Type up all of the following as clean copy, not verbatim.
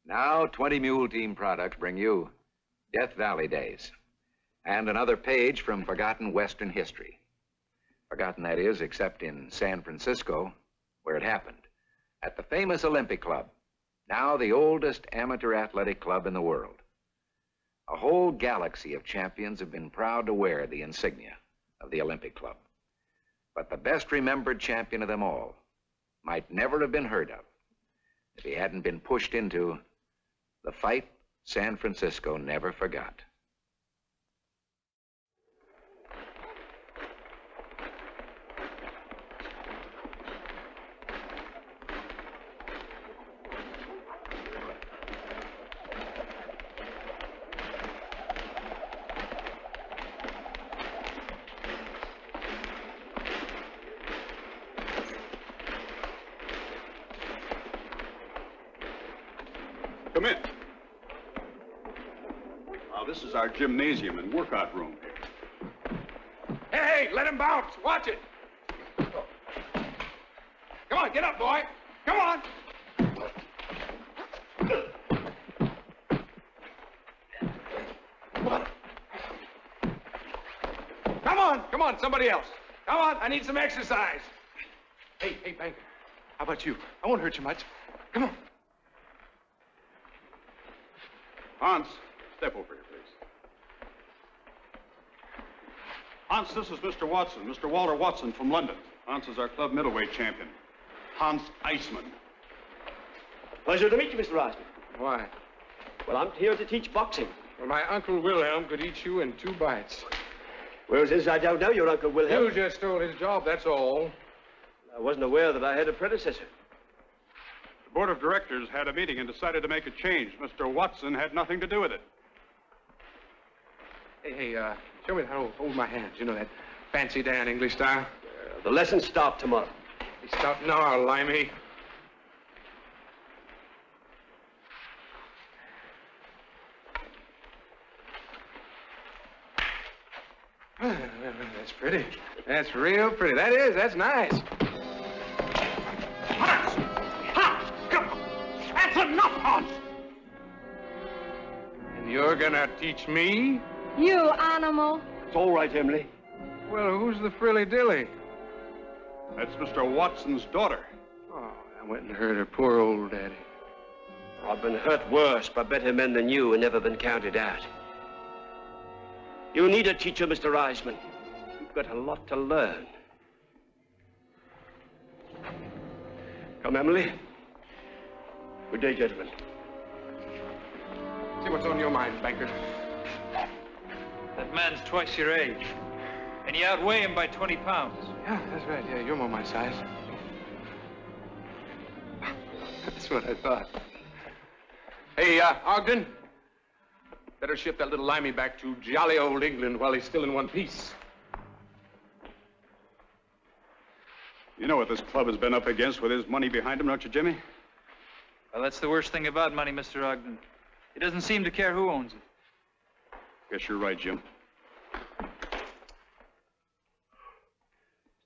Now, 20 Mule Team products bring you Death Valley Days and another page from forgotten Western history. Forgotten, that is, except in San Francisco, where it happened, at the famous Olympic Club, now the oldest amateur athletic club in the world. A whole galaxy of champions have been proud to wear the insignia of the Olympic Club. But the best remembered champion of them all might never have been heard of if he hadn't been pushed into the fight San Francisco never forgot. Come in. Now, this is our gymnasium and workout room. Hey, let him bounce. Watch it. Come on, get up, boy. Come on. Come on, somebody else. Come on, I need some exercise. Hey, Banker, how about you? I won't hurt you much. Come on. Hans, step over here, please. Hans, this is Mr. Watson, Mr. Walter Watson from London. Hans is our club middleweight champion. Hans Eisman. Pleasure to meet you, Mr. Eisman. Why? Well, I'm here to teach boxing. Well, my Uncle Wilhelm could eat you in 2 bites. Where's his? I don't know your Uncle Wilhelm. You just stole his job, that's all. I wasn't aware that I had a predecessor. The board of directors had a meeting and decided to make a change. Mr. Watson had nothing to do with it. Hey, show me how to hold my hands. You know, that fancy Dan English style? The lessons start tomorrow. They start now, Limey. That's pretty. That's real pretty. That's nice. Hans! Hans! Come on! That's enough, Hans! And you're gonna teach me? You animal. It's all right, Emily. Well, who's the frilly-dilly? That's Mr. Watson's daughter. Oh, I went and hurt her poor old daddy. I've been hurt worse by better men than you and never been counted out. You need a teacher, Mr. Eisman. You've got a lot to learn. Come, Emily. Good day, gentlemen. See what's on your mind, Banker. That man's twice your age, and you outweigh him by 20 pounds. Yeah, that's right. Yeah, you're more my size. That's what I thought. Hey, Ogden, better ship that little Limey back to jolly old England while he's still in one piece. You know what this club has been up against with his money behind him, don't you, Jimmy? Well, that's the worst thing about money, Mr. Ogden. He doesn't seem to care who owns it. Guess you're right, Jim. It's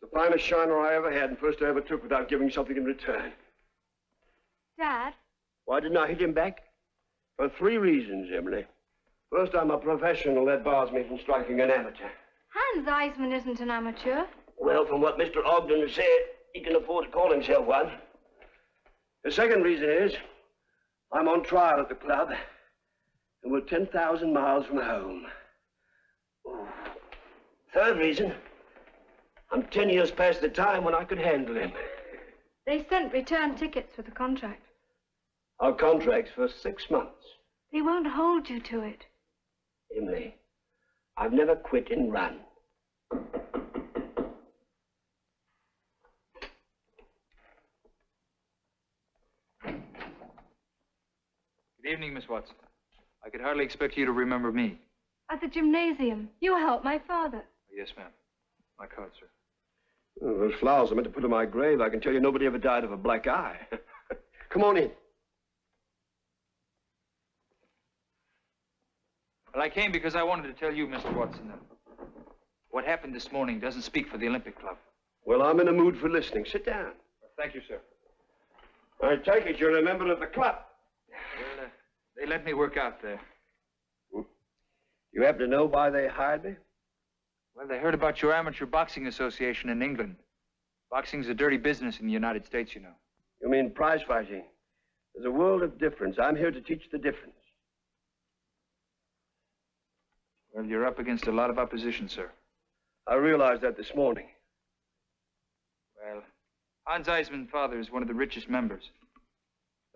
the finest shiner I ever had and first I ever took without giving something in return. Dad? Why didn't I hit him back? For 3 reasons, Emily. First, I'm a professional. That bars me from striking an amateur. Hans Eisman isn't an amateur. Well, from what Mr. Ogden has said, he can afford to call himself one. The second reason is I'm on trial at the club, and we're 10,000 miles from home. Third reason, I'm 10 years past the time when I could handle him. They sent return tickets with the contract. Our contract's for 6 months. They won't hold you to it. Emily, I've never quit and run. Good evening, Miss Watson. I could hardly expect you to remember me. At the gymnasium. You helped my father. Yes, ma'am. My card, sir. Oh, those flowers I meant to put in my grave, I can tell you nobody ever died of a black eye. Come on in. Well, I came because I wanted to tell you, Mr. Watson, that what happened this morning doesn't speak for the Olympic Club. Well, I'm in a mood for listening. Sit down. Thank you, sir. I take it you're a member of the club. Well, They let me work out there. You happen to know why they hired me? Well, they heard about your amateur boxing association in England. Boxing's a dirty business in the United States, you know. You mean prize fighting? There's a world of difference. I'm here to teach the difference. Well, you're up against a lot of opposition, sir. I realized that this morning. Well, Hans Eisman's father is one of the richest members.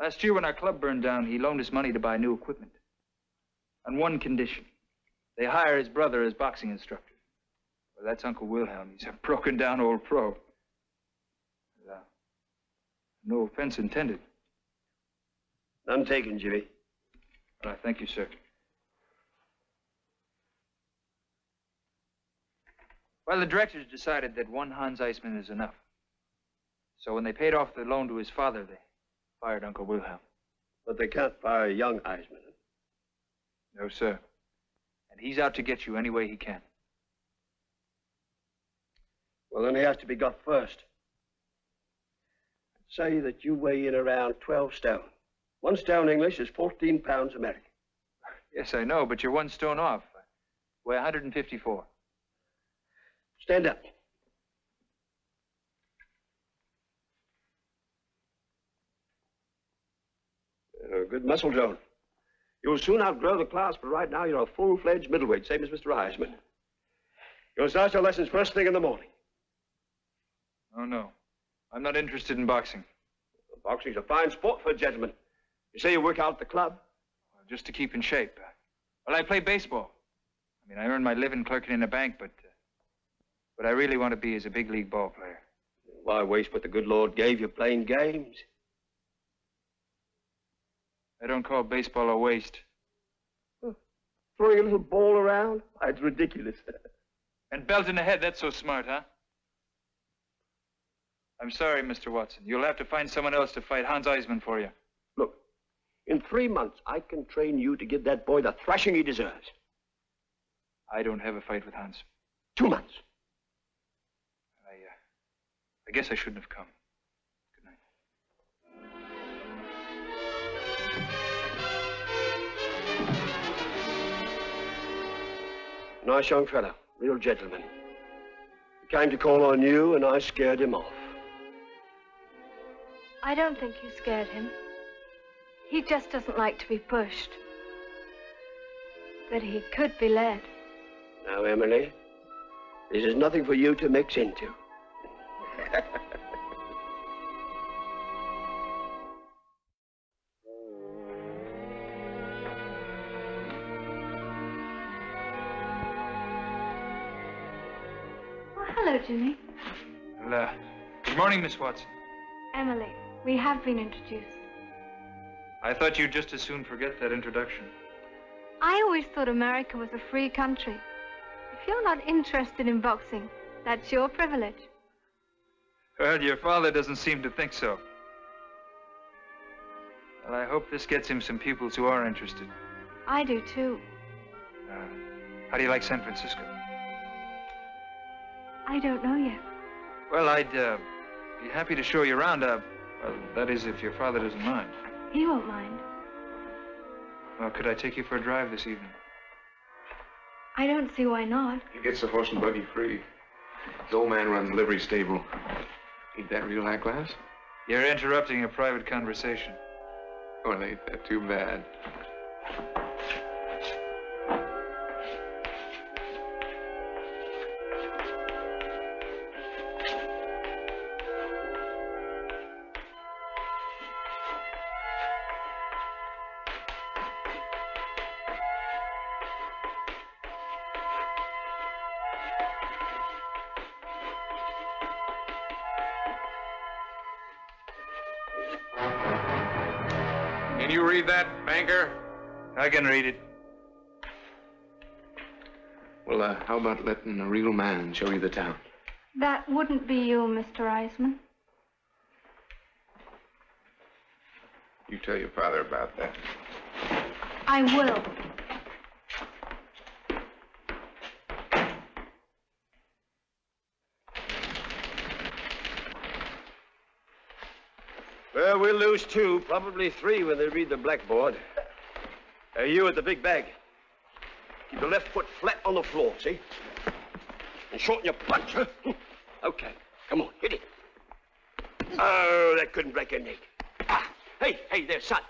Last year when our club burned down, he loaned us money to buy new equipment. On one condition. They hire his brother as boxing instructor. Well, that's Uncle Wilhelm. He's a broken-down old pro. No offense intended. None taken, Jimmy. All right, thank you, sir. Well, the directors decided that one Hans Eisman is enough. So when they paid off the loan to his father, they fired Uncle Wilhelm. But they can't fire young Eisman. No, sir. And he's out to get you any way he can. Well, then he has to be got first. Say that you weigh in around 12 stone. 1 stone English is 14 pounds American. Yes, I know, but you're 1 stone off. Weigh 154. Stand up. Good muscle tone. You'll soon outgrow the class, but right now you're a full-fledged middleweight, same as Mr. Eisman. You'll start your lessons first thing in the morning. Oh, no. I'm not interested in boxing. Boxing's a fine sport for a gentleman. You say you work out at the club? Well, just to keep in shape. Well, I play baseball. I mean, I earn my living clerking in a bank, but what I really want to be is a big league ball player. Why waste what the good Lord gave you playing games? I don't call baseball a waste. Throwing a little ball around? Why, it's ridiculous. And belt in the head, that's so smart, huh? I'm sorry, Mr. Watson. You'll have to find someone else to fight Hans Eisman for you. Look, in 3 months, I can train you to give that boy the thrashing he deserves. I don't have a fight with Hans. 2 months. I guess I shouldn't have come. Good night. Nice young fellow, real gentleman. He came to call on you, and I scared him off. I don't think you scared him. He just doesn't like to be pushed. But he could be led. Now, Emily, this is nothing for you to mix into. Oh, hello, Jimmy. Well, good morning, Miss Watson. Emily, we have been introduced. I thought you'd just as soon forget that introduction. I always thought America was a free country. If you're not interested in boxing, that's your privilege. Well, your father doesn't seem to think so. Well, I hope this gets him some pupils who are interested. I do, too. How do you like San Francisco? I don't know yet. Well, I'd be happy to show you around. Well, that is, if your father doesn't mind. He won't mind. Well, could I take you for a drive this evening? I don't see why not. He gets the horse and buggy free. His old man runs a livery stable. Ain't that real high class? You're interrupting a private conversation. Well, ain't that too bad? Can you read that, banker? I can read it. Well, how about letting a real man show you the town? That wouldn't be you, Mr. Eisman. You tell your father about that. I will. Well, we'll lose 2, probably 3 when they read the blackboard. You at the big bag. Keep your left foot flat on the floor, see? And shorten your punch, huh? Okay, come on, hit it. Oh, that couldn't break your neck. Ah, hey there, son.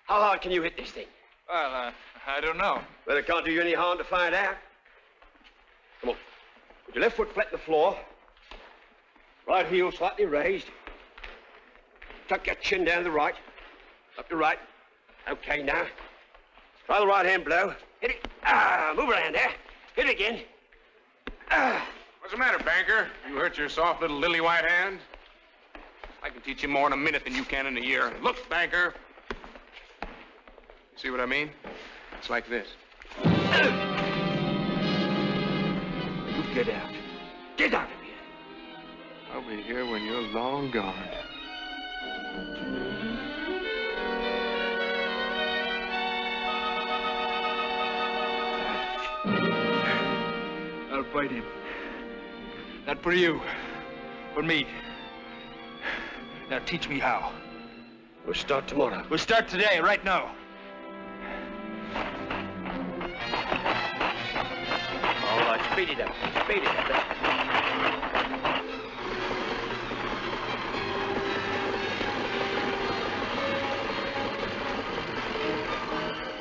How hard can you hit this thing? Well, I don't know. Well, it can't do you any harm to find out. Come on. Put your left foot flat on the floor. Right heel slightly raised. Tuck your chin down to the right. Up to right. Okay, now. Try the right hand blow. Hit it. Move around there. Hit it again. What's the matter, banker? You hurt your soft little lily white hand? I can teach you more in a minute than you can in a year. Look, banker. You see what I mean? It's like this. You get out. Get out of here. I'll be here when you're long gone. I'll fight him. Not for you, for me. Now teach me how. We'll start tomorrow. We'll start today, right now. All right, speed it up. Speed it up.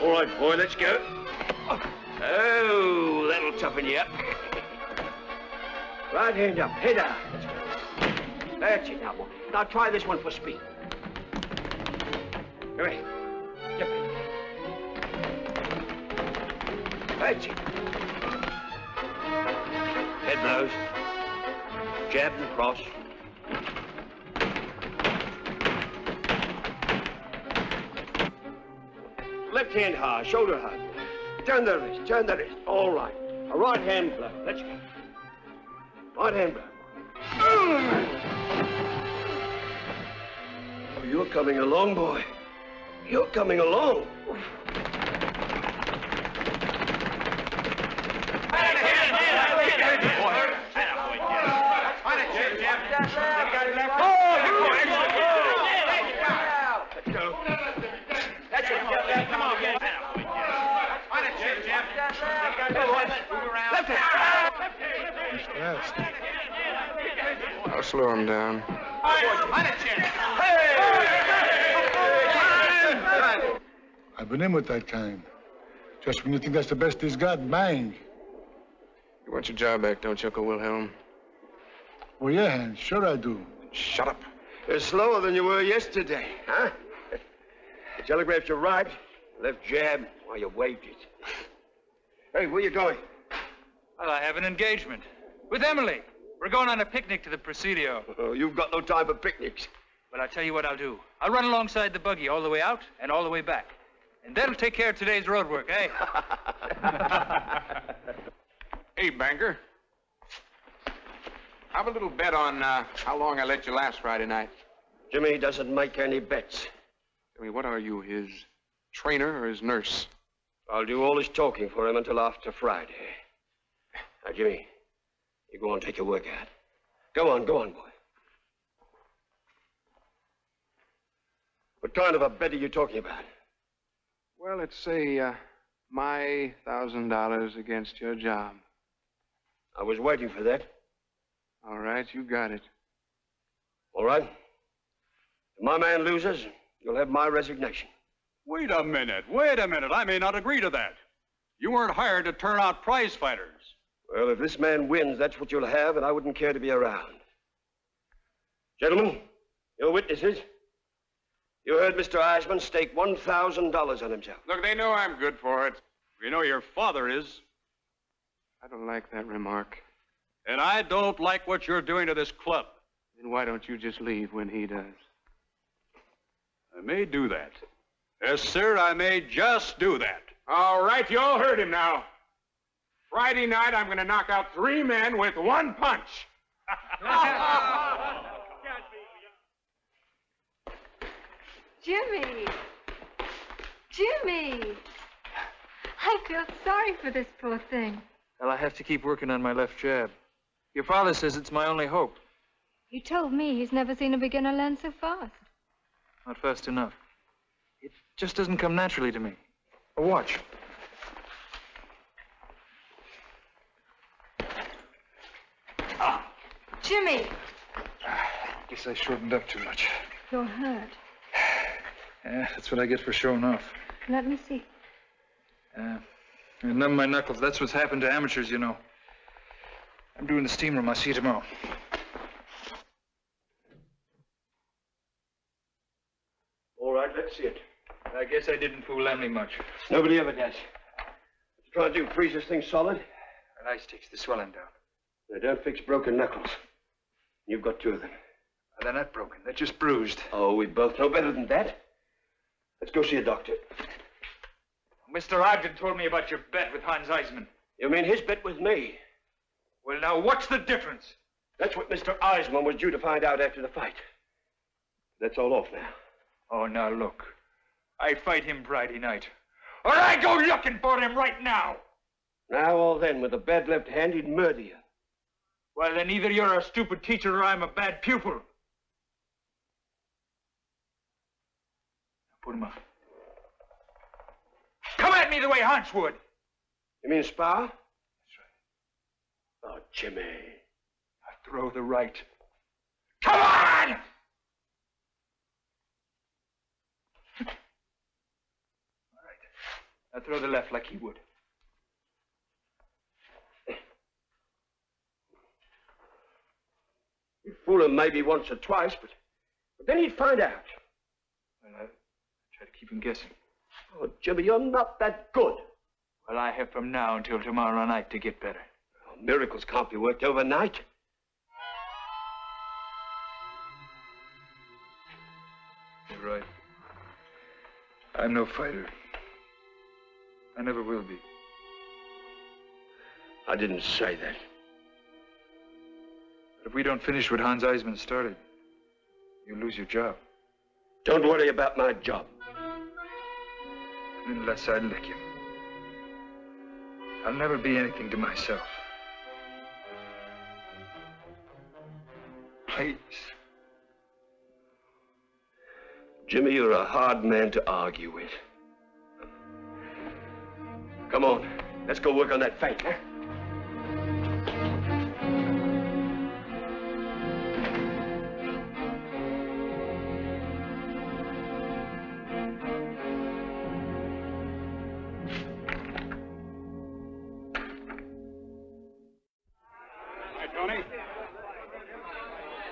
All right, boy, let's go. Oh, that'll toughen you up. Right hand up, head out. Let's go. That's it now, boy. Now try this one for speed. Come here. Jump in. That's it. Head blows. Jab and cross. Left hand high, shoulder high. Turn the wrist, turn the wrist. All right. A right hand blow. Let's go. Right hand blow. Oh, you're coming along, boy. You're coming along. I'll slow him down. I've been in with that kind. Just when you think that's the best he's got, bang. You want your job back, don't you, Uncle Wilhelm? Well, yeah, sure I do. Shut up. You're slower than you were yesterday, huh? I telegraphed you right, left jab while you waved it. Hey, where you going? Well, I have an engagement. With Emily. We're going on a picnic to the Presidio. Oh, you've got no time for picnics. But I'll tell you what I'll do. I'll run alongside the buggy all the way out and all the way back. And that'll take care of today's road work, eh? Hey, banker. Have a little bet on how long I let you last Friday night. Jimmy doesn't make any bets. I mean, what are you, his trainer or his nurse? I'll do all his talking for him until after Friday. Now, Jimmy, you go on and take your workout. Go on, boy. What kind of a bet are you talking about? Well, let's say my $1,000 against your job. I was waiting for that. All right, you got it. All right. If my man loses, you'll have my resignation. Wait a minute. I may not agree to that. You weren't hired to turn out prize fighters. Well, if this man wins, that's what you'll have, and I wouldn't care to be around. Gentlemen, your witnesses. You heard Mr. Eisman stake $1,000 on himself. Look, they know I'm good for it. We know your father is. I don't like that remark. And I don't like what you're doing to this club. Then why don't you just leave when he does? I may do that. Yes, sir, I may just do that. All right, you all heard him now. Friday night, I'm going to knock out 3 men with 1 punch. Jimmy! Jimmy! I feel sorry for this poor thing. Well, I have to keep working on my left jab. Your father says it's my only hope. You told me he's never seen a beginner learn so fast. Not fast enough. It just doesn't come naturally to me. A watch. Jimmy! Guess I shortened up too much. You're hurt. Yeah, that's what I get for showing off. Let me see. I numb my knuckles. That's what's happened to amateurs, you know. I'm doing the steam room. I'll see you tomorrow. All right, let's see it. I guess I didn't fool Emily much. Nobody ever does. What you trying to do, freeze this thing solid? An ice takes the swelling down. They don't fix broken knuckles. You've got 2 of them. They're not broken. They're just bruised. Oh, we both know better than that. Let's go see a doctor. Mr. Ogden told me about your bet with Hans Eisman. You mean his bet with me? Well, now, what's the difference? That's what Mr. Eisman was due to find out after the fight. That's all off now. Oh, now, look. I fight him Friday night. Or I go looking for him right now. Now or then, with a bad left hand, he'd murder you. Well, then either you're a stupid teacher or I'm a bad pupil. Now, put him up. Come at me the way Hans would. You mean spar? That's right. Oh, Jimmy. Now throw the right. Come on! All right. Now throw the left like he would. You'd fool him maybe once or twice, but then he'd find out. Well, I try to keep him guessing. Oh, Jimmy, you're not that good. Well, I have from now until tomorrow night to get better. Oh, miracles can't be worked overnight. You're right. I'm no fighter. I never will be. I didn't say that. But if we don't finish what Hans Eisman started, you'll lose your job. Don't worry about my job. Unless I lick him. I'll never be anything to myself. Please. Jimmy, you're a hard man to argue with. Come on, let's go work on that fight, huh?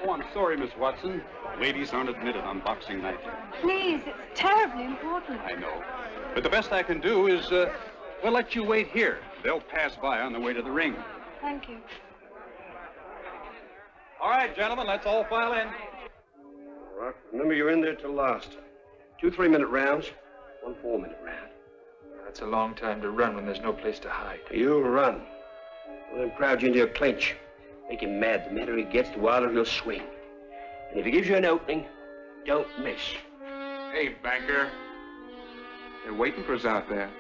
Oh, I'm sorry, Miss Watson. Ladies aren't admitted on boxing night. Please, it's terribly important. I know. But the best I can do is, we'll let you wait here. They'll pass by on the way to the ring. Thank you. All right, gentlemen, let's all file in. All right, remember you're in there till last. 2 3-minute rounds, 1 4-minute round. That's a long time to run when there's no place to hide. You run. Let him crowd you into your clinch. Make him mad. The madder he gets, the wilder he'll swing. And if he gives you an opening, don't miss. Hey, banker. They're waiting for us out there.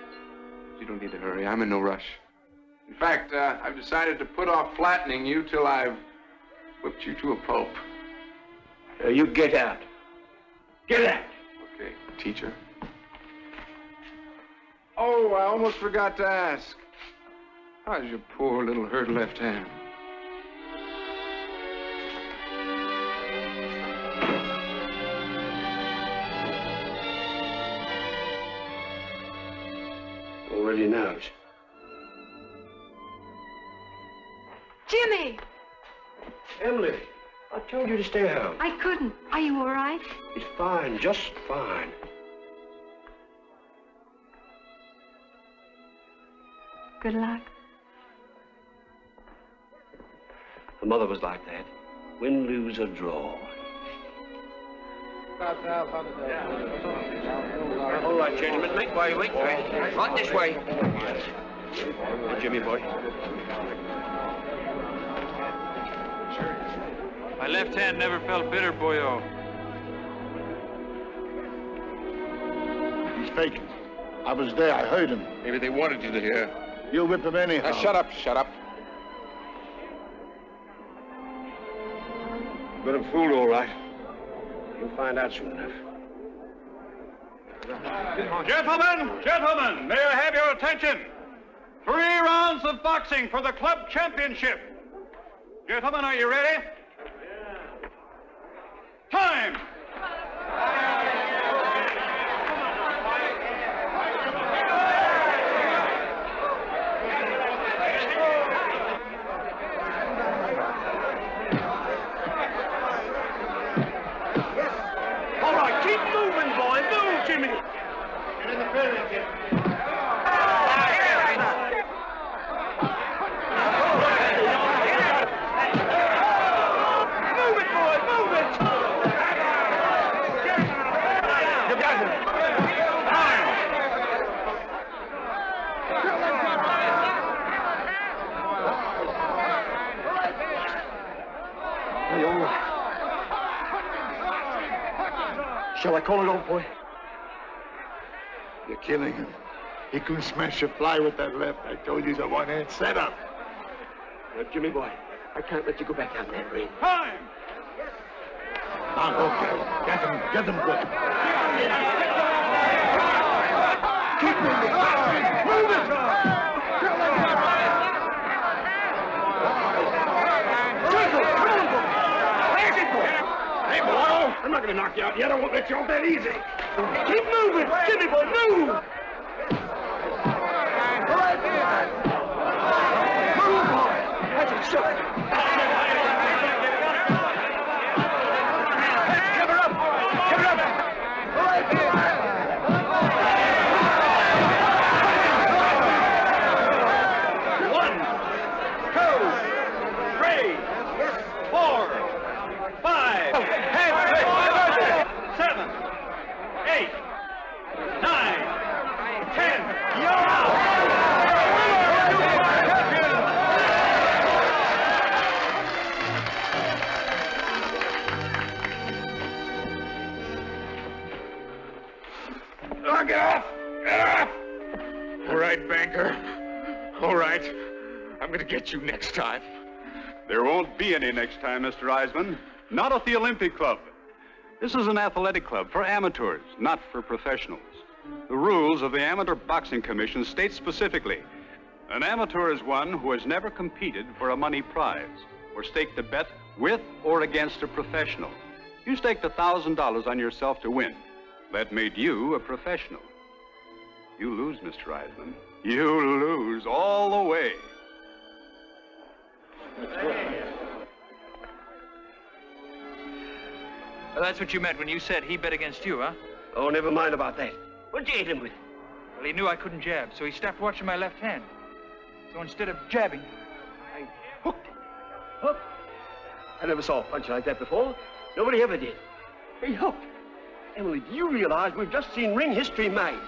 You don't need to hurry. I'm in no rush. In fact, I've decided to put off flattening you till I've whipped you to a pulp. You get out. Get out. Okay, teacher. Oh, I almost forgot to ask. How's your poor little hurt left hand? Already knows. Jimmy! Emily, I told you to stay home. I couldn't. Are you all right? It's fine, just fine. Good luck. Her mother was like that. Win, lose, or draw. All right, gentlemen, make way, wait. Right this way. Hey, Jimmy boy. My left hand never felt bitter, boyo. He's faking. I was there. I heard him. Maybe they wanted you to hear. You'll whip him anyhow. Now, shut up, shut up. Got him fooled, all right. You'll find out soon enough. Gentlemen, may I have your attention? 3 rounds of boxing for the club championship. Gentlemen, are you ready? Time! All right, keep moving, boy. Move, Jimmy. Get in the building, kid. Move it, boy. Move it. You got it. Are you all right? Shall I call it off, boy? You're killing him. He couldn't smash a fly with that left. I told you he's a one-hand setup. Now, Jimmy boy, I can't let you go back out in that ring. Time! Now, go, get him. Get him quick. Keep moving. Move it! Where's it, boy? Hey, boy, I'm not going to knock you out yet. I won't let you off that easy. Keep moving! Jimmy boy, move! Move, boy! That's it, shut it. Give her up! Give her up! One, 2, 3, 4, 5, 7, 8, 9, 10. You're out! Get off! Get off! All right, Banker. All right. I'm going to get you next time. There won't be any next time, Mr. Eisman. Not at the Olympic Club. This is an athletic club for amateurs, not for professionals. The rules of the Amateur Boxing Commission state specifically, an amateur is one who has never competed for a money prize or staked a bet with or against a professional. You staked $1,000 on yourself to win. That made you a professional. You lose, Mr. Eisman. You lose all the way. Well, that's what you meant when you said he bet against you, huh? Oh, never mind about that. What'd you hit him with? Well, he knew I couldn't jab, so he stopped watching my left hand. So instead of jabbing, I hooked him. Hooked? I never saw a punch like that before. Nobody ever did. He hooked. Emily, do you realize we've just seen ring history made?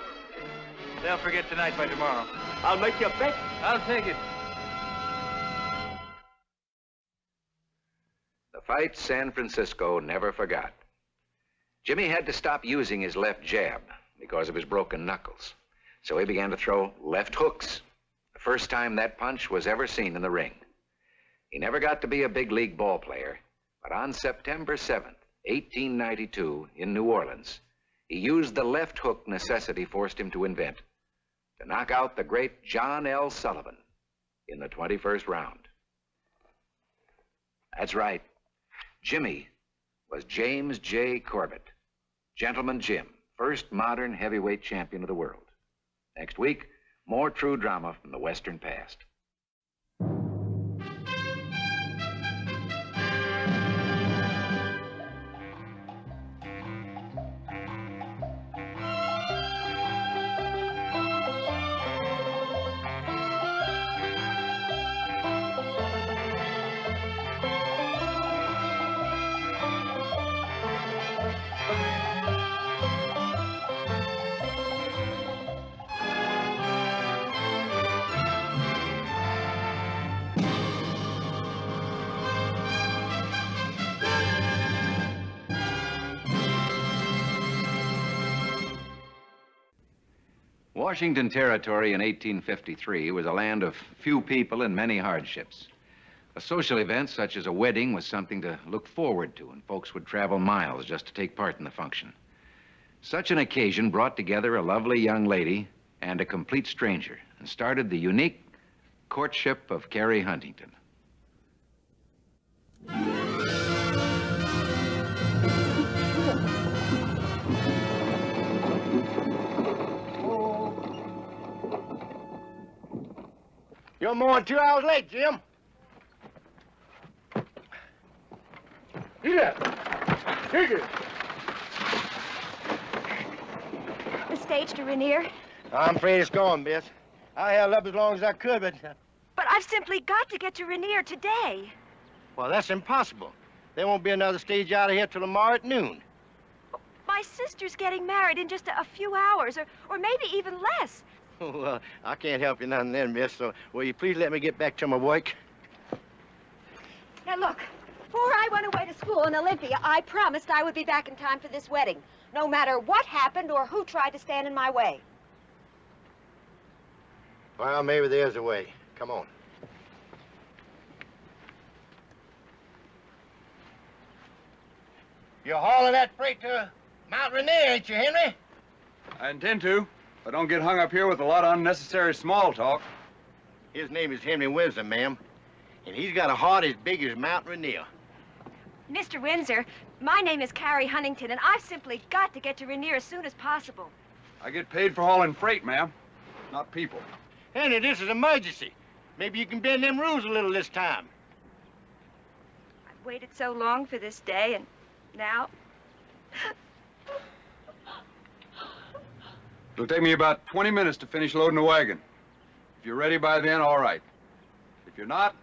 They'll forget tonight by tomorrow. I'll make you a bet. I'll take it. The fight San Francisco never forgot. Jimmy had to stop using his left jab because of his broken knuckles. So he began to throw left hooks. The first time that punch was ever seen in the ring. He never got to be a big league ball player, but on September 7th, 1892, in New Orleans, he used the left hook necessity forced him to invent to knock out the great John L. Sullivan in the 21st round. That's right. Jimmy was James J. Corbett, Gentleman Jim, first modern heavyweight champion of the world. Next week, more true drama from the Western past. Washington Territory in 1853 was a land of few people and many hardships. A social event such as a wedding was something to look forward to, and folks would travel miles just to take part in the function. Such an occasion brought together a lovely young lady and a complete stranger and started the unique courtship of Carrie Huntington. You're more than 2 hours late, Jim. Here. Here. The stage to Rainier? I'm afraid it's gone, miss. I held up as long as I could, but... But I've simply got to get to Rainier today. Well, that's impossible. There won't be another stage out of here till tomorrow at noon. My sister's getting married in just a few hours, or maybe even less. Well, I can't help you none then, miss, so will you please let me get back to my work? Now, look, before I went away to school in Olympia, I promised I would be back in time for this wedding, no matter what happened or who tried to stand in my way. Well, maybe there's a way. Come on. You're hauling that freight to Mount Rainier, ain't you, Henry? I intend to, but don't get hung up here with a lot of unnecessary small talk. His name is Henry Windsor, ma'am, and he's got a heart as big as Mount Rainier. Mr. Windsor, my name is Carrie Huntington, and I've simply got to get to Rainier as soon as possible. I get paid for hauling freight, ma'am, not people. Henry, this is an emergency. Maybe you can bend them rules a little this time. I've waited so long for this day, and now... It'll take me about 20 minutes to finish loading the wagon. If you're ready by then, all right. If you're not...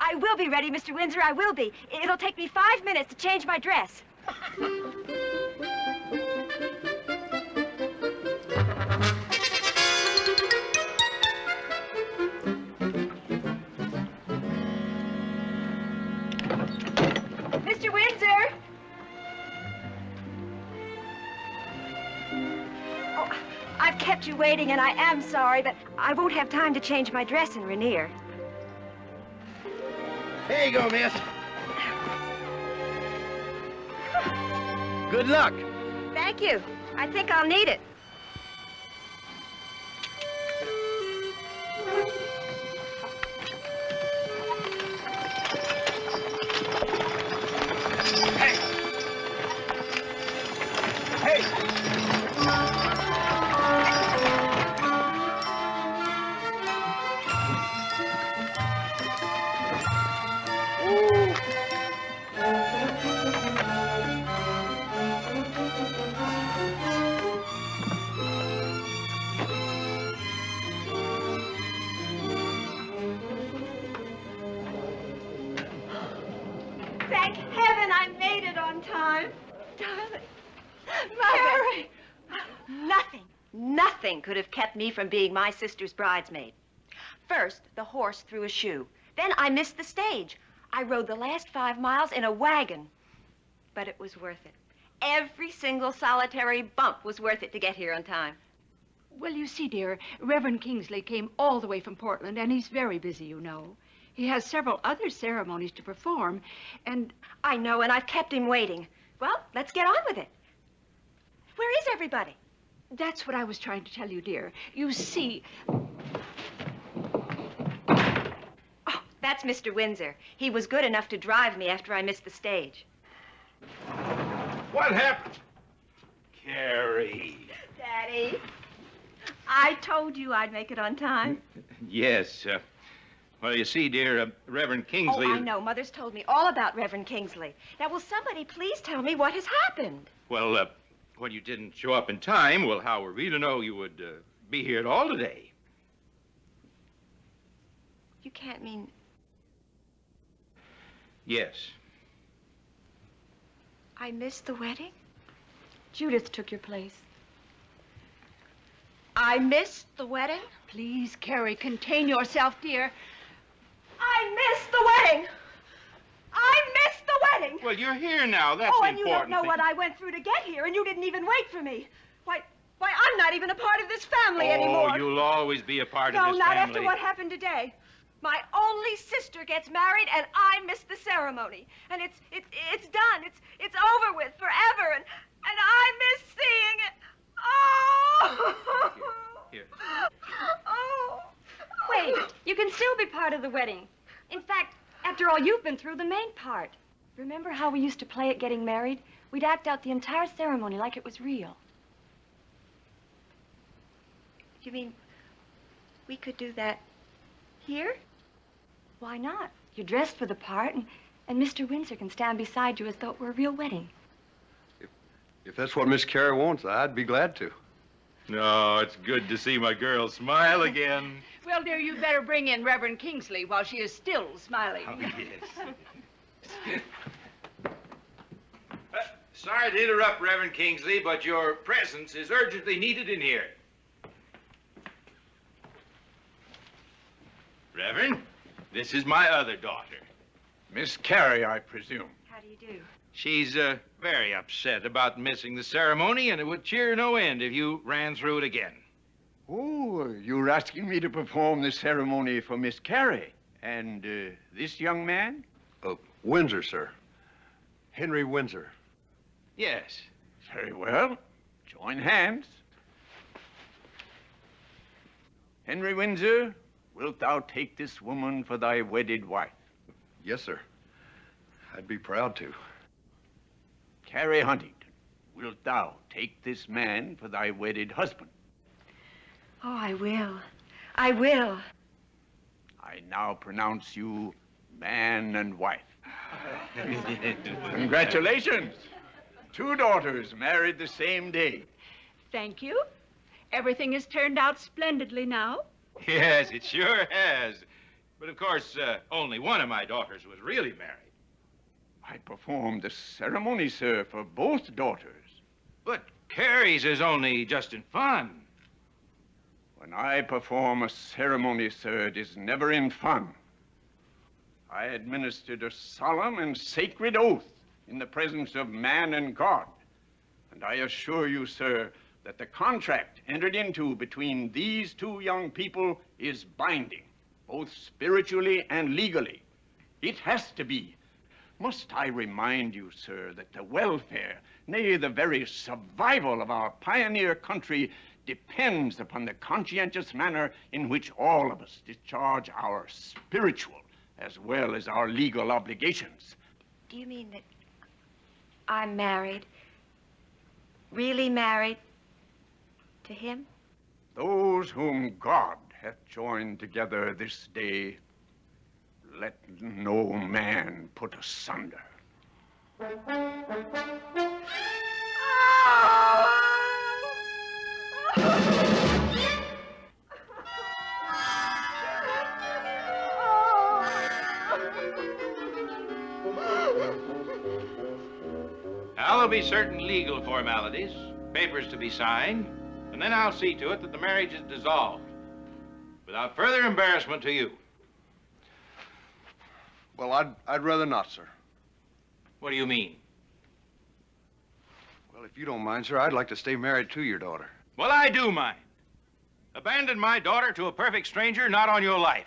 I will be ready, Mr. Windsor, I will be. It'll take me 5 minutes to change my dress. Mr. Windsor! Oh, I've kept you waiting, and I am sorry, but I won't have time to change my dress in Rainier. Here you go, miss. Good luck. Thank you. I think I'll need it. Thank heaven I made it on time. Darling. Mother. Nothing could have kept me from being my sister's bridesmaid. First, the horse threw a shoe. Then I missed the stage. I rode the last 5 miles in a wagon. But it was worth it. Every single solitary bump was worth it to get here on time. Well, you see, dear, Reverend Kingsley came all the way from Portland, and he's very busy, you know. He has several other ceremonies to perform, and... I know, and I've kept him waiting. Well, let's get on with it. Where is everybody? That's what I was trying to tell you, dear. You see... Oh, that's Mr. Windsor. He was good enough to drive me after I missed the stage. What happened? Carrie. Daddy, I told you I'd make it on time. Yes. Well, you see, dear, Reverend Kingsley... Oh, I know. Mother's told me all about Reverend Kingsley. Now, will somebody please tell me what has happened? Well, when you didn't show up in time, well, how were we to know you would be here at all today? You can't mean... Yes. I missed the wedding? Judith took your place. I missed the wedding? Please, Carrie, contain yourself, dear. I missed the wedding! I missed the wedding! Well, you're here now. That's oh, the and you important don't know thing. what I went through to get here, and you didn't even wait for me. Why, I'm not even a part of this family anymore. Oh, you'll always be a part of No, this not family. after what happened today. My only sister gets married, and I missed the ceremony. And it's done. It's over with forever, and And I miss seeing it. Oh! Here. Oh! Wait, you can still be part of the wedding. In fact, after all, you've been through the main part. Remember how we used to play at getting married? We'd act out the entire ceremony like it was real. You mean we could do that here? Why not? You're dressed for the part, and Mr. Windsor can stand beside you as though it were a real wedding. If that's what Miss Carey wants, I'd be glad to. No, it's good to see my girl smile again. Well, dear, you better bring in Reverend Kingsley while she is still smiling. Oh, yes. Sorry to interrupt, Reverend Kingsley, but your presence is urgently needed in here. Reverend, this is my other daughter. Miss Carey, I presume. How do you do? She's very upset about missing the ceremony, and it would cheer no end if you ran through it again. Oh, you're asking me to perform the ceremony for Miss Carey. And this young man? Windsor, sir. Henry Windsor. Yes. Very well. Join hands. Henry Windsor, wilt thou take this woman for thy wedded wife? Yes, sir. I'd be proud to. Carey Huntington, wilt thou take this man for thy wedded husband? Oh, I will. I will. I now pronounce you man and wife. Congratulations. 2 daughters married the same day. Thank you. Everything has turned out splendidly now. Yes, it sure has. But of course, only one of my daughters was really married. I performed the ceremony, sir, for both daughters. But Carey's is only just in fun. When I perform a ceremony, sir, it is never in fun. I administered a solemn and sacred oath in the presence of man and God. And I assure you, sir, that the contract entered into between these 2 young people is binding, both spiritually and legally. It has to be. Must I remind you, sir, that the welfare, nay, the very survival of our pioneer country depends upon the conscientious manner in which all of us discharge our spiritual as well as our legal obligations. Do you mean that I'm married? Really married to him? Those whom God hath joined together this day, let no man put asunder. Now, there'll be certain legal formalities, papers to be signed, and then I'll see to it that the marriage is dissolved. Without further embarrassment to you. Well, I'd rather not, sir. What do you mean? Well, if you don't mind, sir, I'd like to stay married to your daughter. Well, I do mind. Abandon my daughter to a perfect stranger, not on your life.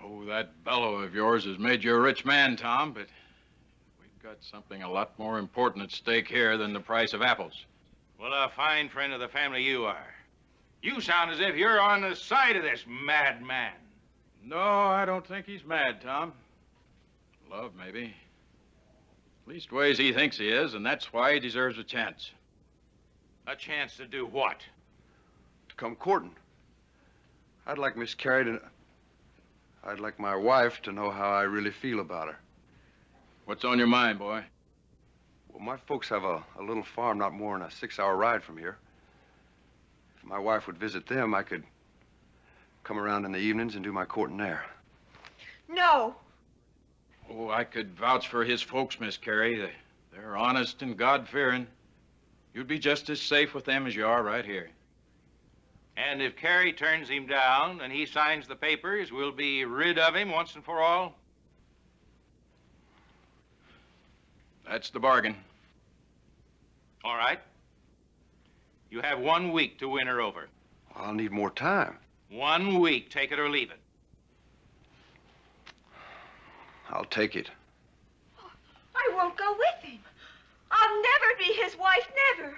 Oh, that bellow of yours has made you a rich man, Tom, but we've got something a lot more important at stake here than the price of apples. Well, a fine friend of the family you are. You sound as if you're on the side of this madman. No, I don't think he's mad, Tom. Love, maybe. Leastways, he thinks he is, and that's why he deserves a chance. A chance to do what? To come courting. I'd like Miss Carey to... I'd like my wife to know how I really feel about her. What's on your mind, boy? Well, my folks have a little farm not more than a 6-hour ride from here. If my wife would visit them, I could come around in the evenings and do my courting there. No. Oh, I could vouch for his folks, Miss Carey. They're honest and God-fearing. You'd be just as safe with them as you are right here. And if Carey turns him down and he signs the papers, we'll be rid of him once and for all? That's the bargain. All right. You have 1 week to win her over. I'll need more time. 1 week, take it or leave it. I'll take it. I won't go with him. I'll never be his wife, never.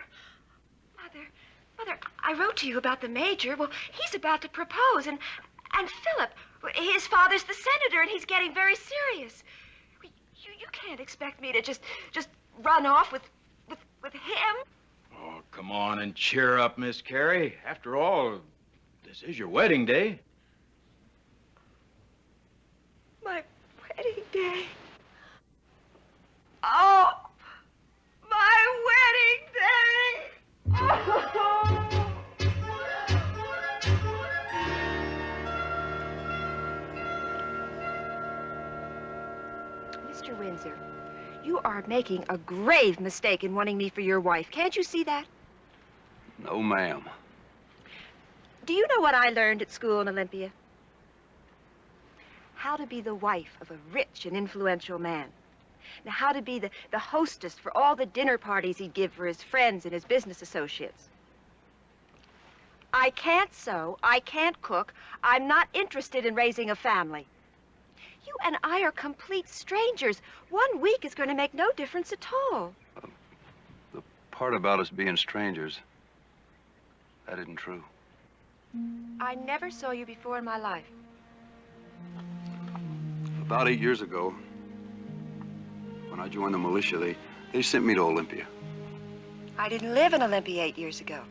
Mother, I wrote to you about the major. Well, he's about to propose, and Philip, his father's the senator, and he's getting very serious. You can't expect me to just run off with him. Oh, come on and cheer up, Miss Carey. After all, this is your wedding day. My wedding day. Oh, my wedding day. Mr. Windsor, you are making a grave mistake in wanting me for your wife. Can't you see that? No, ma'am. Do you know what I learned at school in Olympia? How to be the wife of a rich and influential man. Now, how to be the hostess for all the dinner parties he'd give for his friends and his business associates. I can't sew, I can't cook, I'm not interested in raising a family. You and I are complete strangers. 1 week is going to make no difference at all. The part about us being strangers, that isn't true. I never saw you before in my life. About 8 years ago, when I joined the militia, they sent me to Olympia. I didn't live in Olympia 8 years ago.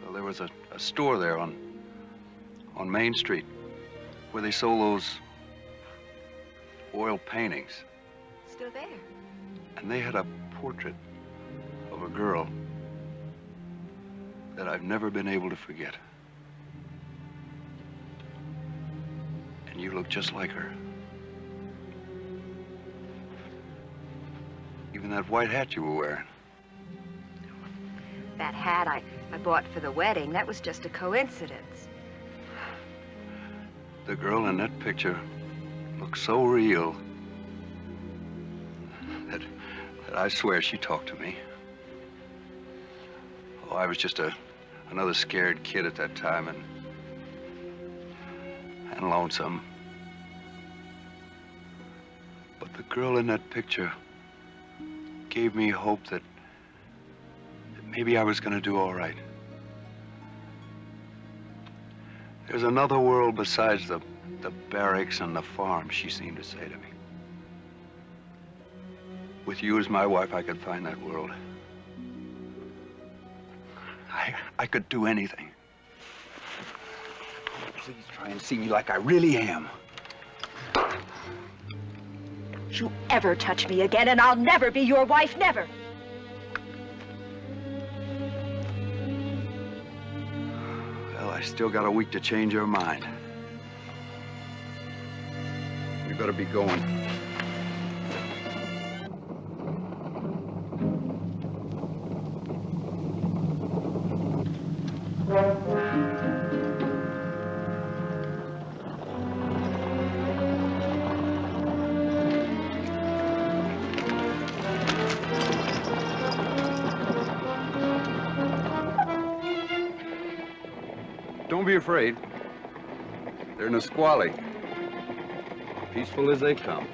Well, there was a store there on Main Street where they sold those oil paintings. Still there. And they had a portrait of a girl that I've never been able to forget. And you look just like her. Even that white hat you were wearing. That hat I bought for the wedding, that was just a coincidence. The girl in that picture looked so real that I swear she talked to me. Oh, I was just another scared kid at that time and lonesome. But the girl in that picture gave me hope that maybe I was going to do all right. There's another world besides the barracks and the farm, she seemed to say to me. With you as my wife, I could find that world. I could do anything. Please try and see me like I really am. Don't you ever touch me again, and I'll never be your wife, never. Well, I still got a week to change your mind. You better be going. Don't be afraid. They're Nisqually. Peaceful as they come.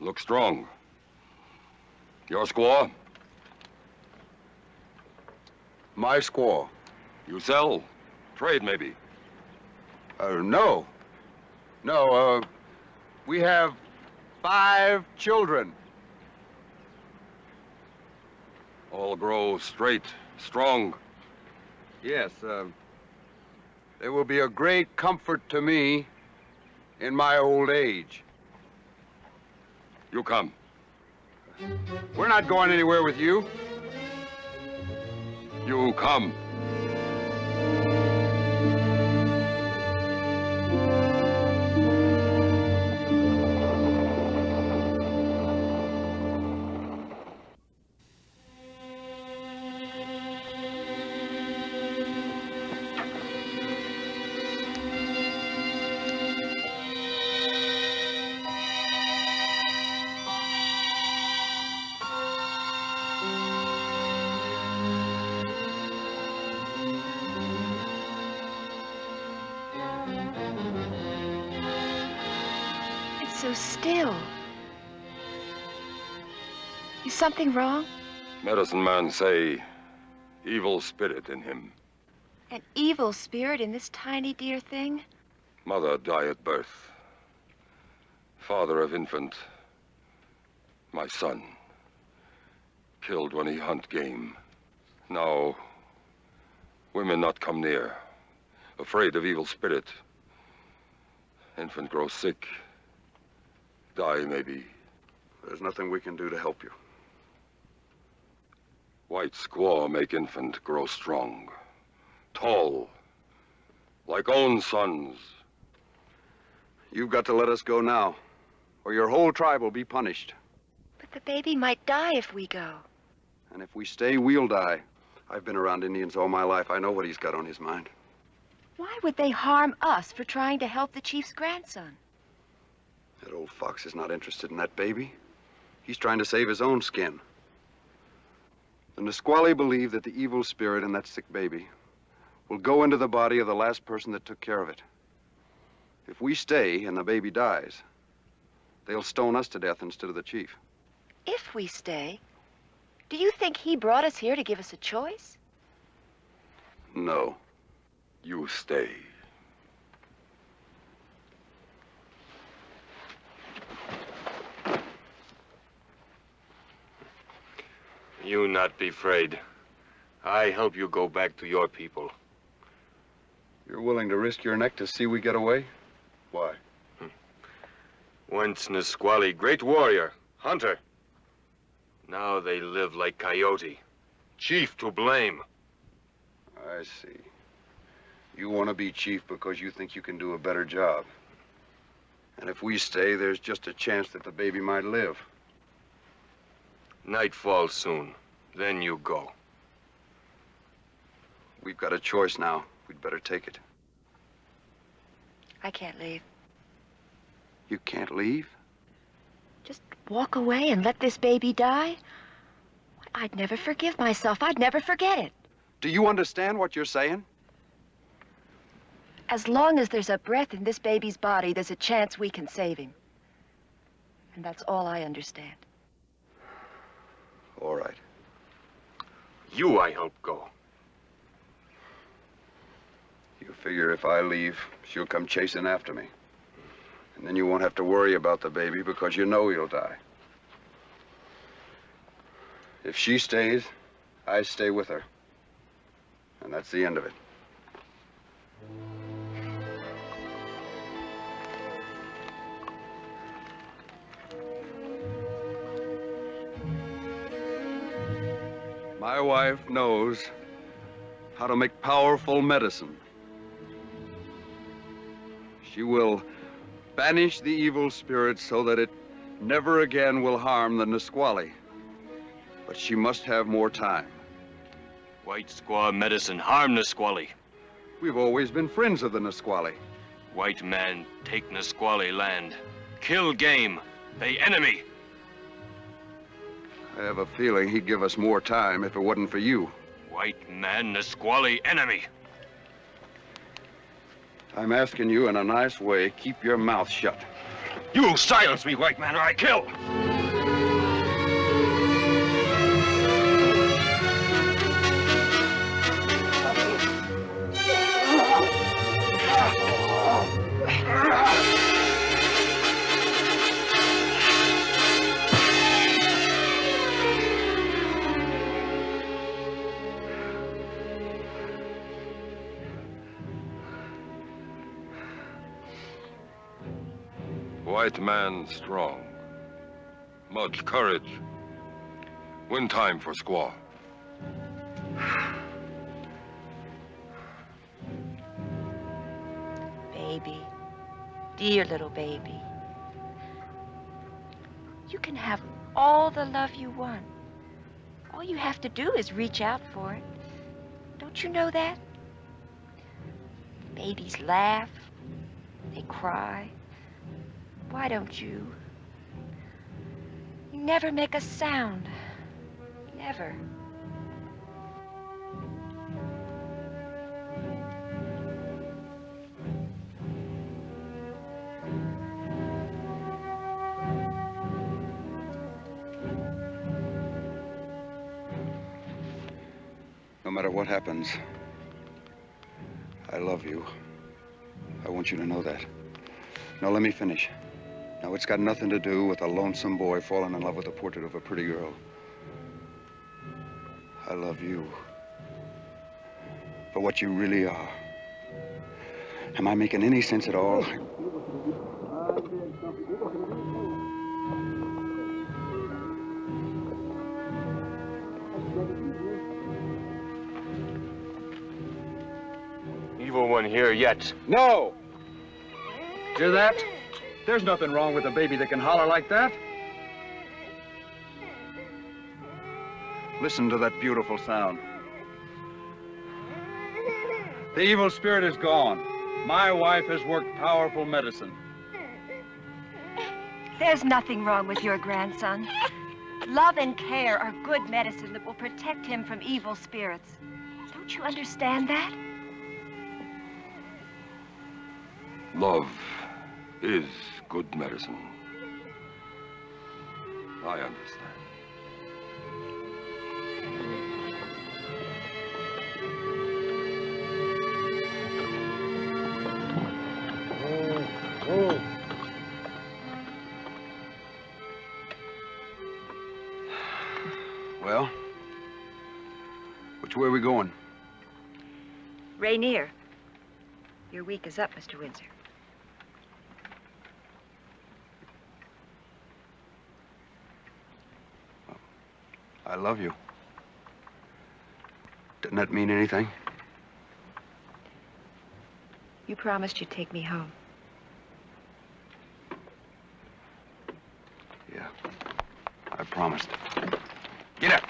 Look strong. Your squaw? My squaw. You sell? Trade, maybe? No. No, we have 5 children. All grow straight, strong. Yes, they will be a great comfort to me in my old age. You come. We're not going anywhere with you. You come. so still. Is something wrong? Medicine man say evil spirit in him. An evil spirit in this tiny dear thing? Mother die at birth. Father of infant, my son, killed when he hunt game. Now, women not come near, afraid of evil spirit. Infant grows sick, die maybe. There's nothing we can do to help you. White squaw make infant grow strong, tall, like own sons. You've got to let us go now, or your whole tribe will be punished. But the baby might die if we go. And if we stay, we'll die. I've been around Indians all my life. I know what he's got on his mind. Why would they harm us for trying to help the chief's grandson? That old fox is not interested in that baby. He's trying to save his own skin. The Nisqually believe that the evil spirit in that sick baby will go into the body of the last person that took care of it. If we stay and the baby dies, they'll stone us to death instead of the chief. If we stay? Do you think he brought us here to give us a choice? No. You stay. You not be afraid. I help you go back to your people. You're willing to risk your neck to see we get away? Why? Once Nisqually, great warrior, hunter. Now they live like coyote. Chief to blame. I see. You want to be chief because you think you can do a better job. And if we stay, there's just a chance that the baby might live. Night falls soon. Then you go. We've got a choice now. We'd better take it. I can't leave. You can't leave? Just walk away and let this baby die? I'd never forgive myself. I'd never forget it. Do you understand what you're saying? As long as there's a breath in this baby's body, there's a chance we can save him. And that's all I understand. All right. You I help go. You figure if I leave, she'll come chasing after me. And then you won't have to worry about the baby because you know he'll die. If she stays, I stay with her. And that's the end of it. My wife knows how to make powerful medicine. She will banish the evil spirit so that it never again will harm the Nisqually. But she must have more time. White squaw medicine harm Nisqually. We've always been friends of the Nisqually. White man take Nisqually land. Kill game. They enemy. I have a feeling he'd give us more time if it wasn't for you. White man, Nisqually enemy. I'm asking you in a nice way, keep your mouth shut. You silence me, white man, or I kill. White man strong. Much courage. Win time for squaw. Baby. Dear little baby. You can have all the love you want. All you have to do is reach out for it. Don't you know that? Babies laugh. They cry. Why don't you? You never make a sound. Never. No matter what happens, I love you. I want you to know that. Now, let me finish. Now, it's got nothing to do with a lonesome boy falling in love with a portrait of a pretty girl. I love you for what you really are. Am I making any sense at all? Evil one here yet. No! Hear that? There's nothing wrong with a baby that can holler like that. Listen to that beautiful sound. The evil spirit is gone. My wife has worked powerful medicine. There's nothing wrong with your grandson. Love and care are good medicine that will protect him from evil spirits. Don't you understand that? Love is good medicine. I understand. Well, which way are we going? Rainier, your week is up, Mr. Windsor. I love you. Doesn't that mean anything? You promised you'd take me home. Yeah, I promised. Get up.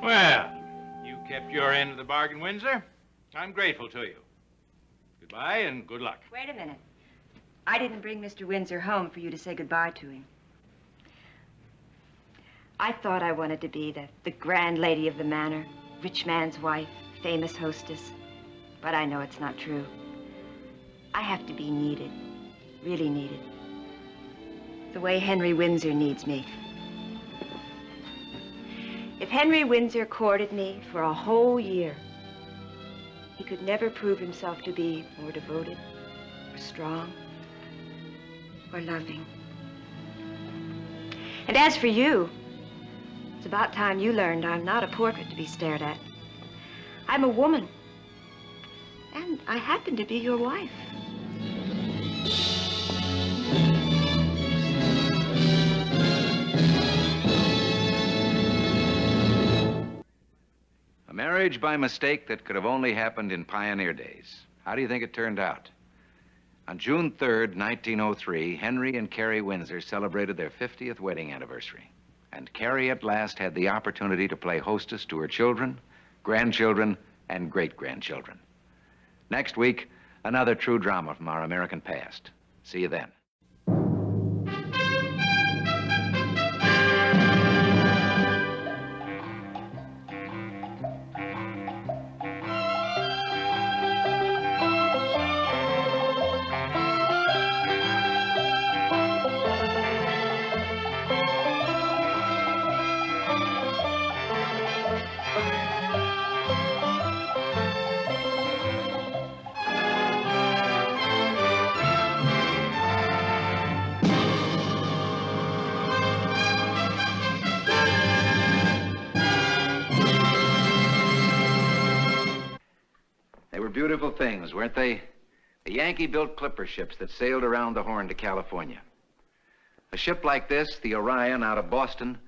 Well, you kept your end of the bargain, Windsor. I'm grateful to you. Goodbye and good luck. Wait a minute. I didn't bring Mr. Windsor home for you to say goodbye to him. I thought I wanted to be the grand lady of the manor, rich man's wife, famous hostess. But I know it's not true. I have to be needed, really needed. The way Henry Windsor needs me. If Henry Windsor courted me for a whole year, he could never prove himself to be more devoted, or strong, or loving. And as for you, it's about time you learned I'm not a portrait to be stared at. I'm a woman. And I happen to be your wife. A marriage by mistake that could have only happened in pioneer days. How do you think it turned out? On June 3rd, 1903, Henry and Carrie Windsor celebrated their 50th wedding anniversary. And Carrie at last had the opportunity to play hostess to her children, grandchildren, and great-grandchildren. Next week, another true drama from our American past. See you then. They were beautiful things, weren't they? The Yankee-built clipper ships that sailed around the Horn to California. A ship like this, the Orion out of Boston,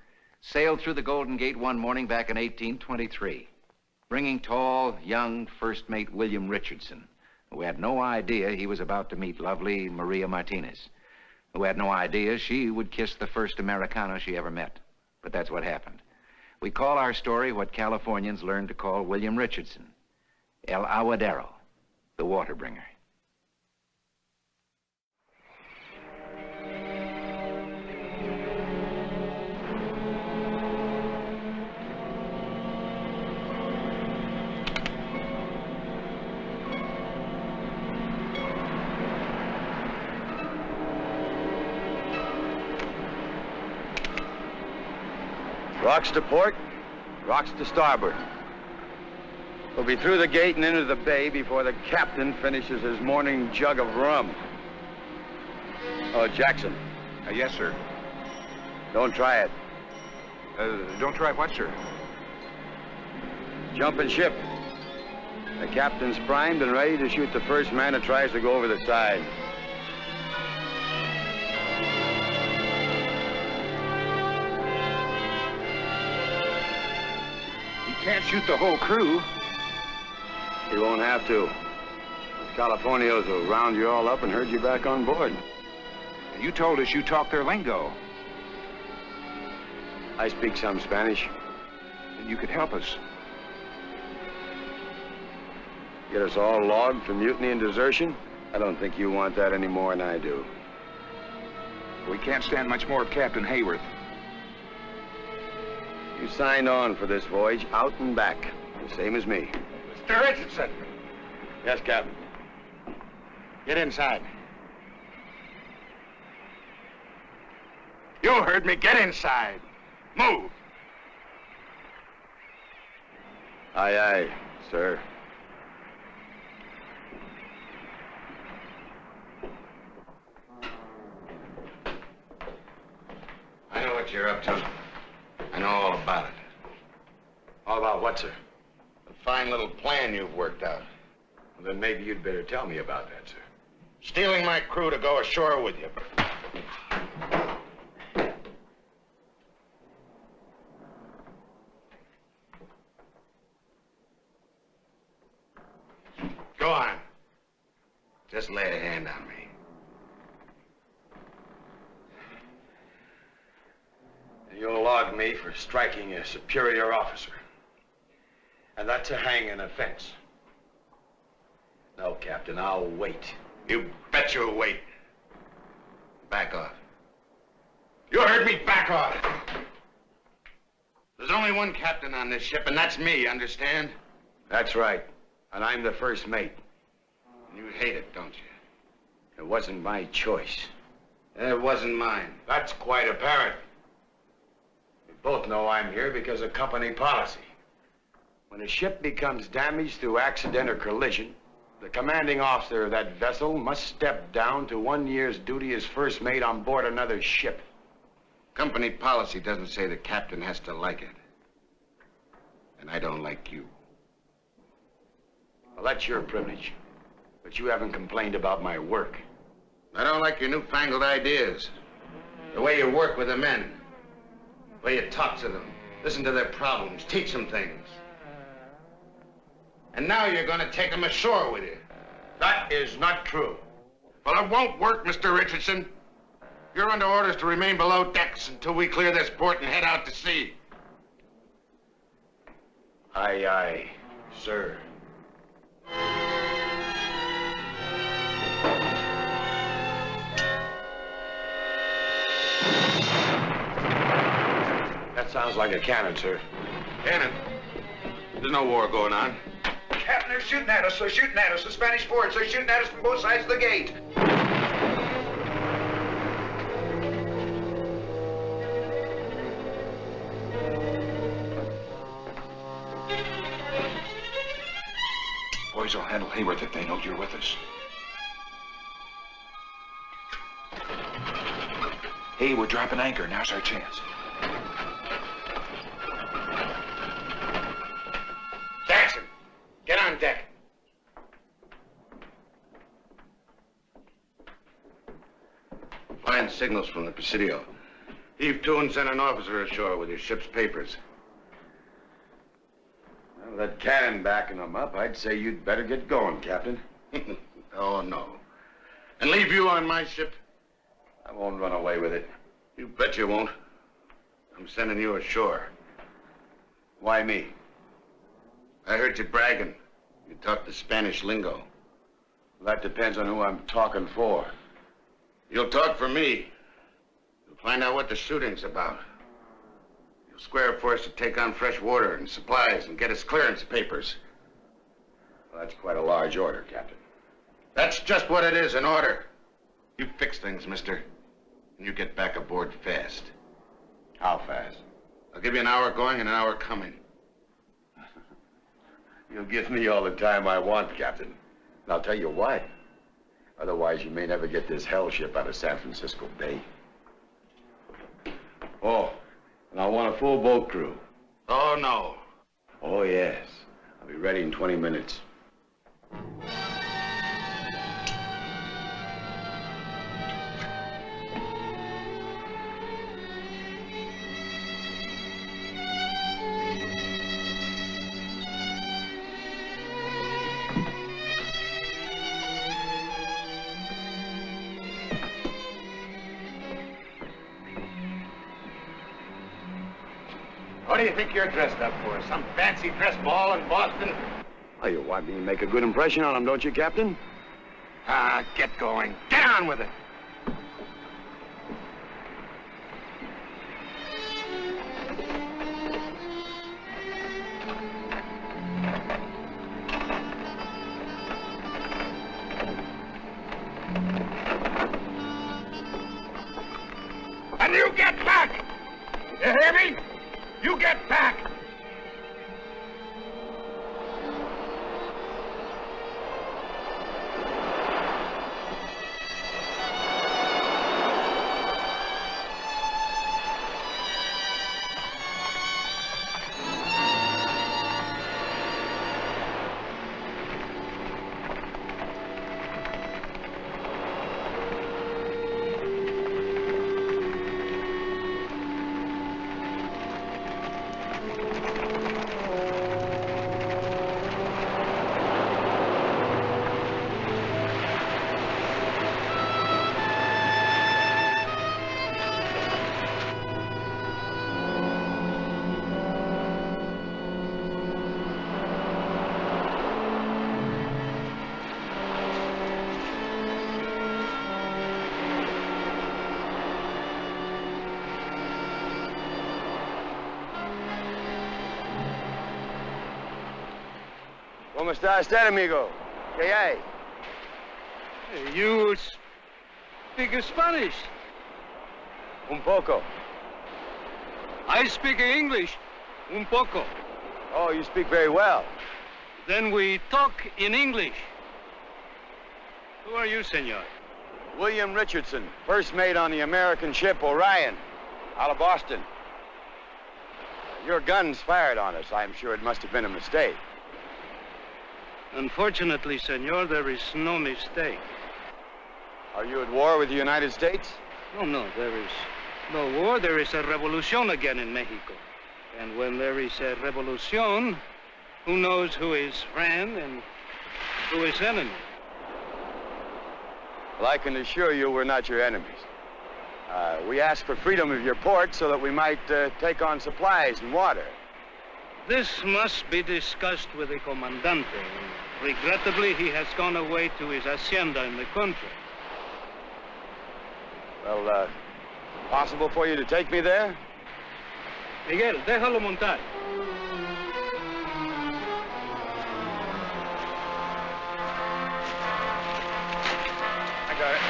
sailed through the Golden Gate one morning back in 1823, bringing tall, young first mate William Richardson, who had no idea he was about to meet lovely Maria Martinez, who had no idea she would kiss the first Americano she ever met. But that's what happened. We call our story what Californians learned to call William Richardson, El Aguadero, the water bringer. Rocks to port, rocks to starboard. We'll be through the gate and into the bay before the captain finishes his morning jug of rum. Oh, Jackson. Yes, sir. Don't try it. Don't try what, sir? Jumping ship. The captain's primed and ready to shoot the first man that tries to go over the side. He can't shoot the whole crew. He won't have to. Those Californios will round you all up and herd you back on board. You told us you talk their lingo. I speak some Spanish. And you could help us. Get us all logged for mutiny and desertion? I don't think you want that any more than I do. We can't stand much more of Captain Hayworth. You signed on for this voyage, out and back, the same as me. Mr. Richardson. Yes, Captain. Get inside. You heard me. Get inside. Move. Aye, aye, sir. I know what you're up to. I know all about it. All about what, sir? A fine little plan you've worked out. Well, then maybe you'd better tell me about that, sir. Stealing my crew to go ashore with you. Go on. Just lay a hand on me. You'll log me for striking a superior officer. And that's a hanging offense. No, Captain, I'll wait. You bet you'll wait. Back off. You heard me, back off. There's only one captain on this ship, and that's me, understand? That's right. And I'm the first mate. You hate it, don't you? It wasn't my choice. It wasn't mine. That's quite apparent. We both know I'm here because of company policy. When a ship becomes damaged through accident or collision, the commanding officer of that vessel must step down to 1 year's duty as first mate on board another ship. Company policy doesn't say the captain has to like it. And I don't like you. Well, that's your privilege. But you haven't complained about my work. I don't like your newfangled ideas. The way you work with the men. The way you talk to them. Listen to their problems. Teach them things. And now you're going to take them ashore with you. That is not true. Well, it won't work, Mr. Richardson. You're under orders to remain below decks until we clear this port and head out to sea. Aye, aye, sir. That sounds like a cannon, sir. Cannon? There's no war going on. Captain, they're shooting at us. They're shooting at us. The Spanish forts. They're shooting at us from both sides of the gate. Boys will handle Hayworth if they know you're with us. Hey, we're dropping anchor. Now's our chance. Jackson, get on deck. Find signals from the Presidio. Heave to and send an officer ashore with your ship's papers. Well, with that cannon backing them up, I'd say you'd better get going, Captain. Oh, no. And leave you on my ship? I won't run away with it. You bet you won't. I'm sending you ashore. Why me? I heard you bragging. You talk the Spanish lingo. Well, that depends on who I'm talking for. You'll talk for me. You'll find out what the shooting's about. You'll square for us to take on fresh water and supplies and get us clearance papers. Well, that's quite a large order, Captain. That's just what it is, an order. You fix things, mister. And you get back aboard fast. How fast? I'll give you an hour going and an hour coming. You'll give me all the time I want, Captain. And I'll tell you why. Otherwise, you may never get this hell ship out of San Francisco Bay. Oh, and I want a full boat crew. Oh, no. Oh, yes. I'll be ready in 20 minutes. What do you think you're dressed up for? Some fancy dress ball in Boston? Oh, you want me to make a good impression on him, don't you, Captain? Ah, get going. Get on with it. And you get back! You hear me? You get back! ¿Cómo está usted, amigo? ¿Qué hay? You speak Spanish? Un poco. I speak English. Un poco. Oh, you speak very well. Then we talk in English. Who are you, senor? William Richardson, first mate on the American ship Orion, out of Boston. Your guns fired on us. I'm sure it must have been a mistake. Unfortunately, senor, there is no mistake. Are you at war with the United States? No, there is no war. There is a revolution again in Mexico. And when there is a revolution, who knows who is friend and who is enemy? Well, I can assure you we're not your enemies. We asked for freedom of your port so that we might take on supplies and water. This must be discussed with the Comandante. Regrettably, he has gone away to his hacienda in the country. Well, possible for you to take me there? Miguel, déjalo montar. I got it.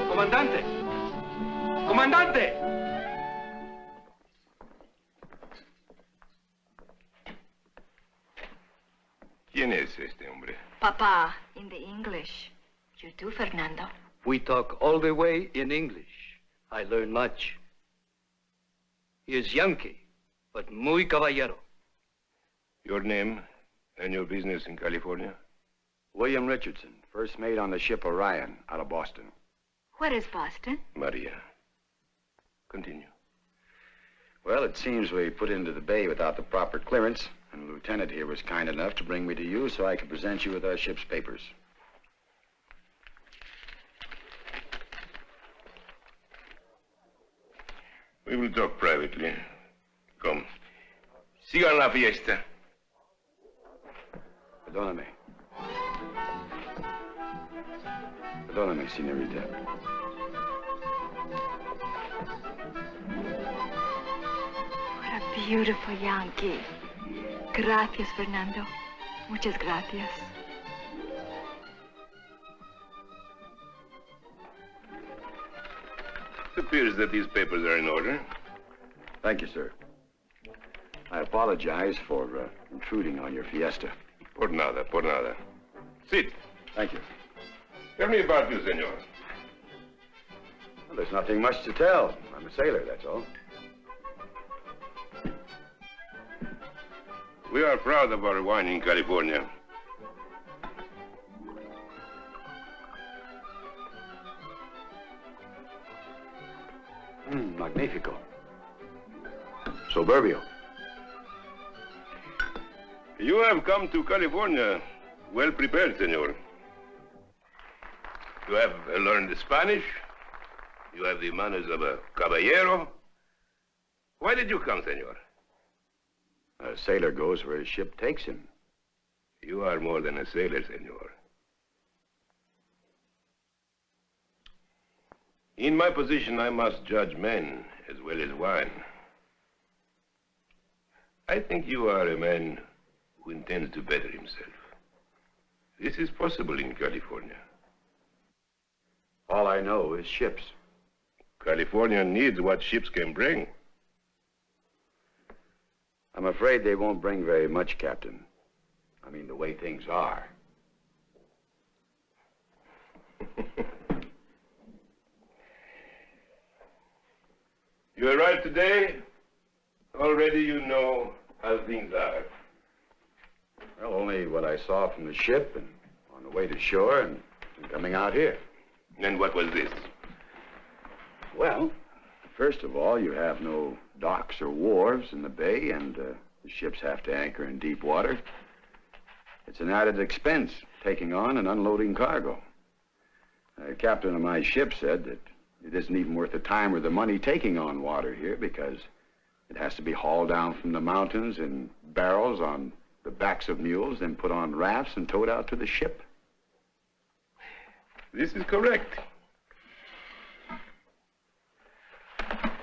Comandante! Comandante! ¿Quién es este hombre? Papa, in the English. You too, Fernando. We talk all the way in English. I learn much. He is Yankee, but muy caballero. Your name and your business in California? William Richardson, first mate on the ship Orion, out of Boston. Where is Boston? Maria. Continue. Well, it seems we put into the bay without the proper clearance, and the lieutenant here was kind enough to bring me to you so I could present you with our ship's papers. We will talk privately. Come. Sigan la fiesta. Perdóname. Perdóname, señorita. What a beautiful Yankee. Gracias, Fernando. Muchas gracias. It appears that these papers are in order. Thank you, sir. I apologize for intruding on your fiesta. Por nada, por nada. Sit. Thank you. Tell me about you, senor. Well, there's nothing much to tell. I'm a sailor, that's all. We are proud of our wine in California. Magnifico. Soberbio. You have come to California well prepared, senor. You have learned Spanish. You have the manners of a caballero. Why did you come, senor? A sailor goes where his ship takes him. You are more than a sailor, senor. In my position, I must judge men as well as wine. I think you are a man who intends to better himself. This is possible in California. All I know is ships. California needs what ships can bring. I'm afraid they won't bring very much, Captain. I mean, the way things are. You arrived today. Already you know how things are. Well, only what I saw from the ship and on the way to shore and coming out here. And what was this? Well, first of all, you have no docks or wharves in the bay, and the ships have to anchor in deep water. It's an added expense, taking on and unloading cargo. The captain of my ship said that it isn't even worth the time or the money taking on water here because it has to be hauled down from the mountains in barrels on the backs of mules, then put on rafts and towed out to the ship. This is correct.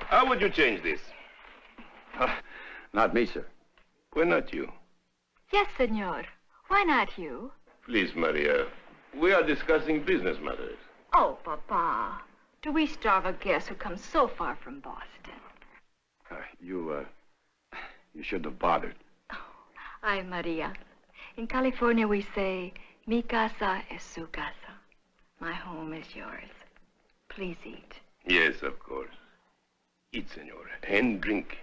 How would you change this? Not me, sir. Why not you? Yes, senor. Why not you? Please, Maria. We are discussing business matters. Oh, Papa. Do we starve a guest who comes so far from Boston? You shouldn't have bothered. Ay, Maria. In California, we say, mi casa es su casa. My home is yours. Please eat. Yes, of course. Eat, senor, and drink.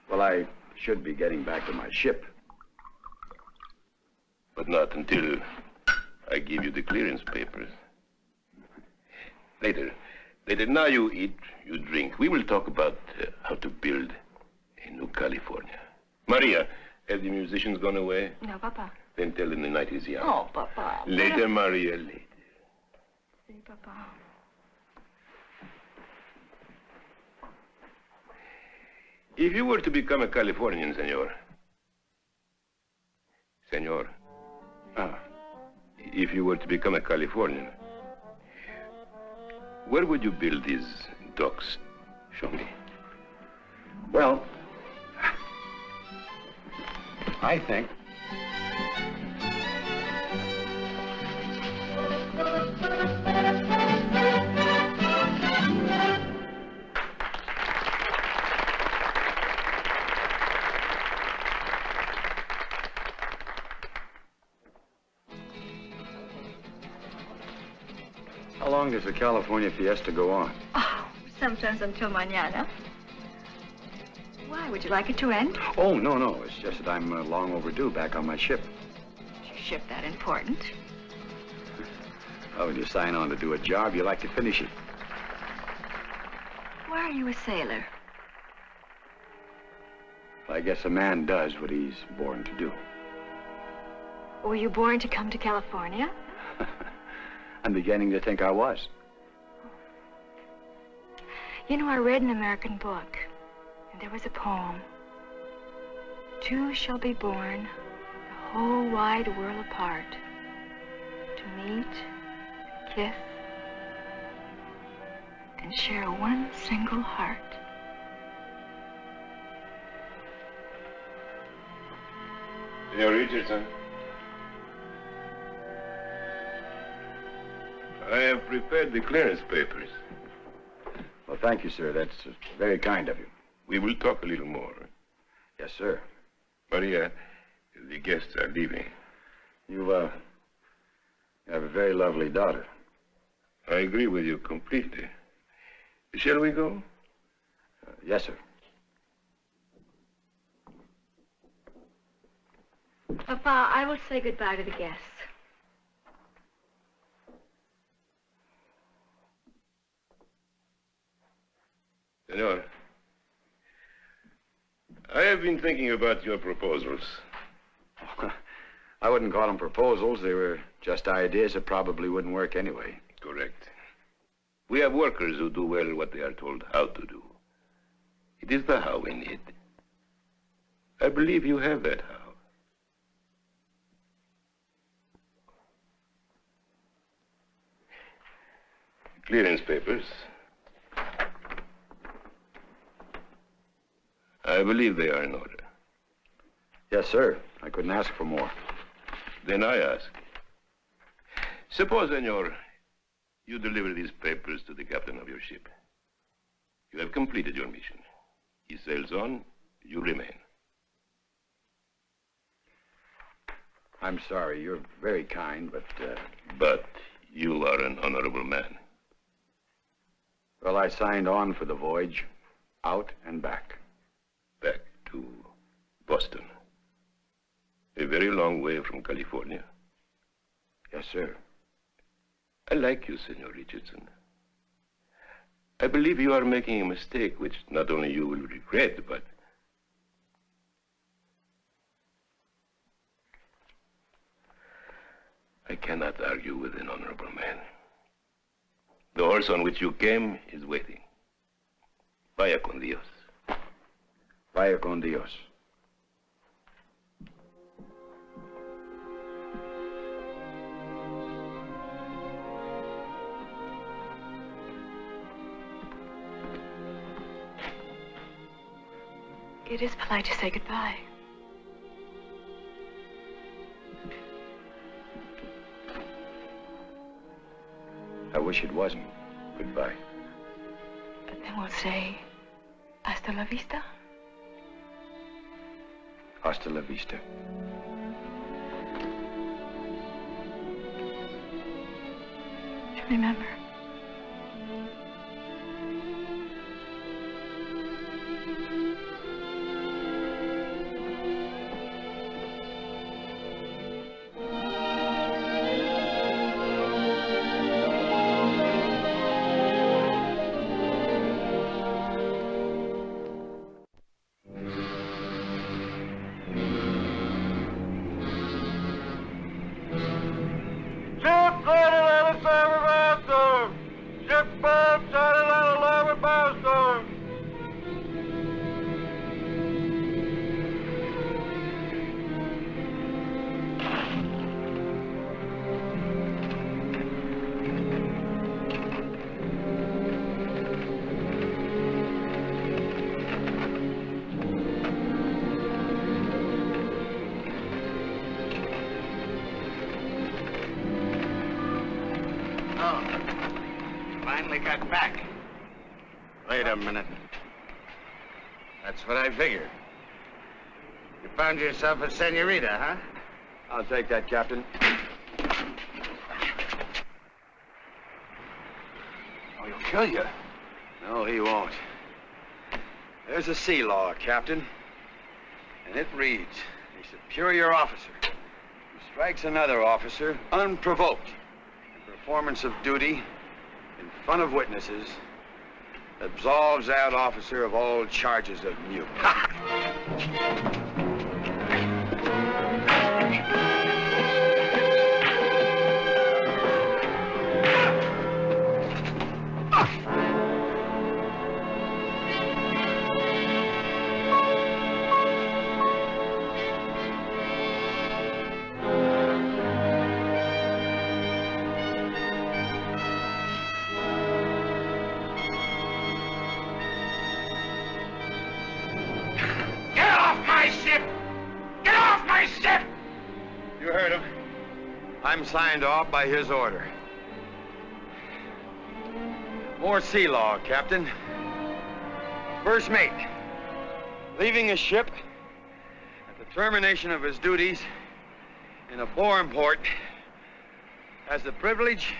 Well, I should be getting back to my ship. But not until I give you the clearance papers. Later. Now you eat, you drink. We will talk about how to build a new California. Maria, have the musicians gone away? No, Papa. Then tell them the night is young. Oh, Papa. Later, Maria, later. Sí, Papa. If you were to become a Californian, senor. Senor. If you were to become a Californian, where would you build these docks? Show me. Well, I think. How long does the California fiesta go on? Oh, sometimes until mañana. Why, would you like it to end? Oh, no. It's just that I'm long overdue back on my ship. Is your ship that important? Oh, when you sign on to do a job, you like to finish it. Why are you a sailor? I guess a man does what he's born to do. Were you born to come to California? I'm beginning to think I was. You know, I read an American book, and there was a poem. Two shall be born, the whole wide world apart, to meet, kiss, and share one single heart. Senor Richardson. I have prepared the clearance papers. Well, thank you, sir. That's very kind of you. We will talk a little more. Yes, sir. Maria, the guests are leaving. You have a very lovely daughter. I agree with you completely. Shall we go? Yes, sir. Papa, I will say goodbye to the guests. Senor, I have been thinking about your proposals. I wouldn't call them proposals. They were just ideas that probably wouldn't work anyway. Correct. We have workers who do well what they are told how to do. It is the how we need. I believe you have that how. Clearance papers. I believe they are in order. Yes, sir. I couldn't ask for more. Then I ask. Suppose, senor, you deliver these papers to the captain of your ship. You have completed your mission. He sails on, you remain. I'm sorry. You're very kind, but... But you are an honorable man. Well, I signed on for the voyage, out and back. Back to Boston. A very long way from California. Yes, sir. I like you, Senor Richardson. I believe you are making a mistake which not only you will regret, but... I cannot argue with an honorable man. The horse on which you came is waiting. Vaya con Dios. Vaya con Dios. It is polite to say goodbye. I wish it wasn't. Goodbye. But then we'll say, hasta la vista. Hasta la vista. Remember. Finally got back. Wait a minute. That's what I figured. You found yourself a senorita, huh? I'll take that, Captain. Oh, he'll kill you. No, he won't. There's a sea law, Captain. And it reads, a superior officer who strikes another officer unprovoked in performance of duty in front of witnesses absolves that officer of all charges of mutiny. my ship! Get off my ship! You heard him. I'm signed off by his order. More sea law, Captain. First mate, leaving a ship at the termination of his duties in a foreign port has the privilege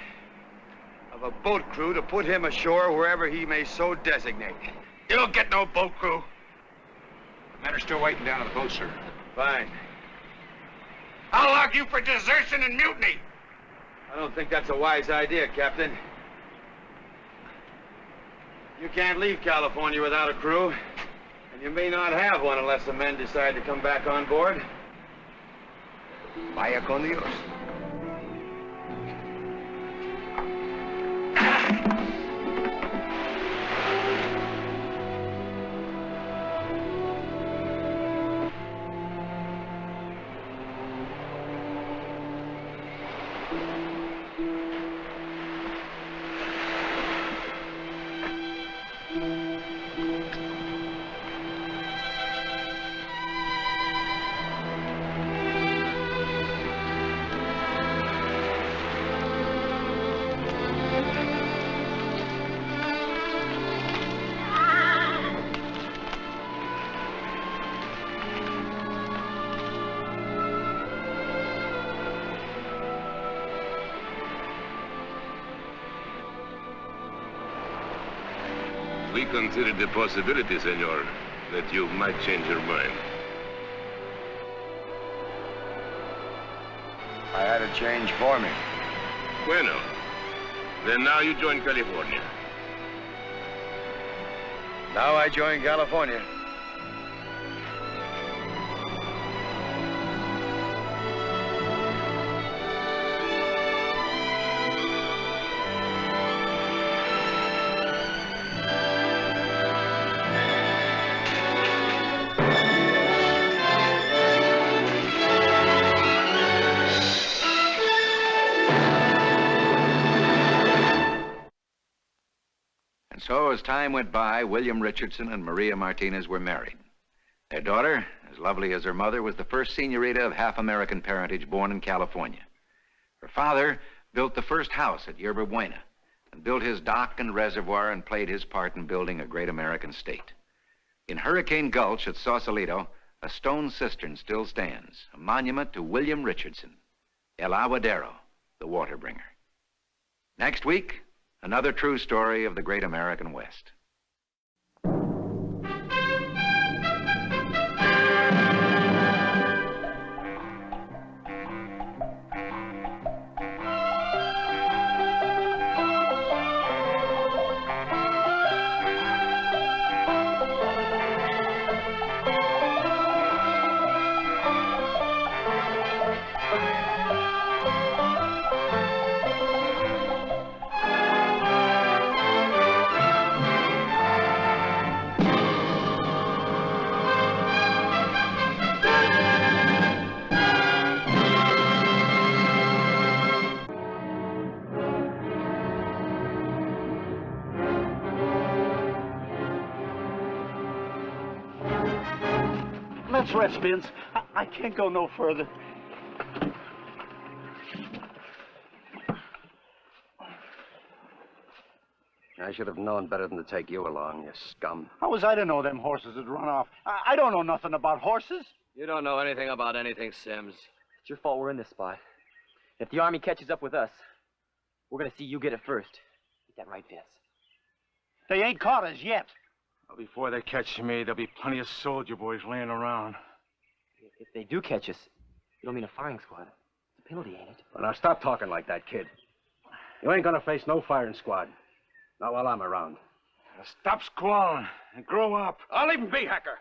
of a boat crew to put him ashore wherever he may so designate. You don't get no boat crew. The men are still waiting down at the boat, sir. Fine. I'll log you for desertion and mutiny. I don't think that's a wise idea, Captain. You can't leave California without a crew, and you may not have one unless the men decide to come back on board. Vaya con Dios. We considered the possibility, senor, that you might change your mind. I had a change for me. Bueno. Then now you join California. Now I join California. So, as time went by, William Richardson and Maria Martinez were married. Their daughter, as lovely as her mother, was the first senorita of half-American parentage born in California. Her father built the first house at Yerba Buena and built his dock and reservoir and played his part in building a great American state. In Hurricane Gulch at Sausalito, a stone cistern still stands, a monument to William Richardson, El Aguadero, the water bringer. Next week, another true story of the great American West. Let's rest, Vince. I can't go no further. I should have known better than to take you along, you scum. How was I to know them horses had run off? I don't know nothing about horses. You don't know anything about anything, Sims. It's your fault we're in this spot. If the Army catches up with us, we're gonna see you get it first. Is that right, Vince? They ain't caught us yet. Well, before they catch me, there'll be plenty of soldier boys laying around. If they do catch us, it'll mean a firing squad. It's a penalty, ain't it? Well, now stop talking like that, kid. You ain't gonna face no firing squad. Not while I'm around. Now stop squalling and grow up. I'll even be, Hacker.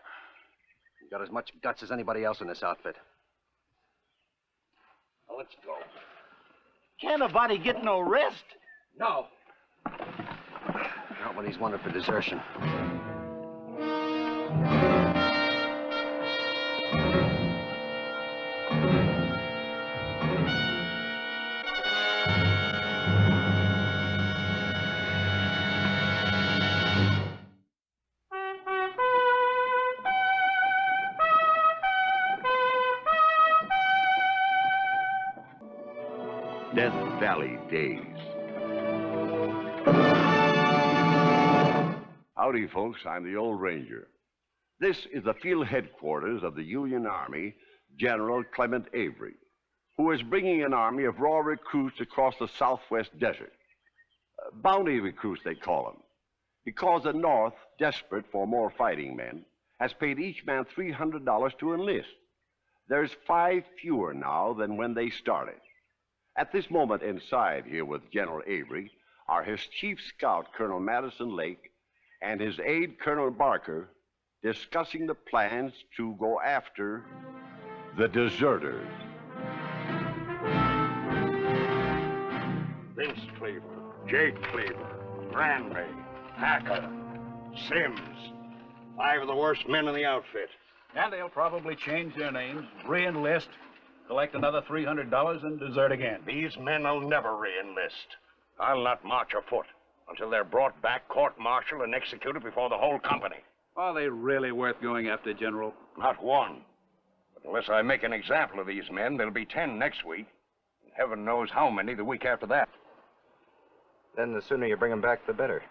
You got as much guts as anybody else in this outfit. Now let's go. Can't a body get no rest? No. Not when he's wanted for desertion. Death Valley Days. Howdy, folks. I'm the old ranger. This is the field headquarters of the Union Army, General Clement Avery, who is bringing an army of raw recruits across the southwest desert. Bounty recruits, they call them, because the North, desperate for more fighting men, has paid each man $300 to enlist. There's 5 fewer now than when they started. At this moment inside here with General Avery are his chief scout, Colonel Madison Lake, and his aide, Colonel Barker, discussing the plans to go after the deserters. Vince Cleaver, Jake Cleaver, Granby, Hacker, Sims. 5 of the worst men in the outfit. And they'll probably change their names, re-enlist, collect another $300, and desert again. These men will never re-enlist. I'll not march a foot until they're brought back, court-martialed, and executed before the whole company. Are they really worth going after, General? Not one. But unless I make an example of these men, there'll be 10 next week. And heaven knows how many the week after that. Then the sooner you bring them back, the better.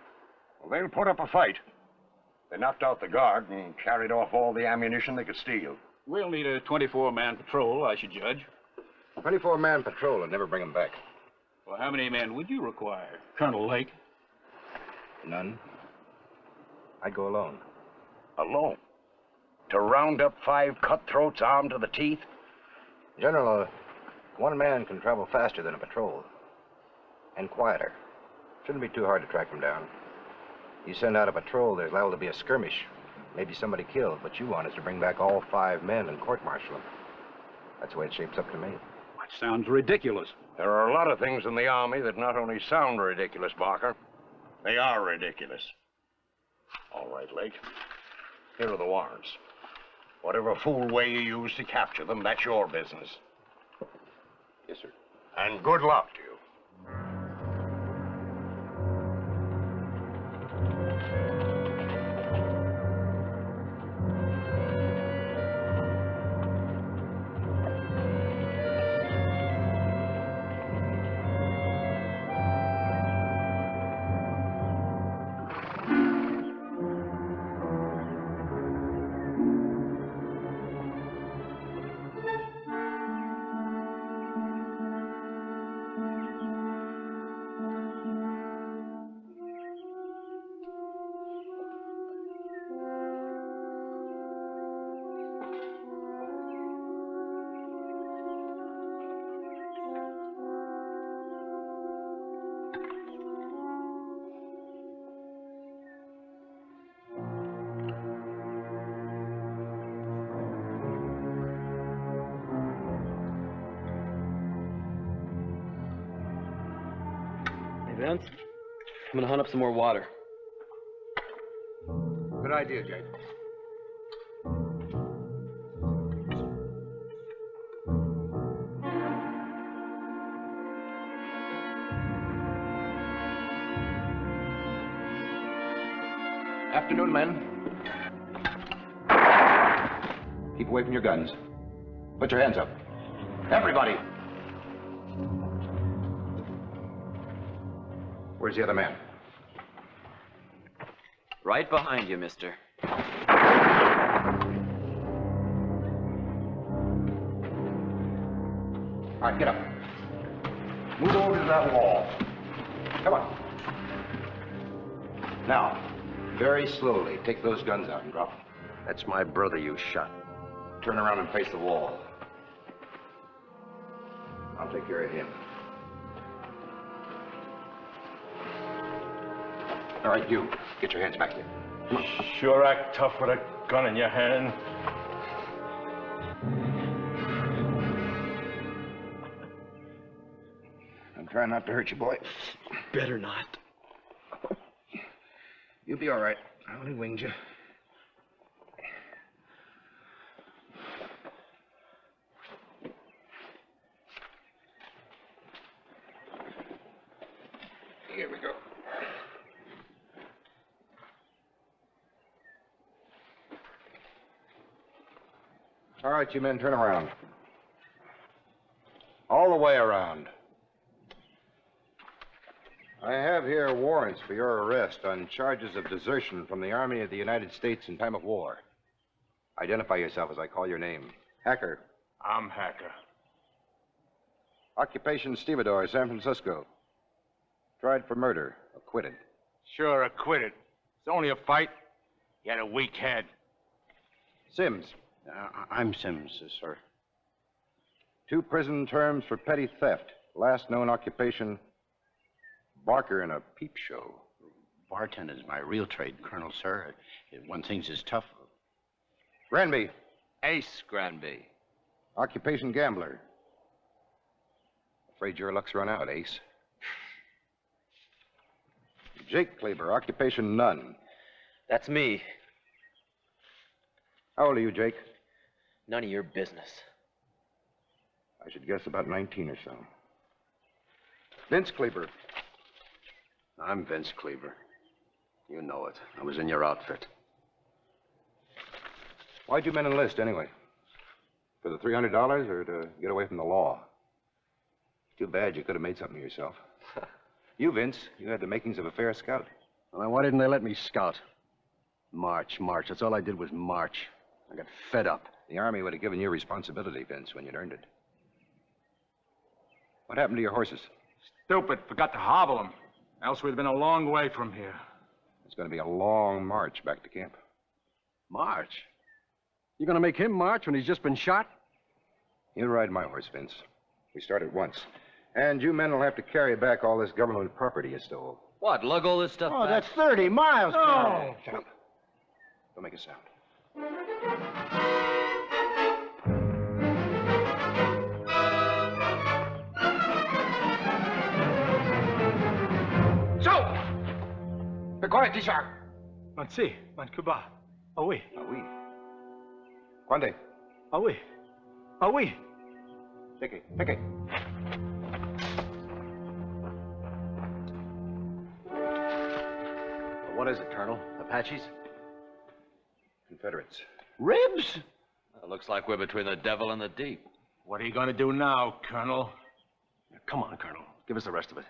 Well, they'll put up a fight. They knocked out the guard and carried off all the ammunition they could steal. We'll need a 24-man patrol, I should judge. 24-man patrol and never bring them back. Well, how many men would you require, Colonel Lake? None. I'd go alone. Alone? To round up 5 cutthroats armed to the teeth? General, one man can travel faster than a patrol. And quieter. Shouldn't be too hard to track them down. You send out a patrol, there's liable to be a skirmish. Maybe somebody killed. What you want is to bring back all 5 men and court-martial them. That's the way it shapes up to me. That sounds ridiculous. There are a lot of things in the Army that not only sound ridiculous, Barker, they are ridiculous. All right, Lake. Here are the warrants. Whatever fool way you use to capture them, that's your business. Yes, sir. And good luck to you. Vince, I'm gonna hunt up some more water. Good idea, Jake. Afternoon, men. Keep away from your guns. Put your hands up. Everybody! Where's the other man? Right behind you, mister. All right, get up. Move over to that wall. Come on. Now, very slowly, take those guns out and drop them. That's my brother you shot. Turn around and face the wall. I'll take care of him. All right, you. Get your hands back there. Come on. Sure act tough with a gun in your hand. I'm trying not to hurt you, boy. Better not. You'll be all right. I only winged you. Here we go. All right, you men, turn around. All the way around. I have here warrants for your arrest on charges of desertion from the Army of the United States in time of war. Identify yourself as I call your name. Hacker. I'm Hacker. Occupation stevedore, San Francisco. Tried for murder. Acquitted. Sure, acquitted. It's only a fight. He had a weak head. Sims. I'm Sims, sir. 2 prison terms for petty theft. Last known occupation, barker in a peep show. Bartending's my real trade, Colonel, sir. When things is tough. Granby. Ace Granby. Occupation gambler. Afraid your luck's run out, Ace. Jake Kleber, occupation none. That's me. How old are you, Jake? None of your business. I should guess about 19 or so. Vince Kleber. I'm Vince Cleaver. You know it. I was in your outfit. Why'd you men enlist, anyway? For the $300 or to get away from the law? Too bad you could have made something of yourself. You, Vince, you had the makings of a fair scout. Well, why didn't they let me scout? March. That's all I did was march. I got fed up. The Army would have given you responsibility, Vince, when you'd earned it. What happened to your horses? Stupid. Forgot to hobble them. Else we'd have been a long way from here. It's going to be a long march back to camp. March? You gonna make him march when he's just been shot? You ride my horse, Vince. We start at once. And you men will have to carry back all this government property you stole. What, lug all this stuff back? That's 30 miles. Oh! Shut up. Don't make a sound. So! Be quiet, Tisha. Merci, man Cuba. Ah oui. Ah oui. Quande? Ah oui. Ah oui. Take it. What is it, Colonel? Apaches? Confederates. Ribs? It looks like we're between the devil and the deep. What are you going to do now, Colonel? Come on, Colonel. Give us the rest of it.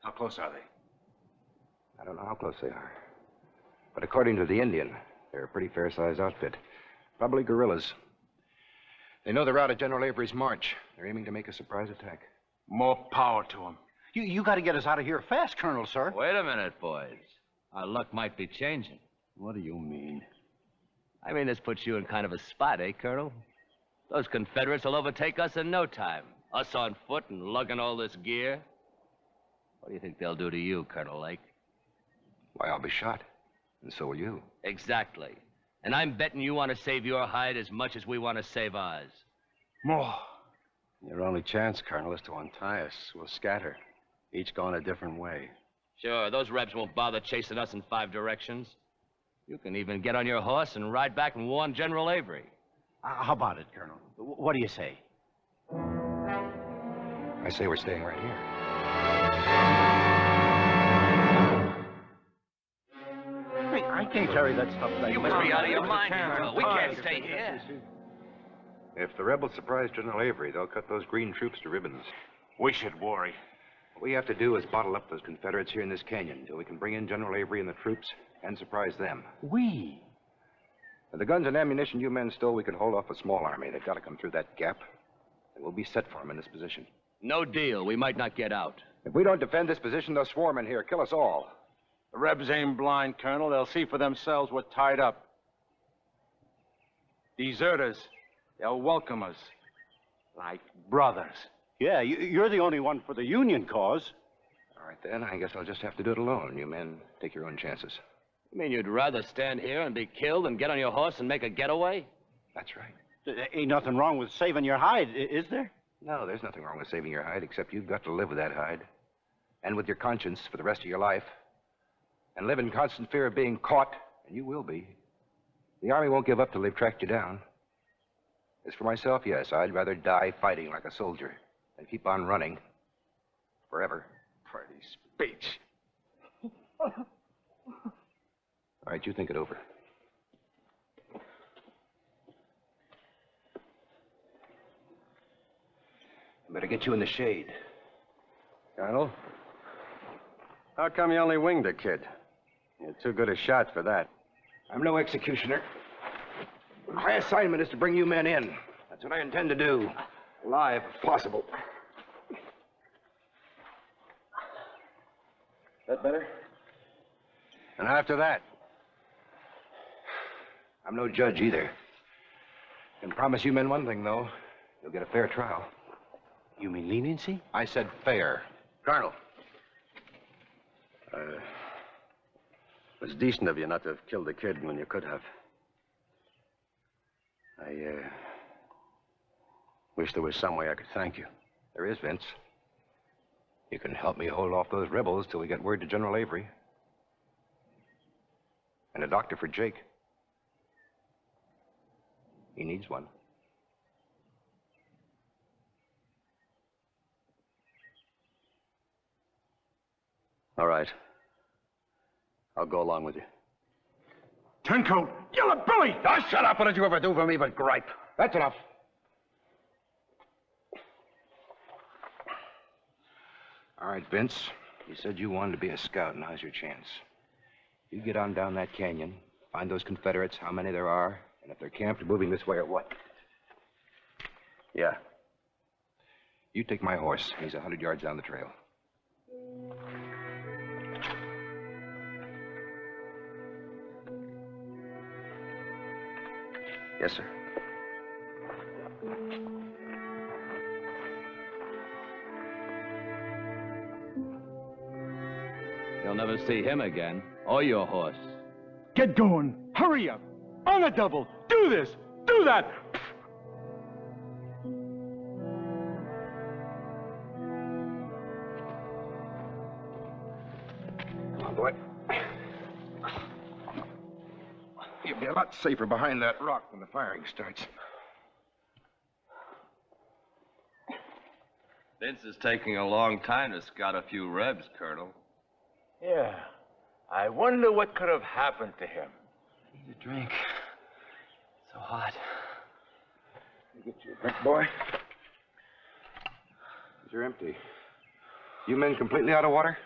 How close are they? I don't know how close they are. But according to the Indian, they're a pretty fair-sized outfit. Probably guerrillas. They know the route of General Avery's march. They're aiming to make a surprise attack. More power to them. You got to get us out of here fast, Colonel, sir. Wait a minute, boys. Our luck might be changing. What do you mean? I mean, this puts you in kind of a spot, eh, Colonel? Those Confederates will overtake us in no time. Us on foot and lugging all this gear. What do you think they'll do to you, Colonel Lake? Why, I'll be shot. And so will you. Exactly. And I'm betting you want to save your hide as much as we want to save ours. More. Your only chance, Colonel, is to untie us. We'll scatter. Each going a different way. Sure, those Rebs won't bother chasing us in 5 directions. You can even get on your horse and ride back and warn General Avery. How about it, Colonel? What do you say? I say we're staying right here. Hey, I can't carry that stuff back. You must be out of your mind, Colonel. We can't stay here. If the rebels surprise General Avery, they'll cut those green troops to ribbons. We should worry. What we have to do is bottle up those Confederates here in this canyon until we can bring in General Avery and the troops and surprise them. We? With the guns and ammunition you men stole, we could hold off a small army. They've got to come through that gap. And we'll be set for them in this position. No deal. We might not get out. If we don't defend this position, they'll swarm in here, kill us all. The Rebs ain't blind, Colonel. They'll see for themselves we're tied up. Deserters, they'll welcome us like brothers. Yeah, you're the only one for the Union cause. All right, then. I guess I'll just have to do it alone. You men take your own chances. You mean you'd rather stand here and be killed than get on your horse and make a getaway? That's right. There ain't nothing wrong with saving your hide, is there? No, there's nothing wrong with saving your hide, except you've got to live with that hide. And with your conscience for the rest of your life. And live in constant fear of being caught, and you will be. The Army won't give up till they've tracked you down. As for myself, yes, I'd rather die fighting like a soldier than keep on running forever. Pretty speech. All right, you think it over. I better get you in the shade. Colonel? How come you only winged a kid? You're too good a shot for that. I'm no executioner. My assignment is to bring you men in. That's what I intend to do. Alive, if possible. That better? And after that? I'm no judge either. Can promise you men one thing, though. You'll get a fair trial. You mean leniency? I said fair. Colonel. It was decent of you not to have killed the kid when you could have. I wish there was some way I could thank you. There is, Vince. You can help me hold off those rebels till we get word to General Avery. And a doctor for Jake. He needs one. All right. I'll go along with you. Turncoat! Yellow Billy! Oh, shut up! What did you ever do for me but gripe? That's enough. All right, Vince. You said you wanted to be a scout. Now's your chance. You get on down that canyon, find those Confederates, how many there are, and if they're camped or moving this way or what. Yeah. You take my horse. He's 100 yards down the trail. Yes, sir. You'll never see him again, or your horse. Get going. Hurry up. On the double. Do this. Do that. Come on, boy. You'll be a lot safer behind that rock when the firing starts. Vince is taking a long time to scout a few rebs, Colonel. Yeah. I wonder what could have happened to him. Need a drink. So hot. You get you a drink, boy. These are empty. You men completely out of water?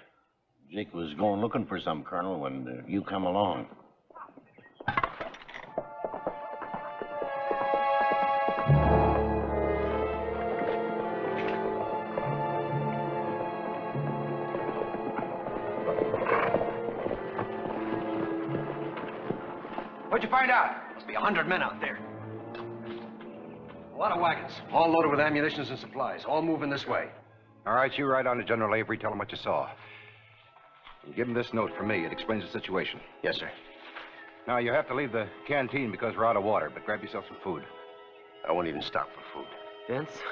Jake was going looking for some, Colonel, when you come along. What'd you find out? Must be 100 men out there. A lot of wagons, all loaded with ammunition and supplies, all moving this way. All right, you ride on to General Avery, tell him what you saw. And give him this note from me. It explains the situation. Yes, sir. Now, you have to leave the canteen because we're out of water, but grab yourself some food. I won't even stop for food. Vince?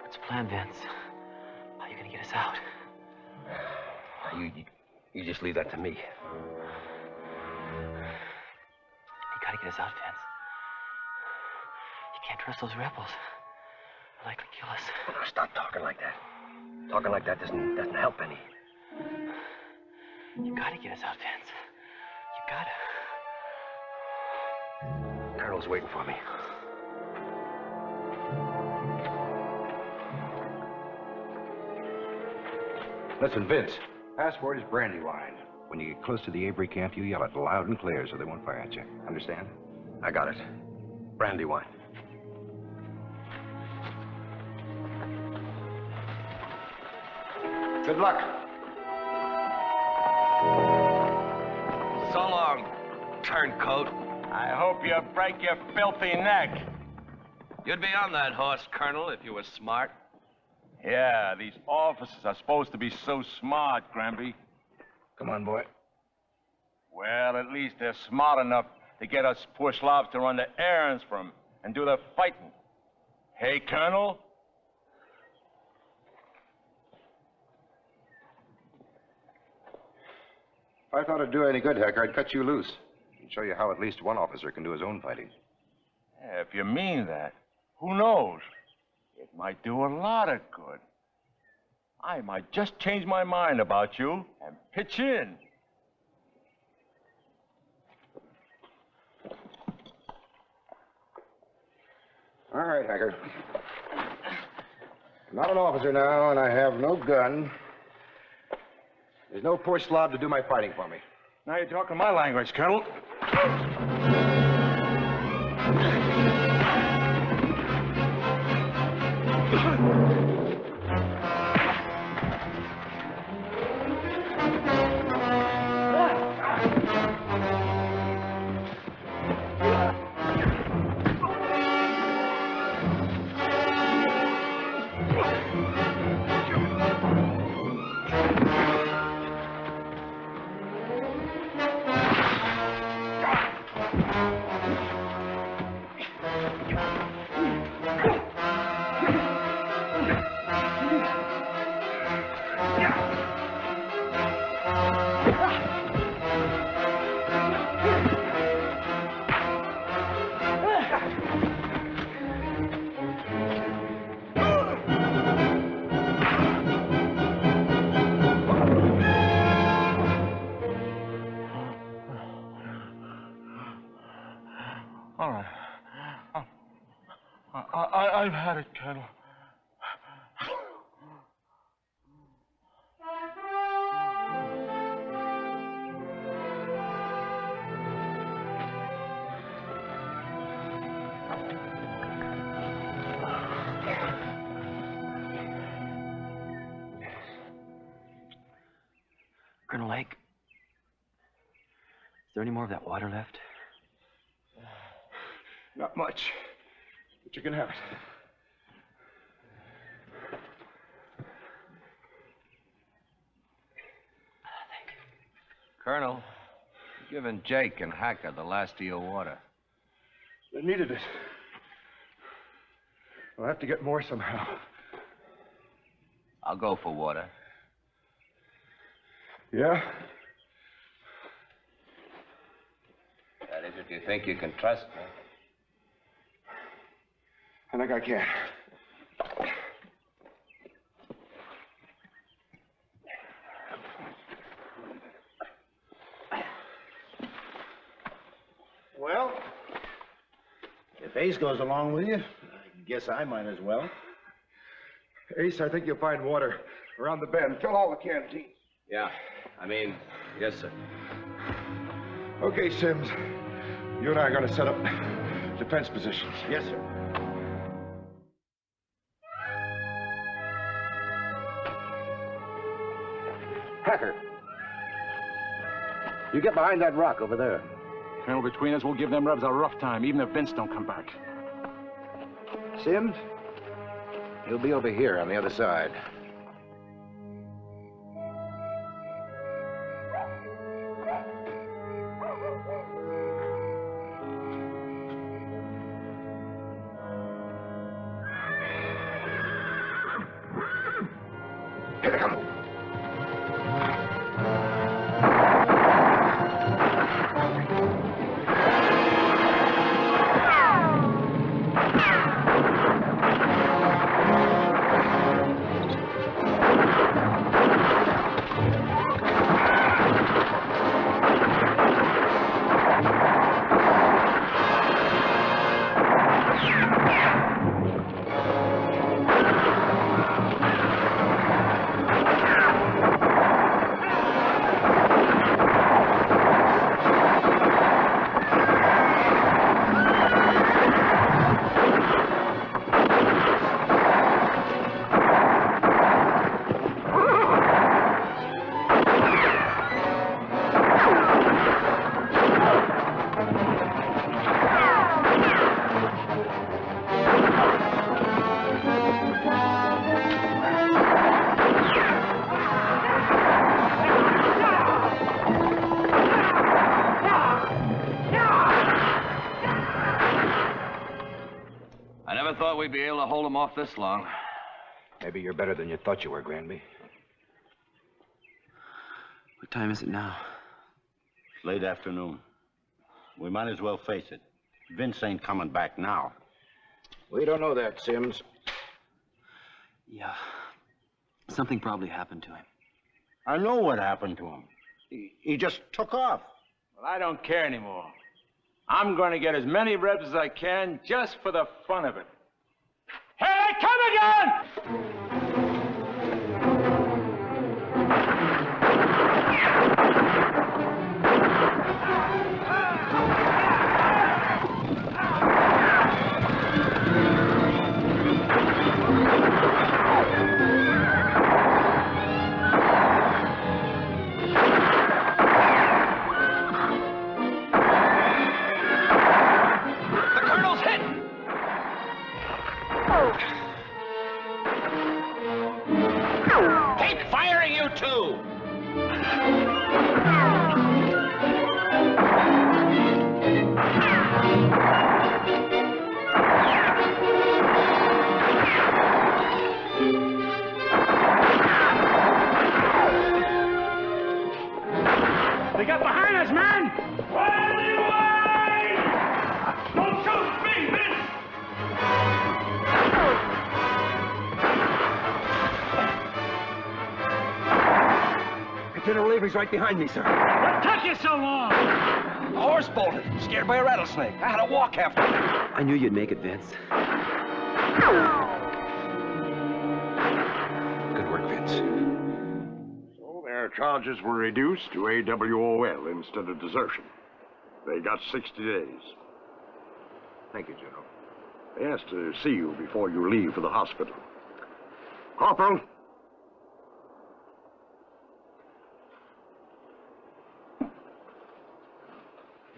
What's the plan, Vince? How are you gonna get us out? You just leave that to me. You gotta get us out, Vince. You can't trust those rebels. They'll likely kill us. Oh, now stop talking like that. Talking like that doesn't help any. You gotta get us out, Vince. You gotta. Colonel's waiting for me. Listen, Vince. Password is Brandywine. When you get close to the Avery camp, you yell it loud and clear so they won't fire at you. Understand? I got it. Brandywine. Good luck. So long, turncoat. I hope you break your filthy neck. You'd be on that horse, Colonel, if you were smart. Yeah, these officers are supposed to be so smart, Granby. Come on, boy. Well, at least they're smart enough to get us poor slobs to run the errands for 'em and do the fighting. Hey, Colonel? If I thought it'd do any good, Hacker, I'd cut you loose and show you how at least one officer can do his own fighting. Yeah, if you mean that, who knows? It might do a lot of good. I might just change my mind about you and pitch in. All right, Hacker. I'm not an officer now, and I have no gun. There's no poor slob to do my fighting for me. Now you're talking my language, Colonel. All right. I've had it, Colonel. Colonel Lake, is there any more of that water left? Not much, but you can have it. Colonel, you're giving Jake and Hacker the last of your water. They needed it. We'll have to get more somehow. I'll go for water. Yeah? That is if you think you can trust me. I think I can. Well, if Ace goes along with you, I guess I might as well. Ace, I think you'll find water around the bend. Fill all the canteens. Yeah, yes, sir. Okay, Sims. You and I are going to set up defense positions. Yes, sir. Hacker. You get behind that rock over there. Colonel, between us, we'll give them Rebs a rough time, even if Vince don't come back. Sims, you'll be over here on the other side. Here they come. We'd be able to hold them off this long. Maybe you're better than you thought you were, Granby. What time is it now? Late afternoon. We might as well face it. Vince ain't coming back now. We don't know that, Sims. Yeah. Something probably happened to him. I know what happened to him. He just took off. Well, I don't care anymore. I'm going to get as many Rebs as I can just for the fun of it. come again! Keep firing, you two! They got behind us, man! Don't shoot me, Vince! General Avery's right behind me, sir. What took you so long? A horse bolted, scared by a rattlesnake. I had to walk after him. I knew you'd make it, Vince. Good work, Vince. So their charges were reduced to AWOL instead of desertion. They got 60 days. Thank you, General. They asked to see you before you leave for the hospital. Corporal.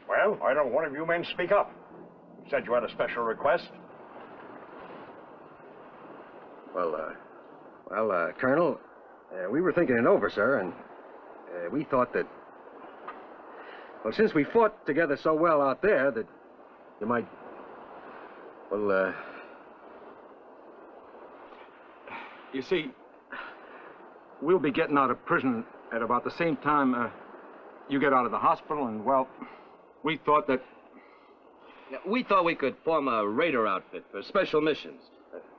Well, why don't one of you men speak up? You said you had a special request. Colonel, we were thinking it over, sir, and we thought that, well, since we fought together so well out there, that you might, you see, we'll be getting out of prison at about the same time you get out of the hospital, and, well, we thought that... We thought we could form a raider outfit for special missions,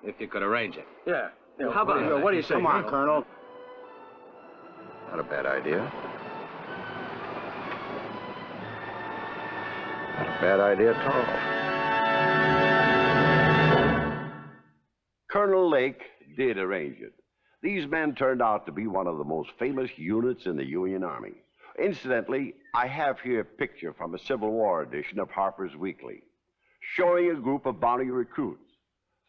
if you could arrange it. Yeah. How about what do you say? Come on, Colonel. Not a bad idea. Not a bad idea at all. Colonel Lake did arrange it. These men turned out to be one of the most famous units in the Union Army. Incidentally, I have here a picture from a Civil War edition of Harper's Weekly, showing a group of bounty recruits,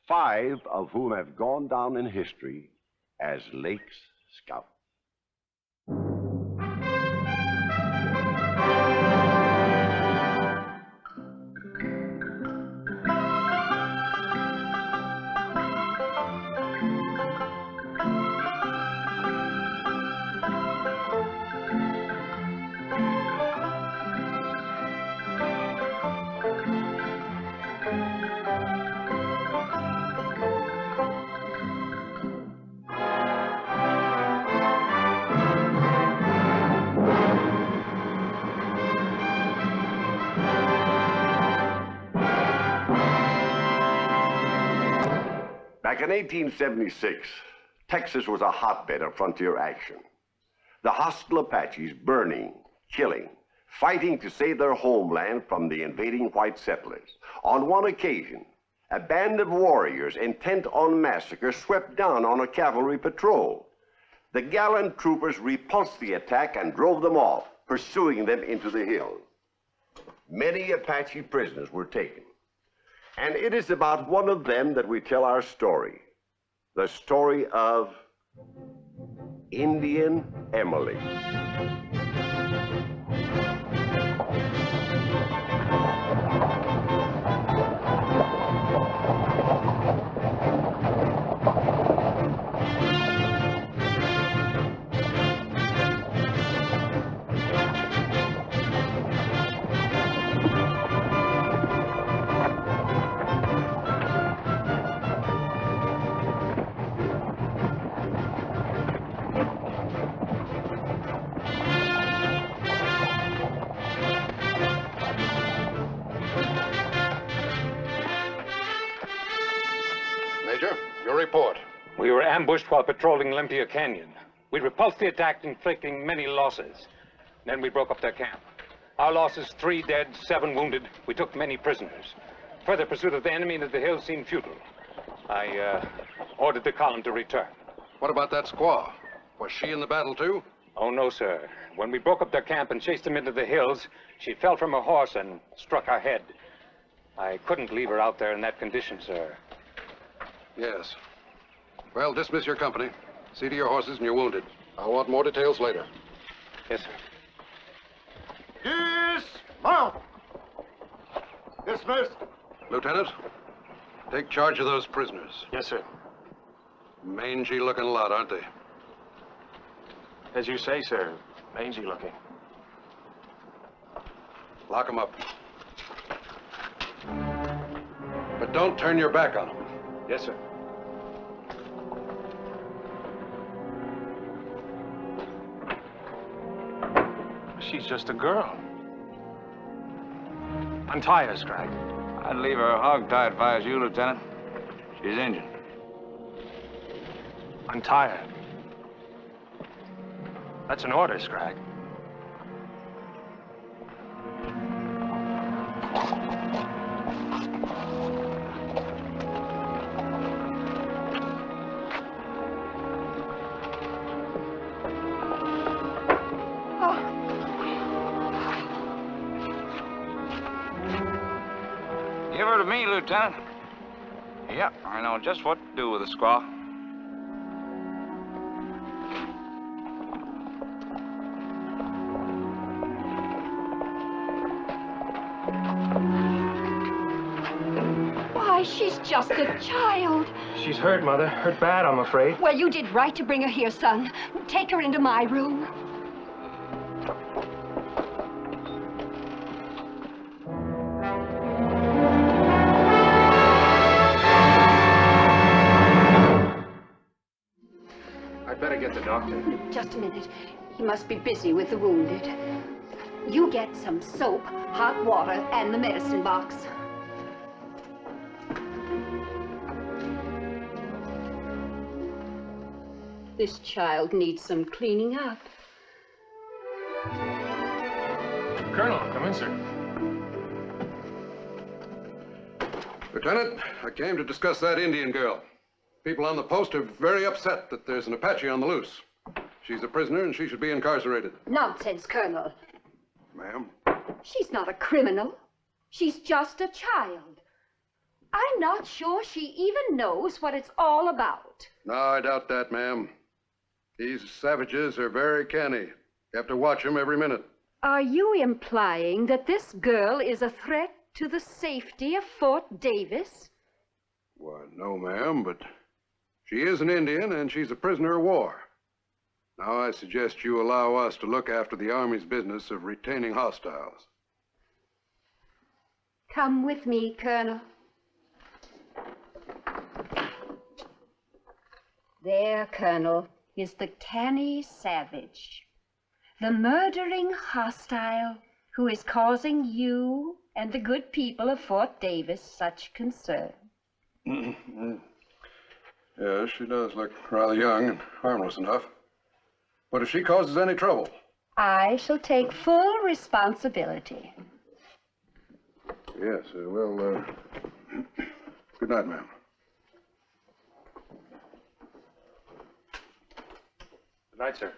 5 of whom have gone down in history as Lake's scouts. Back in 1876, Texas was a hotbed of frontier action. The hostile Apaches burning, killing, fighting to save their homeland from the invading white settlers. On one occasion, a band of warriors intent on massacre swept down on a cavalry patrol. The gallant troopers repulsed the attack and drove them off, pursuing them into the hills. Many Apache prisoners were taken. And it is about one of them that we tell our story. The story of Indian Emily. Major, your report. We were ambushed while patrolling Olympia Canyon. We repulsed the attack, inflicting many losses. Then we broke up their camp. Our losses, 3 dead, 7 wounded. We took many prisoners. Further pursuit of the enemy into the hills seemed futile. I ordered the column to return. What about that squaw? Was she in the battle, too? Oh, no, sir. When we broke up their camp and chased them into the hills, she fell from her horse and struck her head. I couldn't leave her out there in that condition, sir. Yes. Well, dismiss your company. See to your horses and your wounded. I'll want more details later. Yes, sir. Dismount! Dismissed. Lieutenant, take charge of those prisoners. Yes, sir. Mangy-looking lot, aren't they? As you say, sir. Mangy looking. Lock them up. But don't turn your back on them. Yes, sir. She's just a girl. Untie her, Scrag. I'd leave her hog-tied if I was you, Lieutenant. She's injured. Untie her. That's an order, Scrag. Give her to me, Lieutenant. Yep, I know just what to do with a squaw. Why, she's just a child. She's hurt, Mother. Hurt bad, I'm afraid. Well, you did right to bring her here, son. Take her into my room. I'd better get the doctor. Just a minute. He must be busy with the wounded. You get some soap, hot water, and the medicine box. This child needs some cleaning up. Colonel, come in, sir. Lieutenant, I came to discuss that Indian girl. People on the post are very upset that there's an Apache on the loose. She's a prisoner and she should be incarcerated. Nonsense, Colonel. Ma'am? She's not a criminal. She's just a child. I'm not sure she even knows what it's all about. No, I doubt that, ma'am. These savages are very canny. You have to watch them every minute. Are you implying that this girl is a threat to the safety of Fort Davis? Why, no, ma'am, but she is an Indian and she's a prisoner of war. Now, I suggest you allow us to look after the Army's business of retaining hostiles. Come with me, Colonel. There, Colonel, is the canny savage, the murdering hostile who is causing you and the good people of Fort Davis such concern. Yeah, she does look rather young and harmless enough. But if she causes any trouble... I shall take full responsibility. Yes, well, good night, ma'am. Good night, sir.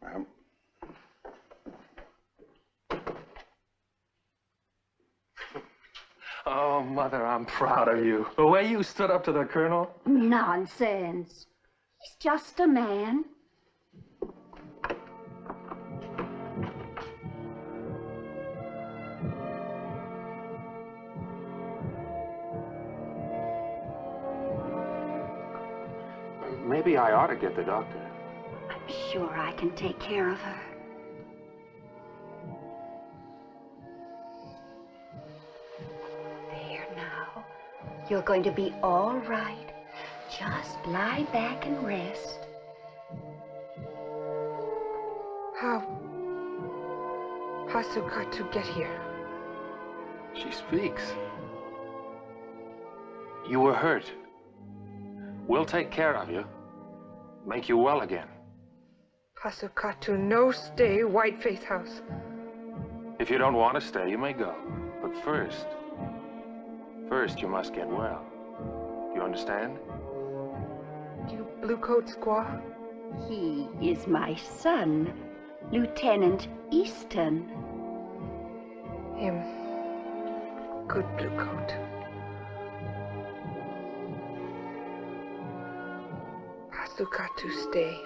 Ma'am. Oh, Mother, I'm proud of you. The way you stood up to the Colonel. Nonsense. He's just a man. Maybe I ought to get the doctor. I'm sure I can take care of her. There now. You're going to be all right. Just lie back and rest. How's got to get here? She speaks. You were hurt. We'll take care of you. Make you well again. Pasukatu, no stay, Whiteface House. If you don't want to stay, you may go. But first you must get well. You understand? You bluecoat squaw? He is my son, Lieutenant Easton. Him. Good bluecoat. Pasukatu stay.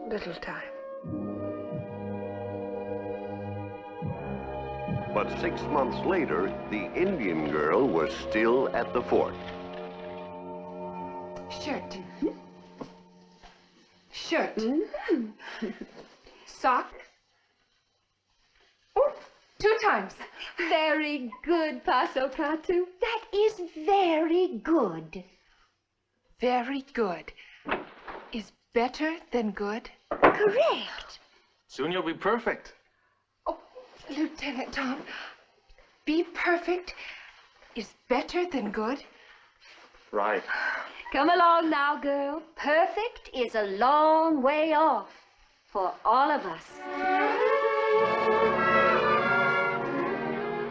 Little time. But 6 months later, the Indian girl was still at the fort. Shirt. Shirt. Sock. Oh, 2 times. Very good, Pasukatu. That is very good. Very good. Is better than good? Correct. Soon you'll be perfect. Lieutenant Tom, be perfect is better than good? Right. Come along now, girl. Perfect is a long way off for all of us.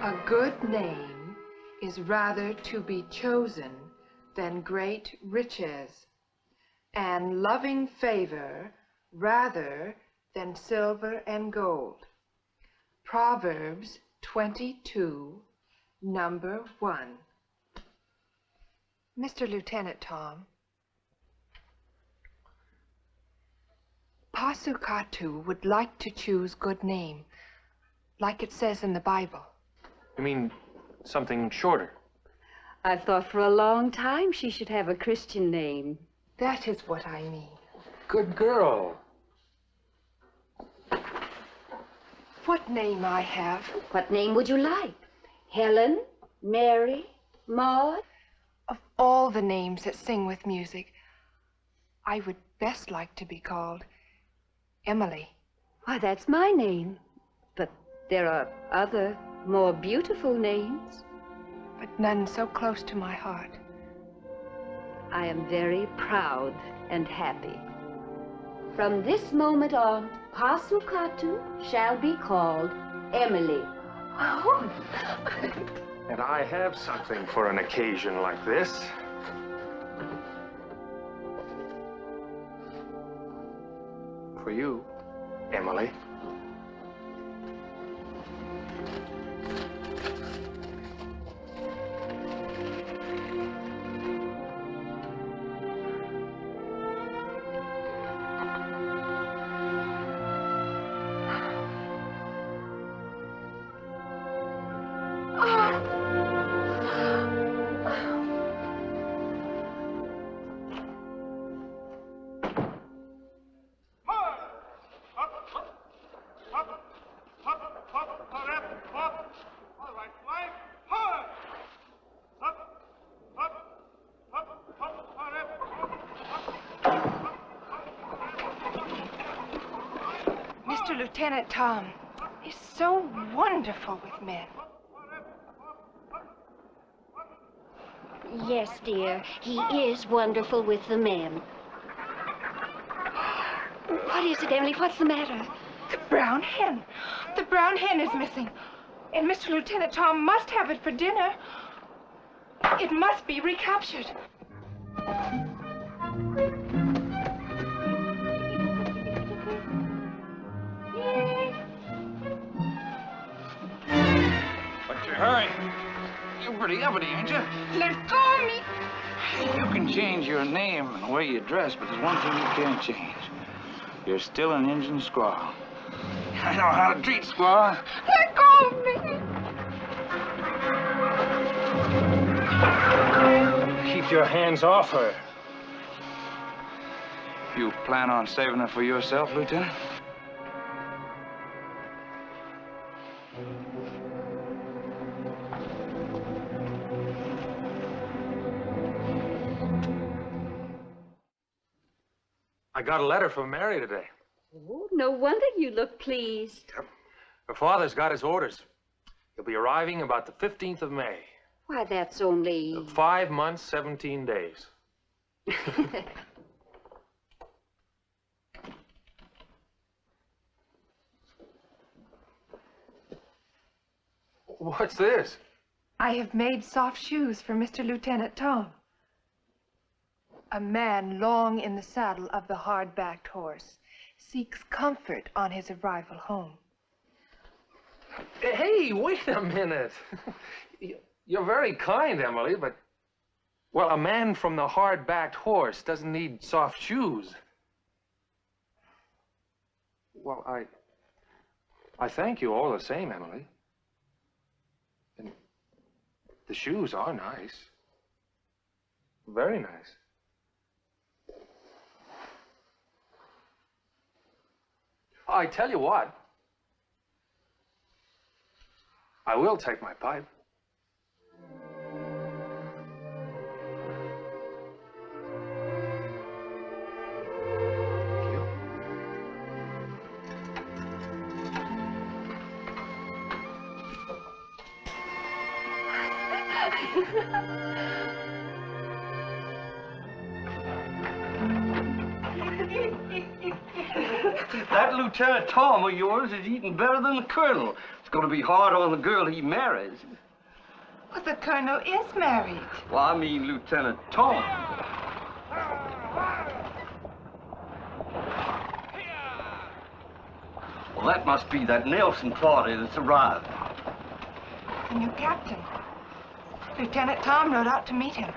A good name is rather to be chosen than great riches, and loving favor rather than silver and gold. Proverbs 22, number 1. Mr. Lieutenant Tom, Pasukatu would like to choose good name, like it says in the Bible. You mean something shorter? I've thought for a long time she should have a Christian name. That is what I mean. Good girl. What name I have? What name would you like? Helen? Mary? Maud? Of all the names that sing with music, I would best like to be called Emily. Why, that's my name. But there are other, more beautiful names. But none so close to my heart. I am very proud and happy. From this moment on, Pasukatu shall be called Emily. Oh. And I have something for an occasion like this. For you, Emily. Mr. Lieutenant Tom is so wonderful with men. Yes, dear, he is wonderful with the men. What is it, Emily? What's the matter? The brown hen. The brown hen is missing. And Mr. Lieutenant Tom must have it for dinner. It must be recaptured. What's your hurry? You're pretty uppity, ain't you? Let go of me. You can change your name and the way you dress, but there's one thing you can't change. You're still an Injun squaw. I know how to treat squaws. Let go of me. Keep your hands off her. You plan on saving her for yourself, Lieutenant? I got a letter from Mary today. Oh, no wonder you look pleased. Her father's got his orders. He'll be arriving about the 15th of May. Why, that's only... 5 months, 17 days. What's this? I have made soft shoes for Mr. Lieutenant Tom. A man long in the saddle of the hard-backed horse seeks comfort on his arrival home. Hey, wait a minute. You're very kind, Emily, but... Well, a man from the hard-backed horse doesn't need soft shoes. Well, I thank you all the same, Emily. And the shoes are nice. Very nice. I tell you what. I will take my pipe. That Lieutenant Tom of yours is eating better than the Colonel. It's going to be hard on the girl he marries. But the Colonel is married. Well, I mean Lieutenant Tom. Well, that must be that Nelson party that's arrived. The new captain. Lieutenant Tom rode out to meet him.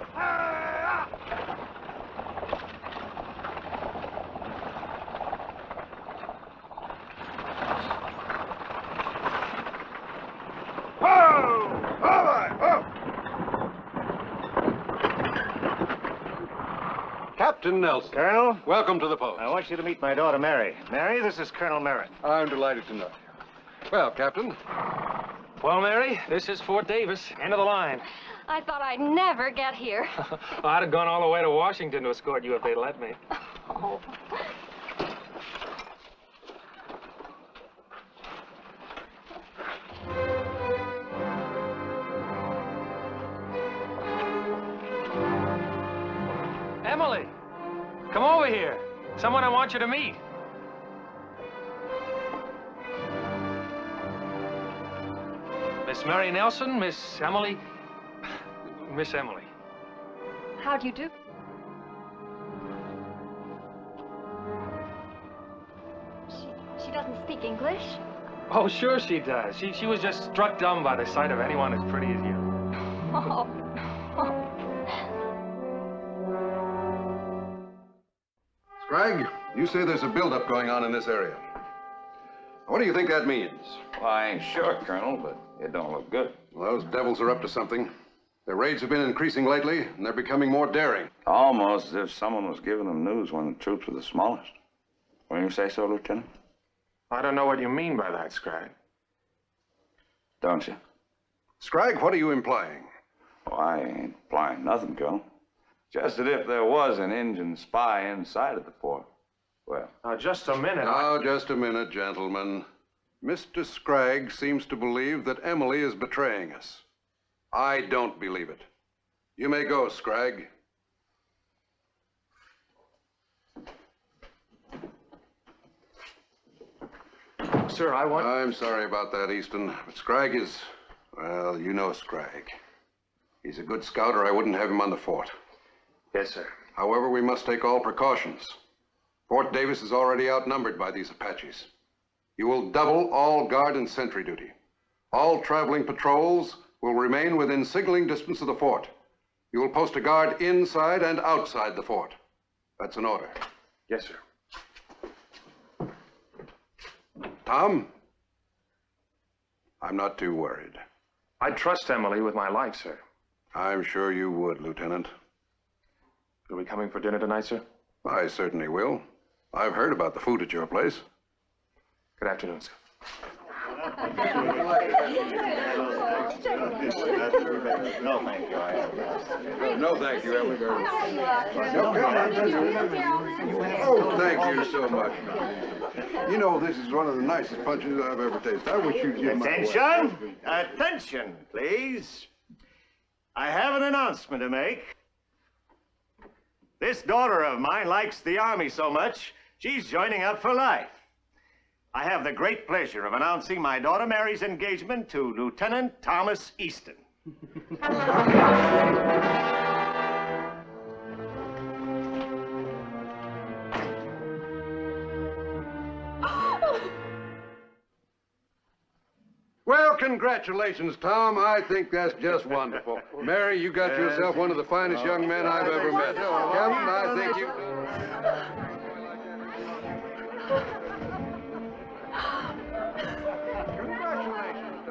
Captain Nelson. Colonel? Welcome to the post. I want you to meet my daughter, Mary. Mary, this is Colonel Merritt. I'm delighted to know you. Well, Captain. Well, Mary, this is Fort Davis, end of the line. I thought I'd never get here. I'd have gone all the way to Washington to escort you if they'd let me. Oh. Emily, come over here. Someone I want you to meet. Miss Mary Nelson, Miss Emily. Miss Emily. How do you do? She doesn't speak English? Oh, sure she does. She was just struck dumb by the sight of anyone as pretty as you. Oh. Scragg, you say there's a buildup going on in this area. What do you think that means? Well, I ain't sure, Colonel, but it don't look good. Well, those devils are up to something. Their raids have been increasing lately, and they're becoming more daring. Almost as if someone was giving them news when the troops were the smallest. Wouldn't you say so, Lieutenant? I don't know what you mean by that, Scragg. Don't you? Scragg, what are you implying? Oh, I ain't implying nothing, Colonel. Just that if there was an Injun spy inside of the fort, well... Now, just a minute. Now, just a minute, gentlemen. Mr. Scragg seems to believe that Emily is betraying us. I don't believe it. You may go, Scragg. Sir, I'm sorry about that, Easton, but Scragg is... Well, you know Scragg. He's a good scout, or I wouldn't have him on the fort. Yes, sir. However, we must take all precautions. Fort Davis is already outnumbered by these Apaches. You will double all guard and sentry duty. All traveling patrols will remain within signaling distance of the fort. You will post a guard inside and outside the fort. That's an order. Yes, sir. Tom? I'm not too worried. I'd trust Emily with my life, sir. I'm sure you would, Lieutenant. You'll be coming for dinner tonight, sir? I certainly will. I've heard about the food at your place. Good afternoon, sir. No, thank you. No, thank you, Emily. Oh, thank you so much. You know, this is one of the nicest punches I've ever tasted. I wish you'd give my... Attention! Attention, please. I have an announcement to make. This daughter of mine likes the Army so much, she's joining up for life. I have the great pleasure of announcing my daughter Mary's engagement to Lieutenant Thomas Easton. Well, congratulations, Tom. I think that's just wonderful. Mary, you got yourself one of the finest young men I've ever met. Captain, I think you... Congratulations,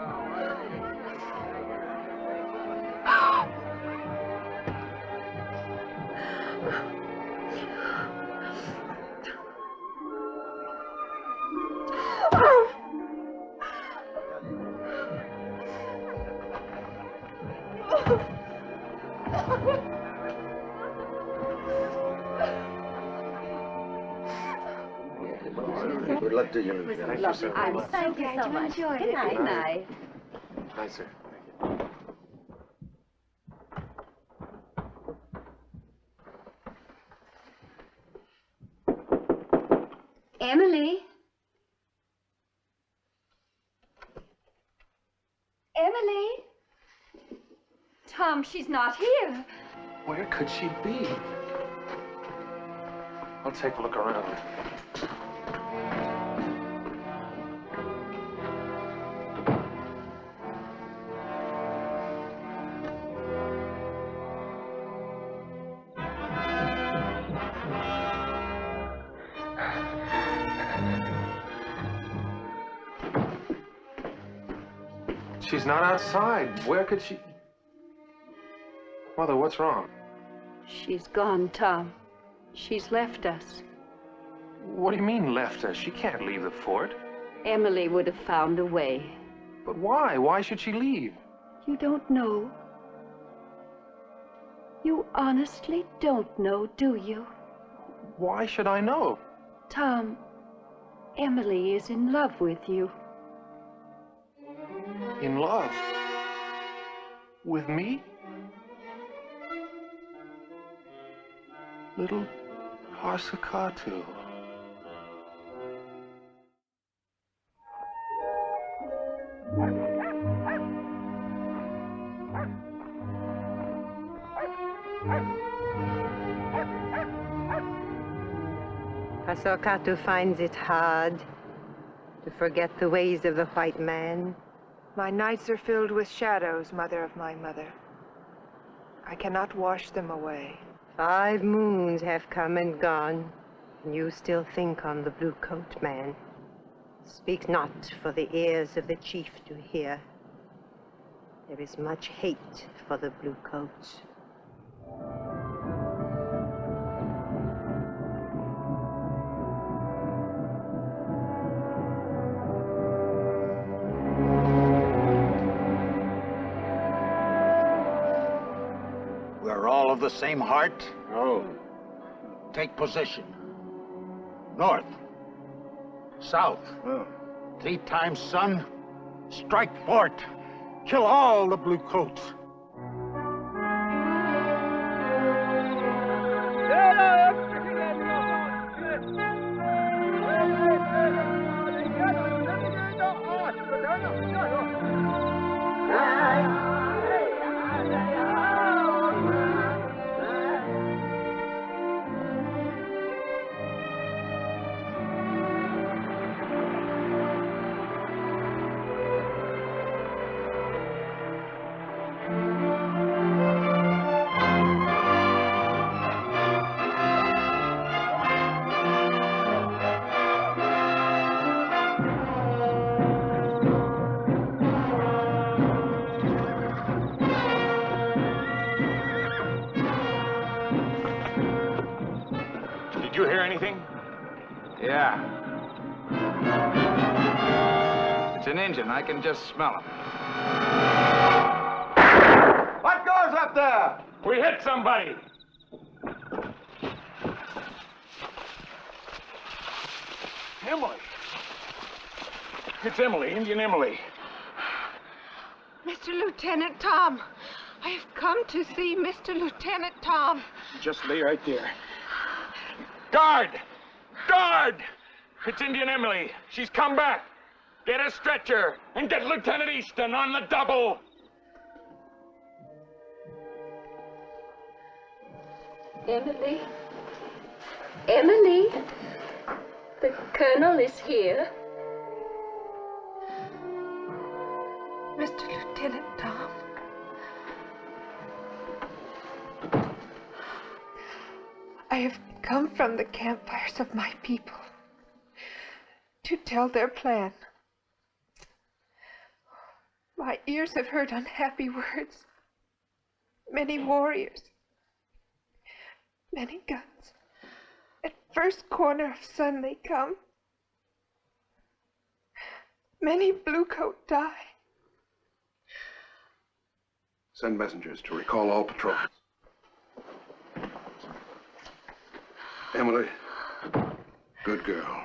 Good luck to you. Thank you, sir. Thank you so much. Good night. Good night. Night, sir. Emily? Emily? Tom, she's not here. Where could she be? I'll take a look around. She's not outside. Where could she... Mother, what's wrong? She's gone, Tom. She's left us. What do you mean, left us? She can't leave the fort. Emily would have found a way. But why? Why should she leave? You don't know. You honestly don't know, do you? Why should I know? Tom, Emily is in love with you. In love? With me? Little Harsakatu. Pasokatu finds it hard to forget the ways of the white man. My nights are filled with shadows, mother of my mother. I cannot wash them away. 5 moons have come and gone, and you still think on the blue coat man. Speak not for the ears of the chief to hear. There is much hate for the blue coats. We're all of the same heart? No. Take position. North. South. 3 times sun. Strike fort. Kill all the blue coats. Did you hear anything? Yeah. It's an engine. I can just smell him. What goes up there? We hit somebody. Emily. It's Emily, Indian Emily. Mr. Lieutenant Tom, I have come to see Mr. Lieutenant Tom. Just lay right there. Guard! Guard! It's Indian Emily. She's come back. Get a stretcher and get Lieutenant Easton on the double. Emily? Emily? The Colonel is here. Mr. Lieutenant Tom. I have come from the campfires of my people to tell their plan. My ears have heard unhappy words, many warriors, many guns. At first corner of sun they come. Many bluecoat die. Send messengers to recall all patrols. Emily, good girl.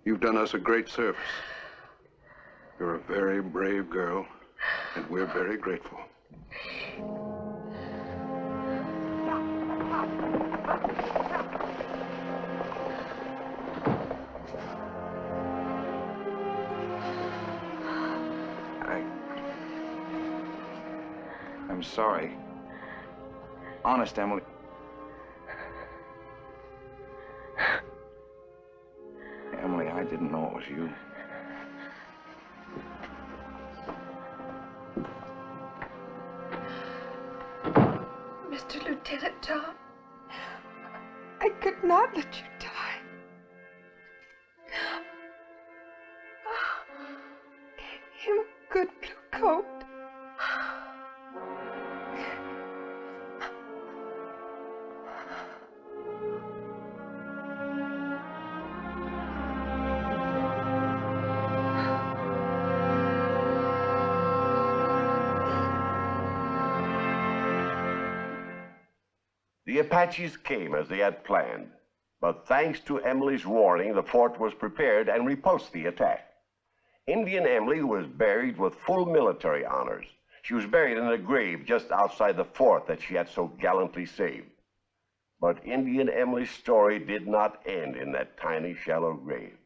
You've done us a great service. You're a very brave girl, and we're very grateful. I'm sorry. Honest, Emily. Emily, I didn't know it was you. Mr. Lieutenant Tom, I could not let you die. Gave him a good blue coat. The Apaches came as they had planned, but thanks to Emily's warning, the fort was prepared and repulsed the attack. Indian Emily was buried with full military honors. She was buried in a grave just outside the fort that she had so gallantly saved. But Indian Emily's story did not end in that tiny, shallow grave.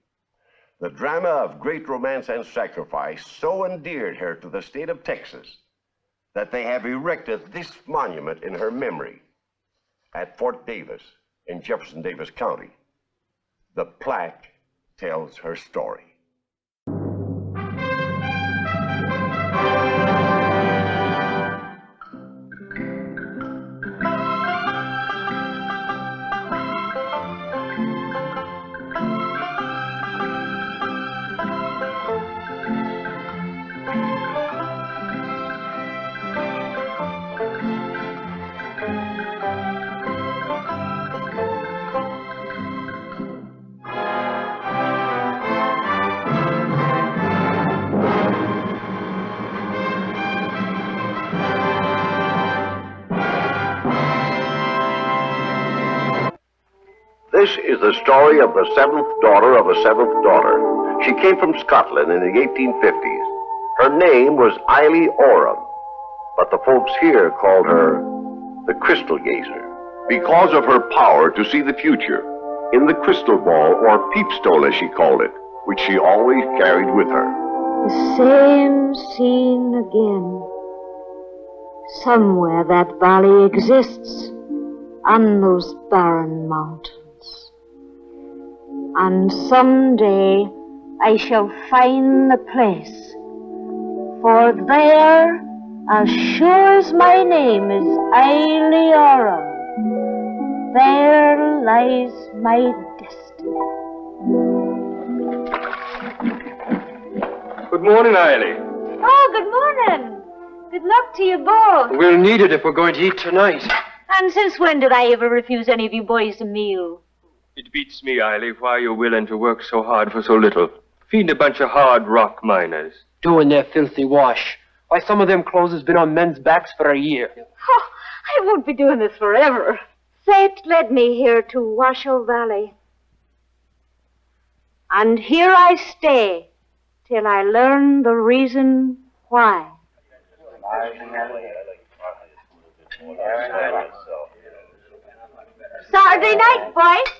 The drama of great romance and sacrifice so endeared her to the state of Texas that they have erected this monument in her memory at Fort Davis in Jefferson Davis County. The plaque tells her story. This is the story of the seventh daughter of a seventh daughter. She came from Scotland in the 1850s. Her name was Eily Oram, but the folks here called her the Crystal Gazer because of her power to see the future in the crystal ball, or peepstone as she called it, which she always carried with her. The same scene again. Somewhere that valley exists, on those barren mountains. And someday I shall find the place, for there, as sure as my name is Eily Oram, there lies my destiny. Good morning, Eily. Oh, good morning. Good luck to you both. We'll need it if we're going to eat tonight. And since when did I ever refuse any of you boys a meal? It beats me, Eily, why you're willing to work so hard for so little. Feeding a bunch of hard rock miners. Doing their filthy wash. Why, some of them clothes has been on men's backs for a year. Oh, I won't be doing this forever. Fate led me here to Washoe Valley. And here I stay till I learn the reason why. Saturday night, boys.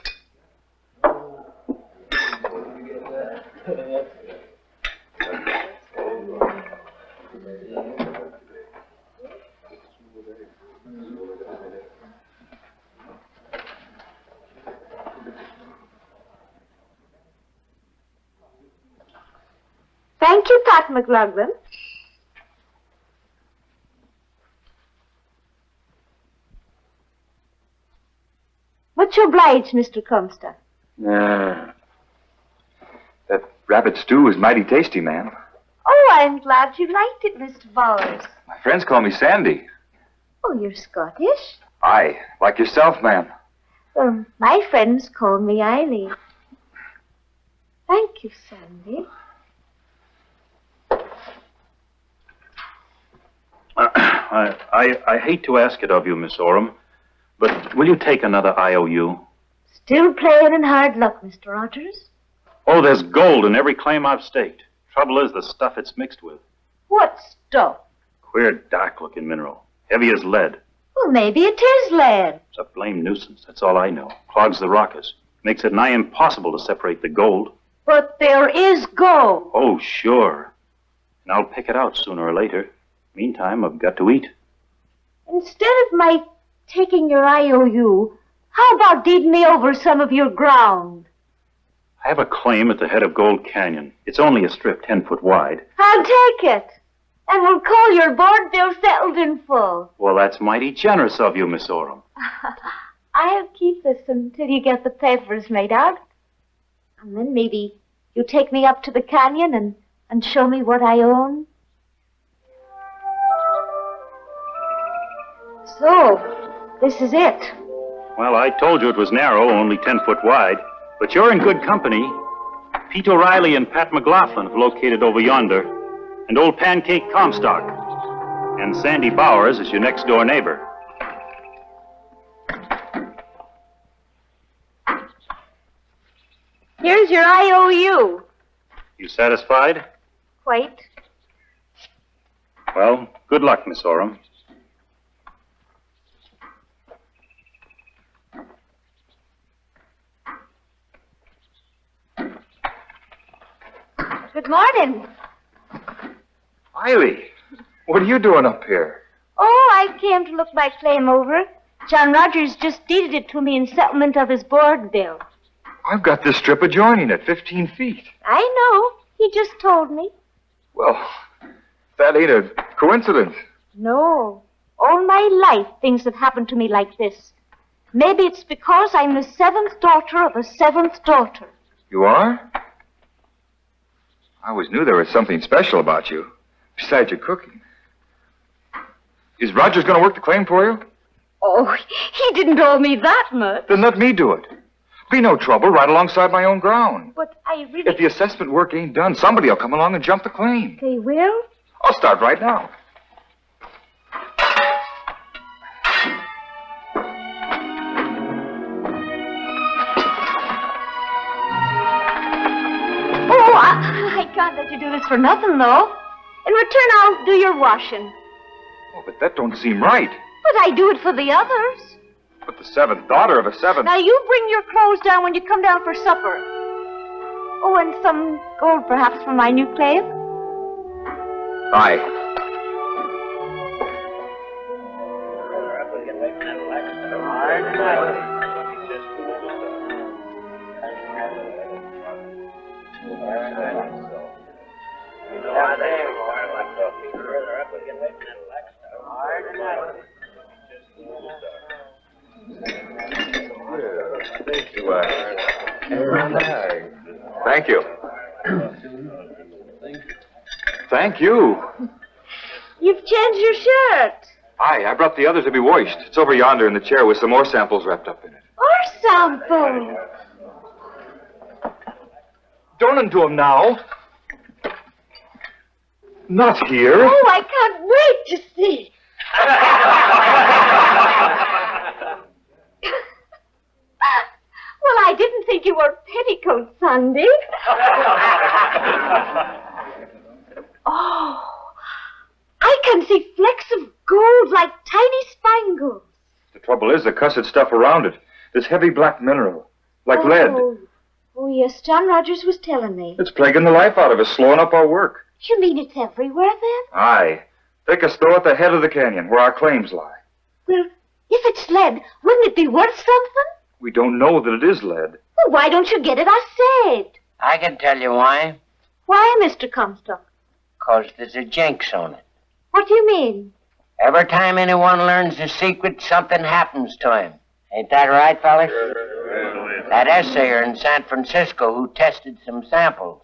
Pat McLaughlin. Much obliged, Mr. Comstock. That rabbit stew is mighty tasty, ma'am. Oh, I'm glad you liked it, Mr. Bowers. My friends call me Sandy. Oh, you're Scottish? Aye, like yourself, ma'am. My friends call me Eileen. Thank you, Sandy. I hate to ask it of you, Miss Oram, but will you take another IOU? Still playing in hard luck, Mr. Rogers? Oh, there's gold in every claim I've staked. Trouble is the stuff it's mixed with. What stuff? Queer, dark-looking mineral. Heavy as lead. Well, maybe it is lead. It's a blame nuisance, that's all I know. Clogs the rockers. Makes it nigh impossible to separate the gold. But there is gold. Oh, sure. And I'll pick it out sooner or later. Meantime, I've got to eat. Instead of my taking your IOU, how about deeding me over some of your ground? I have a claim at the head of Gold Canyon. It's only a strip 10 foot wide. I'll take it. And we'll call your board bill settled in full. Well, that's mighty generous of you, Miss Oram. I'll keep this until you get the papers made out. And then maybe you take me up to the canyon and show me what I own. So, this is it. Well, I told you it was narrow, only 10 foot wide. But you're in good company. Pete O'Reilly and Pat McLaughlin have located over yonder. And old Pancake Comstock. And Sandy Bowers is your next-door neighbor. Here's your IOU. You satisfied? Quite. Well, good luck, Miss Oram. Good morning. Eily, what are you doing up here? Oh, I came to look my claim over. John Rogers just deeded it to me in settlement of his board bill. I've got this strip adjoining at 15 feet. I know. He just told me. Well, that ain't a coincidence. No. All my life, things have happened to me like this. Maybe it's because I'm the seventh daughter of a seventh daughter. You are? I always knew there was something special about you, besides your cooking. Is Rogers going to work the claim for you? Oh, he didn't owe me that much. Then let me do it. Be no trouble, right alongside my own ground. But I really... If the assessment work ain't done, somebody will come along and jump the claim. They will? I'll start right now. Oh, I can't let you do this for nothing, though. In return, I'll do your washing. Oh, but that don't seem right. But I do it for the others. But the seventh daughter of a seventh... Now, you bring your clothes down when you come down for supper. Oh, and some gold, perhaps, from my new claim? Aye. Thank you. Thank you. You've changed your shirt. Aye, I brought the others to be washed. It's over yonder in the chair with some more samples wrapped up in it. Or sample. Don't undo them now. Not here. Oh, I can't wait to see. Well, I didn't think you wore petticoats, Sandy. Oh, I can see flecks of gold like tiny spangles. The trouble is the cussed stuff around it. This heavy black mineral, like lead. Oh, yes, John Rogers was telling me. It's plaguing the life out of us, slowing up our work. You mean it's everywhere, then? Aye. Take a stow at the head of the canyon, where our claims lie. Well, if it's lead, wouldn't it be worth something? We don't know that it is lead. Well, why don't you get it assayed? I can tell you why. Why, Mr. Comstock? 'Cause there's a jinx on it. What do you mean? Every time anyone learns the secret, something happens to him. Ain't that right, fellas? That assayer in San Francisco who tested some samples,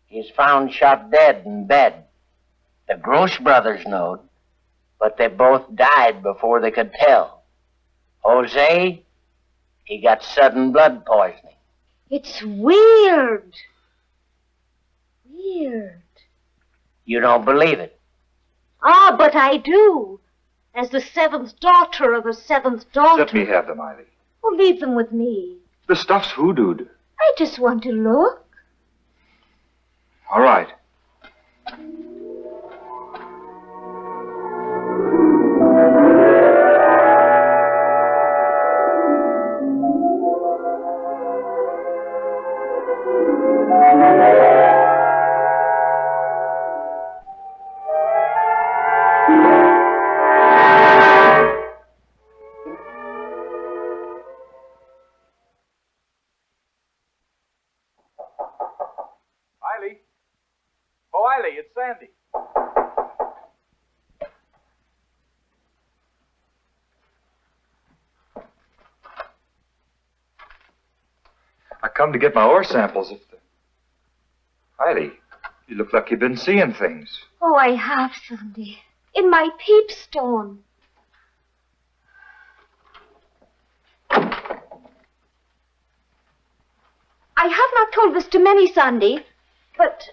he's found shot dead in bed. The Gross brothers knowed, but they both died before they could tell. Jose, he got sudden blood poisoning. It's weird. Weird. You don't believe it? Ah, but I do. As the seventh daughter of the seventh daughter. Let me have them, Eily. Oh, leave them with me. The stuff's hoodooed. I just want to look. All right. Eily. Oh, Eily, it's Sandy. I come to get my ore samples if the... Eily, you look like you've been seeing things. Oh, I have, Sandy. In my peepstone. I have not told this to many, Sandy, but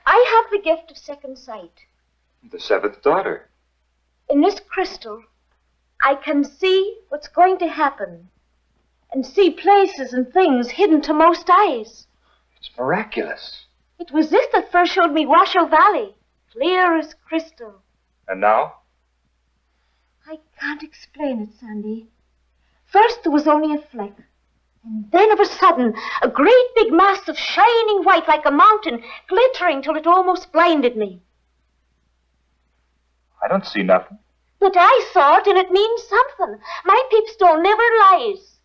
I have the gift of second sight. The seventh daughter. In this crystal, I can see what's going to happen and see places and things hidden to most eyes. It's miraculous. It was this that first showed me Washoe Valley, clear as crystal. And now? I can't explain it, Sandy. First, there was only a fleck. And then, of a sudden, a great big mass of shining white like a mountain, glittering till it almost blinded me. I don't see nothing. But I saw it, and it means something. My peepstone never lies.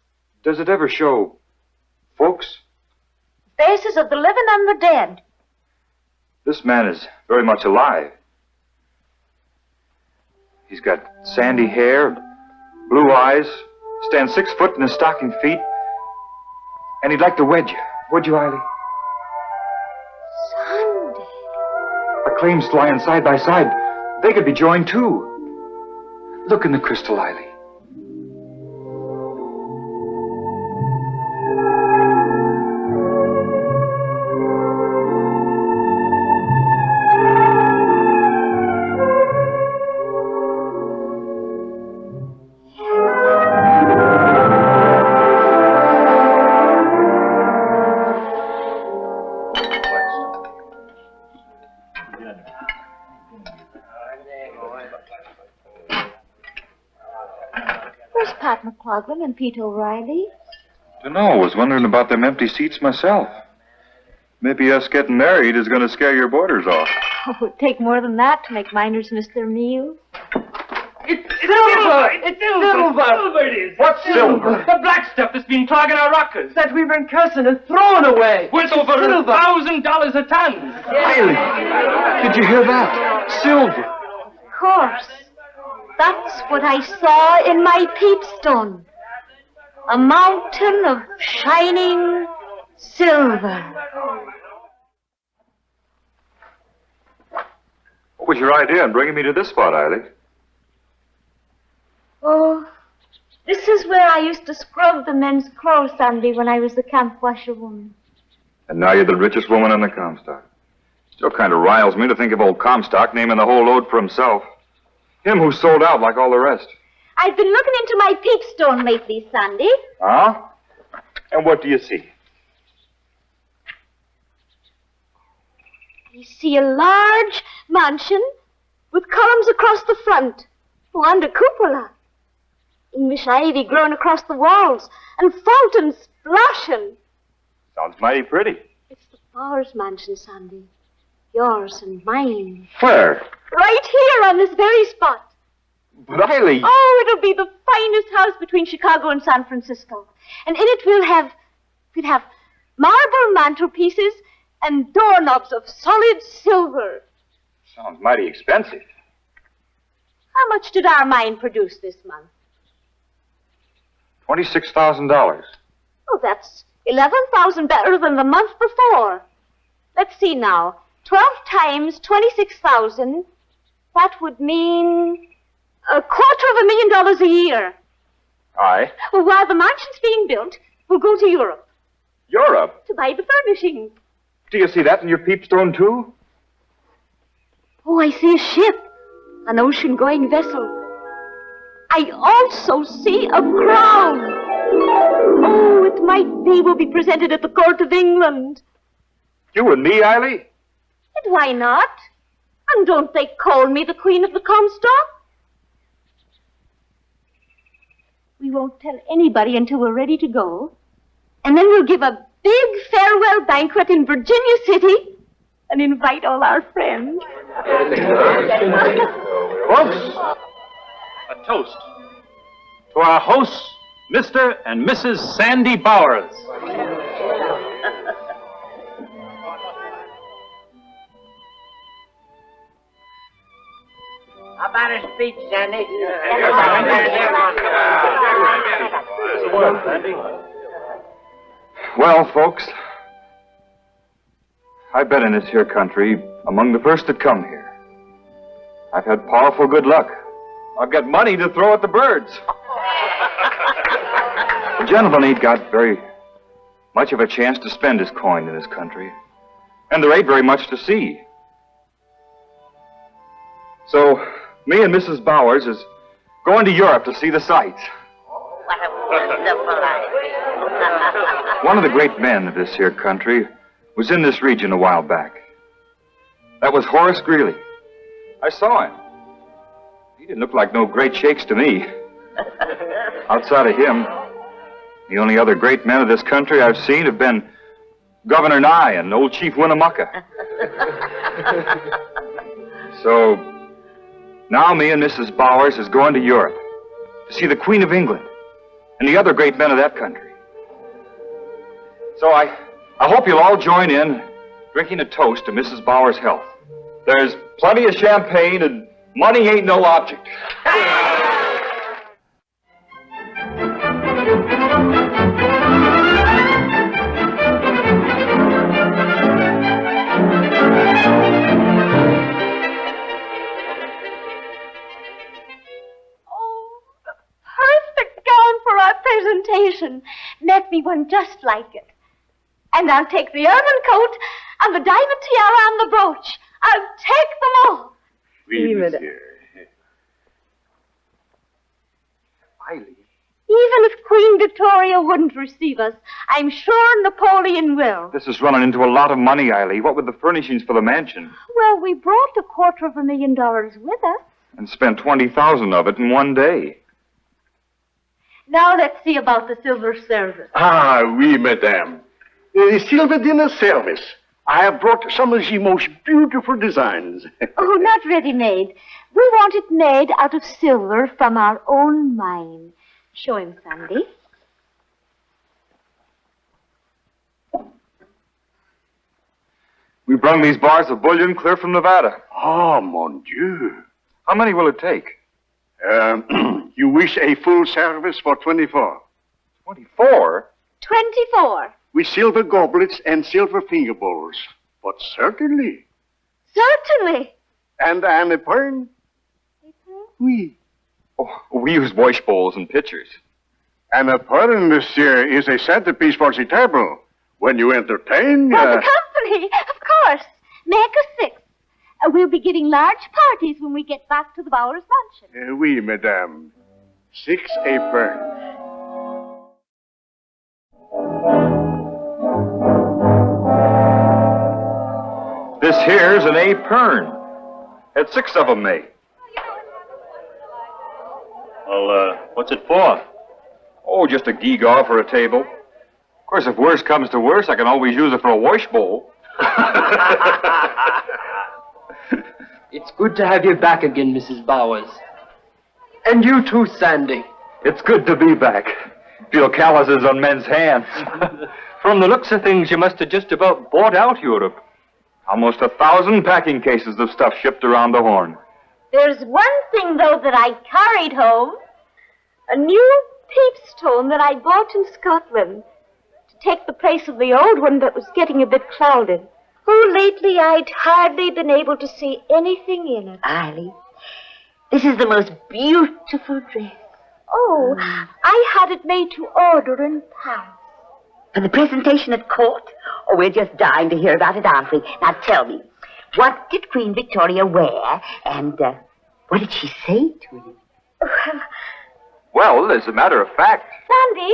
Does it ever show folks? Faces of the living and the dead. This man is very much alive. He's got sandy hair, blue eyes, stands 6 foot in his stocking feet, and he'd like to wed you. Would you, Eily? Sandy. Our claims lying side by side. They could be joined, too. Look in the crystal, Eily. Where's Pat McLaughlin and Pete O'Reilly? Dunno, I was wondering about them empty seats myself. Maybe us getting married is going to scare your boarders off. Oh, it would take more than that to make miners miss their meals. It's silver! It's silver! Silver it is! What silver? The black stuff that's been clogging our rockers. That we've been cursing and throwing away. Worth over $1,000 a ton. Eily, did you hear that? Silver. Of course. That's what I saw in my peepstone. A mountain of shining silver. What was your idea in bringing me to this spot, Eily? Oh, this is where I used to scrub the men's clothes, Sandy, when I was the camp washerwoman. And now you're the richest woman in the Comstock. Still kind of riles me to think of old Comstock naming the whole load for himself. Him who sold out like all the rest. I've been looking into my peepstone lately, Sandy. Huh? And what do you see? I see a large mansion with columns across the front. Oh, under cupola. English ivy growing across the walls and fountains splashing. Sounds mighty pretty. It's the Powers mansion, Sandy. Yours and mine. Where? Right here on this very spot. But Eily... Oh, it'll be the finest house between Chicago and San Francisco. And in it we'll have marble mantelpieces and doorknobs of solid silver. Sounds mighty expensive. How much did our mine produce this month? $26,000. Oh, that's 11,000 better than the month before. Let's see now. 12 times 26,000. That would mean $250,000 a year. Aye. Well, while the mansion's being built, we'll go to Europe Europe? to buy the furnishings. Do you see that in your peepstone, too? Oh, I see a ship. An ocean-going vessel. I also see a crown. Oh, it might be we'll be presented at the court of England. You and me, Eiley? And why not? And don't they call me the Queen of the Comstock? We won't tell anybody until we're ready to go. And then we'll give a big farewell banquet in Virginia City and invite all our friends. Folks, a toast to our hosts, Mr. and Mrs. Sandy Bowers. How about a speech, Sandy? Well, folks, I've been in this here country among the first that come here. I've had powerful good luck. I've got money to throw at the birds. The gentleman ain't got very much of a chance to spend his coin in this country, and there ain't very much to see. So, me and Mrs. Bowers is going to Europe to see the sights. What a wonderful idea. One of the great men of this here country was in this region a while back. That was Horace Greeley. I saw him. He didn't look like no great shakes to me. Outside of him, the only other great men of this country I've seen have been Governor Nye and old Chief Winnemucca. So, now me and Mrs. Bowers is going to Europe to see the Queen of England and the other great men of that country. So I hope you'll all join in drinking a toast to Mrs. Bowers' health. There's plenty of champagne and money ain't no object. Perfect gown for our presentation. Make me one just like it. And I'll take the ermine coat and the diamond tiara and the brooch. I'll take them all. Oui, monsieur. Even if Queen Victoria wouldn't receive us, I'm sure Napoleon will. This is running into a lot of money, Eiley. What with the furnishings for the mansion? Well, we brought $250,000 with us. And spent 20,000 of it in one day. Now let's see about the silver service. Ah, oui, madame. The silver dinner service. I have brought some of the most beautiful designs. Oh, not ready-made. We want it made out of silver from our own mine. Show him, Sandy. We brung these bars of bullion clear from Nevada. Oh, mon Dieu. How many will it take? You wish a full service for 24. 24? 24. With silver goblets and silver finger bowls. But certainly. Certainly. And an apron? Oui. Oh, we use wash bowls and pitchers. An apron, monsieur, is a centerpiece for the table. When you entertain... For the company, of course. Make us 6. We'll be giving large parties when we get back to the Bowers mansion. Oui, madame. 6 aprons. This here's an apron. Had 6 of them made. Well, what's it for? Oh, just a gewgaw for a table. Of course, if worse comes to worse, I can always use it for a wash bowl. It's good to have you back again, Mrs. Bowers. And you too, Sandy. It's good to be back. Feel calluses on men's hands. From the looks of things, you must have just about bought out Europe. Almost 1,000 packing cases of stuff shipped around the Horn. There's one thing, though, that I carried home. A new peepstone that I bought in Scotland to take the place of the old one that was getting a bit clouded. Oh, lately I'd hardly been able to see anything in it. Eily, this is the most beautiful dress. Oh, I had it made to order in Paris. For the presentation at court? Oh, we're just dying to hear about it, aren't we? Now tell me, what did Queen Victoria wear, and what did she say to you? Well, as a matter of fact, Sandy,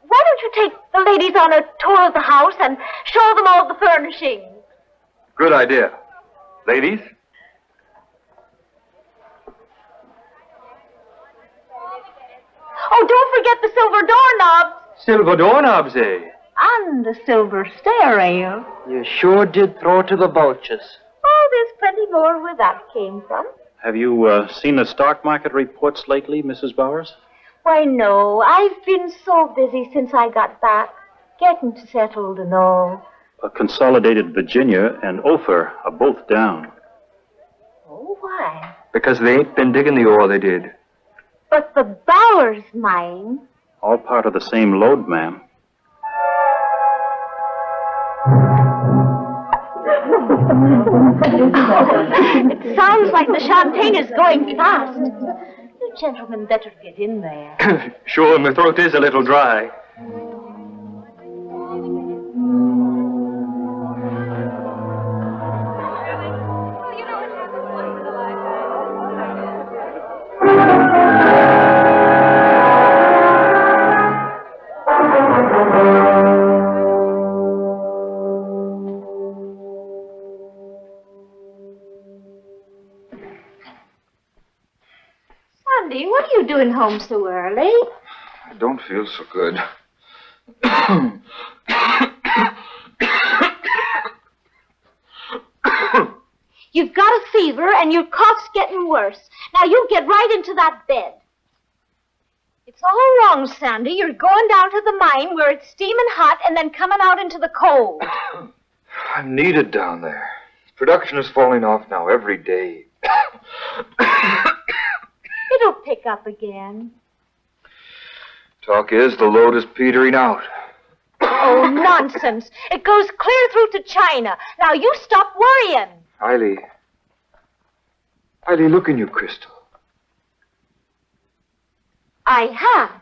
why don't you take the ladies on a tour of the house and show them all the furnishings? good idea. Ladies? Oh, don't forget the silver doorknobs. Silver doorknobs, eh? And the silver stair rail. You sure did throw to the vultures. Oh, there's plenty more where that came from. Have you seen the stock market reports lately, Mrs. Bowers? Why, no. I've been so busy since I got back, getting settled and all. Consolidated Virginia and Ophir are both down. Oh, why? Because they ain't been digging the ore they did. But the Bowers mine. All part of the same load, ma'am. It sounds like the champagne is going fast. You gentlemen better get in there. Sure, my throat is a little dry. Sandy, what are you doing home so early? I don't feel so good. You've got a fever and your cough's getting worse. Now you get right into that bed. It's all wrong, Sandy. You're going down to the mine where it's steaming hot and then coming out into the cold. I'm needed down there. Production is falling off now every day. It'll pick up again. Talk is the load is petering out. Oh, nonsense. It goes clear through to China. Now you stop worrying. Eily, look in your crystal. I have.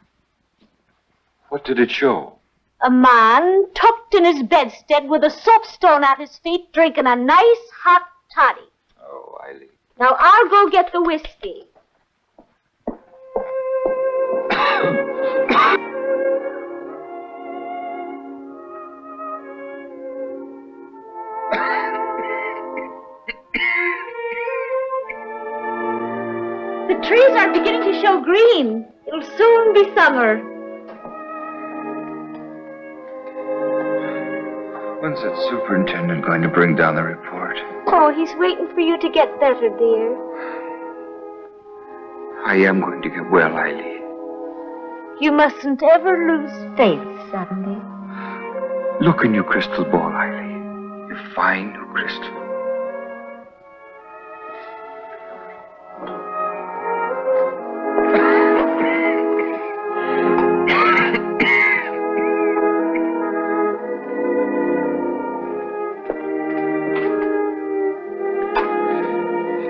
What did it show? A man tucked in his bedstead with a soapstone at his feet drinking a nice hot toddy. Oh, Eily. Now I'll go get the whiskey. The trees are beginning to show green. It'll soon be summer. When's that superintendent going to bring down the report? Oh, he's waiting for you to get better, dear. I am going to get well, Eily. You mustn't ever lose faith, Sandy. Look in your crystal ball, Eily. Your fine new crystal.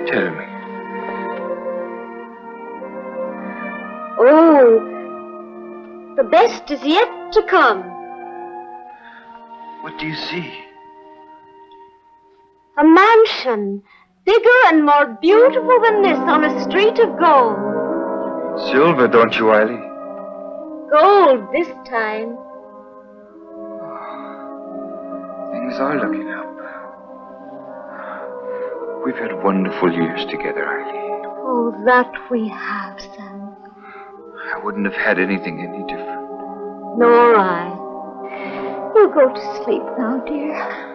Tell me. Oh, the best is yet to come. What do you see? A mansion, bigger and more beautiful than this, on a street of gold. Silver, don't you, Eily? Gold this time. Things are looking up. We've had wonderful years together, Eily. Oh, that we have, Sandy. I wouldn't have had anything any different. Nor I. You go to sleep now, dear.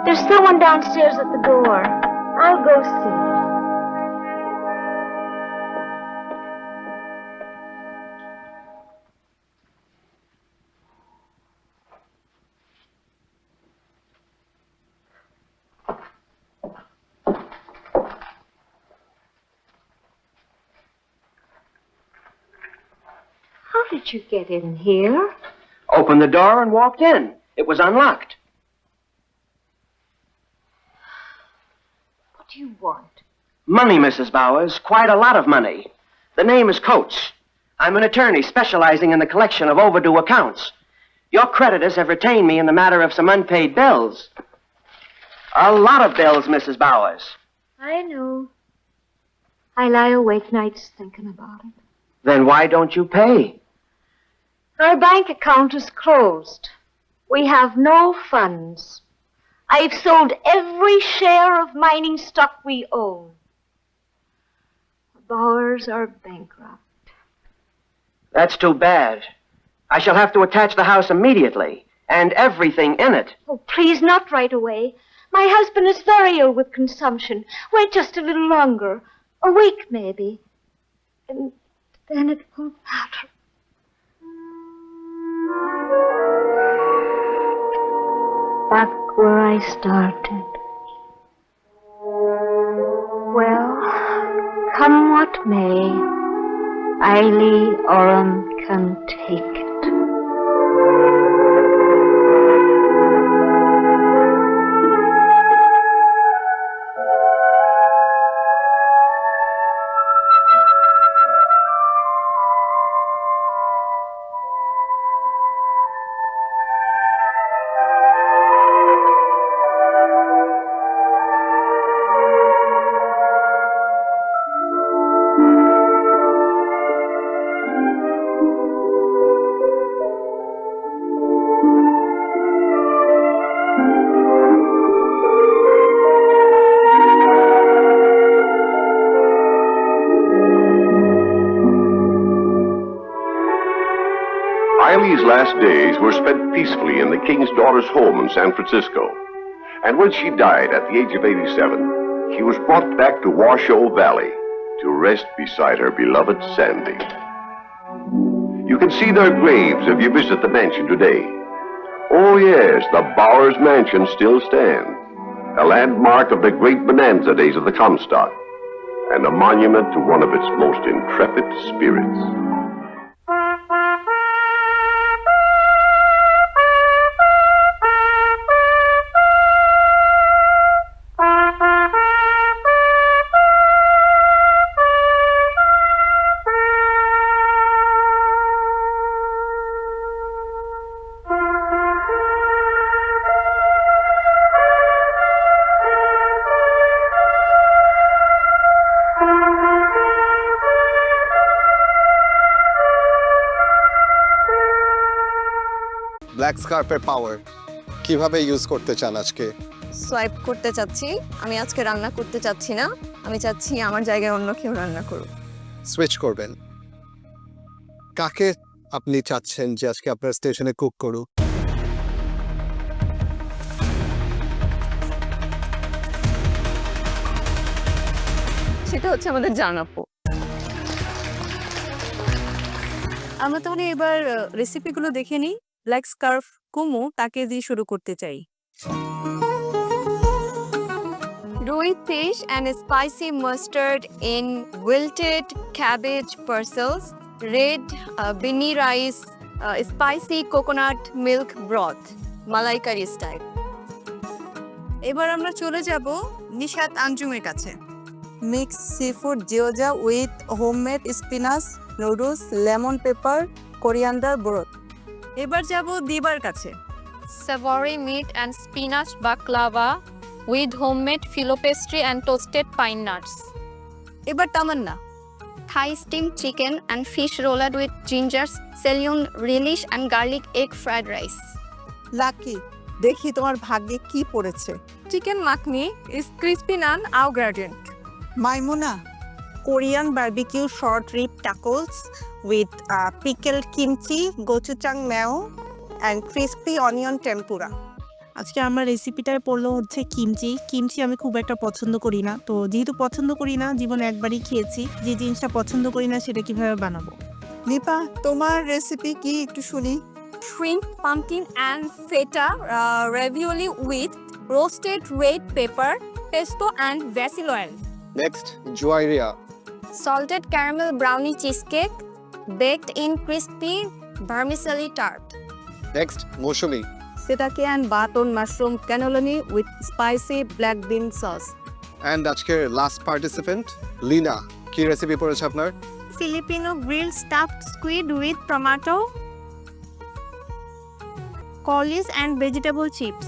There's someone downstairs at the door. I'll go see. did you get in here? Opened the door and walked in. It was unlocked. What do you want? Money, Mrs. Bowers. Quite a lot of money. The name is Coates. I'm an attorney specializing in the collection of overdue accounts. Your creditors have retained me in the matter of some unpaid bills. A lot of bills, Mrs. Bowers. I know. I lie awake nights thinking about it. Then why don't you pay? Our bank account is closed. We have no funds. I've sold every share of mining stock we own. The Bowers are bankrupt. That's too bad. I shall have to attach the house immediately, and everything in it. Oh, please, not right away. My husband is very ill with consumption. Wait just a little longer. A week, maybe. And then it won't matter. Back where I started. Well, come what may, Eily Oram can take it. Eily's last days were spent peacefully in the King's daughter's home in San Francisco. And when she died at the age of 87, she was brought back to Washoe Valley to rest beside her beloved Sandy. You can see their graves if you visit the mansion today. Oh yes, the Bowers Mansion still stands, a landmark of the great bonanza days of the Comstock, and a monument to one of its most intrepid spirits. Black স্কার্পের power কিভাবে use করতে চান আজকে? Swipe করতে চাচ্ছি। আমি আজকে রান্না করতে চাচ্ছি না, আমি চাচ্ছি আমার জায়গায় অন্য কেউ রান্না করুক। সুইচ করবেন। কাকে আপনি চাচ্ছেন যে আজকে আপনার স্টেশনে কুক করুক? সেটা হচ্ছে আমাদের জানাপো। আমরা তাহলে এবার রেসিপিগুলো দেখে নিই। ব্ল্যাক স্কার্ফ কুমু, তাকে দিয়ে শুরু করতে চাই। Rui fish and spicy mustard in wilted cabbage parcels, red bini rice, spicy coconut milk broth, malai curry style. এবার আমরা চলে যাব নিশাত আঞ্জুমের কাছে। Mix seafood gyoza with homemade spinach, noodles, lemon pepper, coriander broth. এবার যাব দিবার কাছে। Savory meat and spinach baklava with homemade filo pastry and toasted pine nuts. এবার তামান্না। Thai steamed chicken and fish rolled with ginger, scallion, relish and garlic egg fried rice. Lucky, দেখি তোমার ভাগ্যে কি পড়েছে। Chicken makhani is crispy naan au gradient. Maimuna, Korean barbecue short rib tacos with pickled kimchi, gochujang mayo and crispy onion tempura. আজকে আমার রেসিপিটায় পড়লো হচ্ছে kimchi আমি খুব একটা পছন্দ করি না, তো যেহেতু পছন্দ করি না, জীবনে একবারই খেয়েছি, যে জিনিসটা পছন্দ করি না সেটা কিভাবে বানাবো। নিপা, তোমার রেসিপি কি একটু শুনি। Shrimp, pumpkin and feta ravioli with roasted red pepper, pesto and basil oil. Next জুয়াইরিয়া। Salted caramel brownie cheesecake, baked in crispy vermicelli tart. Next মৌসুমি। Sitake and baton mushroom cannelloni with spicy black bean sauce. And আজকের last participant Lina, কি recipe পড়েছে আপনার? Filipino grilled stuffed squid with tomato, collies and vegetable chips.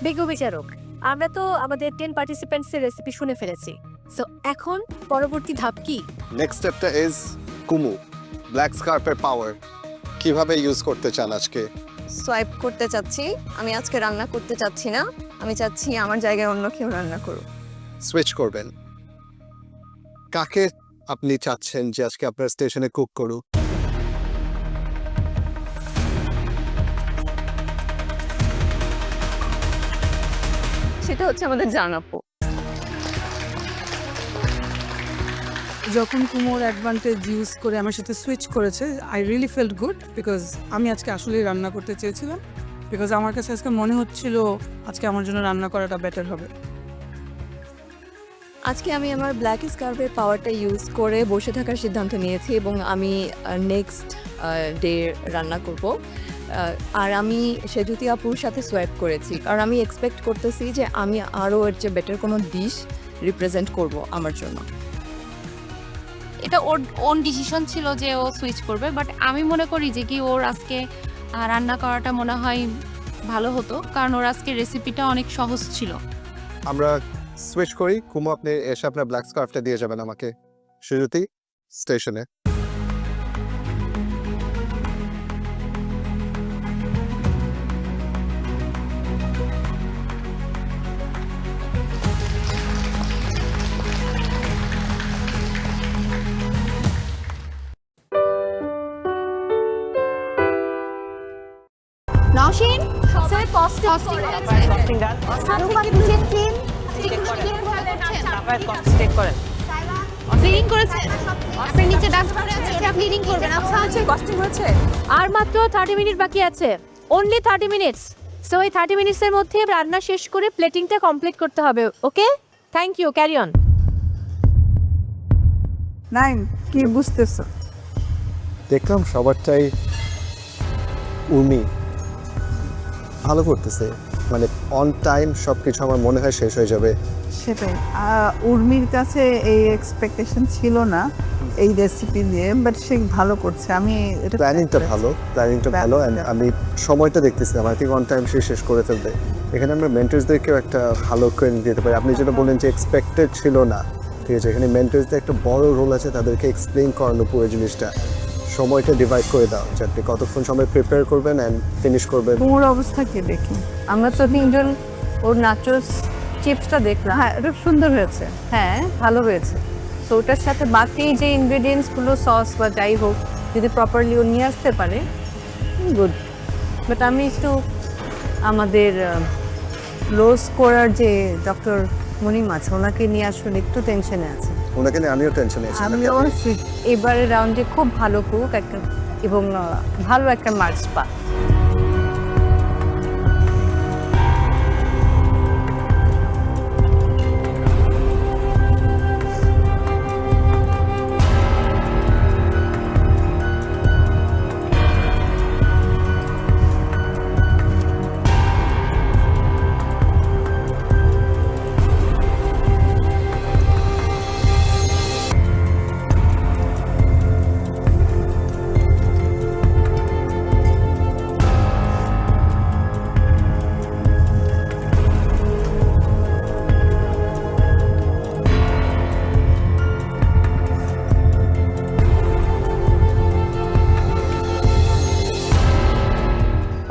বিজ্ঞ বিচারক, আমরা তো আমাদের 10 পার্টিসিপেন্টসের রেসিপি শুনে ফেলেছি, সো এখন পরবর্তী ধাপ কি? নেক্সট স্টেপটা ইজ কুমু, ব্ল্যাক স্কার্পের পাওয়ার কিভাবে ইউজ করতে চান আজকে? সোয়াইপ করতে চাচ্ছি, আমি আজকে রান্না করতে চাচ্ছি না, আমি চাচ্ছি আমার জায়গায় অন্য কেউ রান্না করুক। সুইচ করবেন। কাকে আপনি চাচ্ছেন যে আজকে আপনার স্টেশনে কুক করুক? সেটা হচ্ছে আমাদের জানাপো। যখন কুমোর অ্যাডভান্টেজ ইউজ করে আমার সাথে সুইচ করেছে, I really felt good, because আমি আজকে আসলেই রান্না করতে চেয়েছিলাম, বিকজ আমার কাছে আজকে মনে হচ্ছিল আজকে আমার জন্য রান্না করাটা বেটার হবে। আজকে আমি আমার ব্ল্যাক স্কার্পের পাওয়ারটা ইউজ করে বসে থাকার সিদ্ধান্ত নিয়েছি এবং আমি নেক্সট ডে রান্না করব। আর আমি সেজুতি আপুর সাথে সোয়াইপ করেছি, কারণ আমি এক্সপেক্ট করতেছি যে আমি আরও এর চেয়ে বেটার কোনো ডিশ রিপ্রেজেন্ট করব আমার জন্য। এটা ওর ওন ডিসিশন ছিল যে ও সুইচ করবে, বাট আমি মনে করি যে কি ওর আজকে রান্না করাটা মনে হয় ভালো হতো, কারণ ওর আজকে রেসিপিটা অনেক সহজ ছিল। আমরা সুইচ করি, কুমু আপনি এসে আপনার ব্ল্যাক স্কার্ফটা দিয়ে যাবেন আমাকে সেজুতি স্টেশনে। নওশিন সবাই কষ্ট করে কস্টিং ডান সারুপা নিচের টিম স্টেক করেন, ক্লিনিং করেছেন, আপনি নিচে ডাস্ট করে আছে, ওটা ক্লিনিং করবেন। আচ্ছা আছে কস্টিং হয়েছে, আর মাত্র 30 মিনিট বাকি আছে, অনলি 30 মিনিটস। সো এই 30 মিনিটসের মধ্যে রান্না শেষ করে প্লেটিংটা কমপ্লিট করতে হবে। Okay, thank you, carry on. Naim, কি বুঝতেছো? দেখলাম সবারটাই উর্মি ভালো করতেছে, মানে অন টাইম সব কিছু আমার মনে হয় শেষ হয়ে যাবে। সেটাই, উর্মির কাছে এই এক্সপেকটেশন ছিল না এই রেসিপি দিয়ে, বাট সে ভালো করছে। আমি প্ল্যানিংটা ভালো, and আমি সময়টা দেখতেছিলাম, আই থিঙ্ক অন টাইম সে শেষ করে ফেলবে। এখানে আমরা মেন্টরসদেরকেও একটা ভালো ক্রেডিট দিতে পারি। আপনি যেটা বললেন যে এক্সপেক্টেড ছিল না, ঠিক আছে, এখানে মেন্টরসদের একটা বড় রোল আছে, তাদেরকে এক্সপ্লেইন করানো পুরো জিনিসটা, সময়টা ডিভাইড করে দাও যে আপনি কতক্ষণ সময় প্রিপেয়ার করবেন অ্যান্ড ফিনিশ করবেন। তোমার অবস্থা কি দেখি? আমরা তো তিনজন ওর নাচোস চিপসটা দেখলাম, হ্যাঁ এটা সুন্দর হয়েছে, হ্যাঁ ভালো হয়েছে। সো ওটার সাথে বাকি যে ইনগ্রেডিয়েন্টসগুলো সস বা যাই হোক যদি প্রপারলি ও নিয়ে আসতে পারে গুড। বাট আমি একটু আমাদের রোজ করার যে ডক্টর মনিম আছে ওনাকে নিয়ে আসলে একটু টেনশনে আছে। ওনাকে নিয়ে আমিও টেনশনে আছি। আমি অবশ্যই এবারের রাউন্ডে খুব ভালো কুক একটা এবং ভালো একটা মার্কস পা।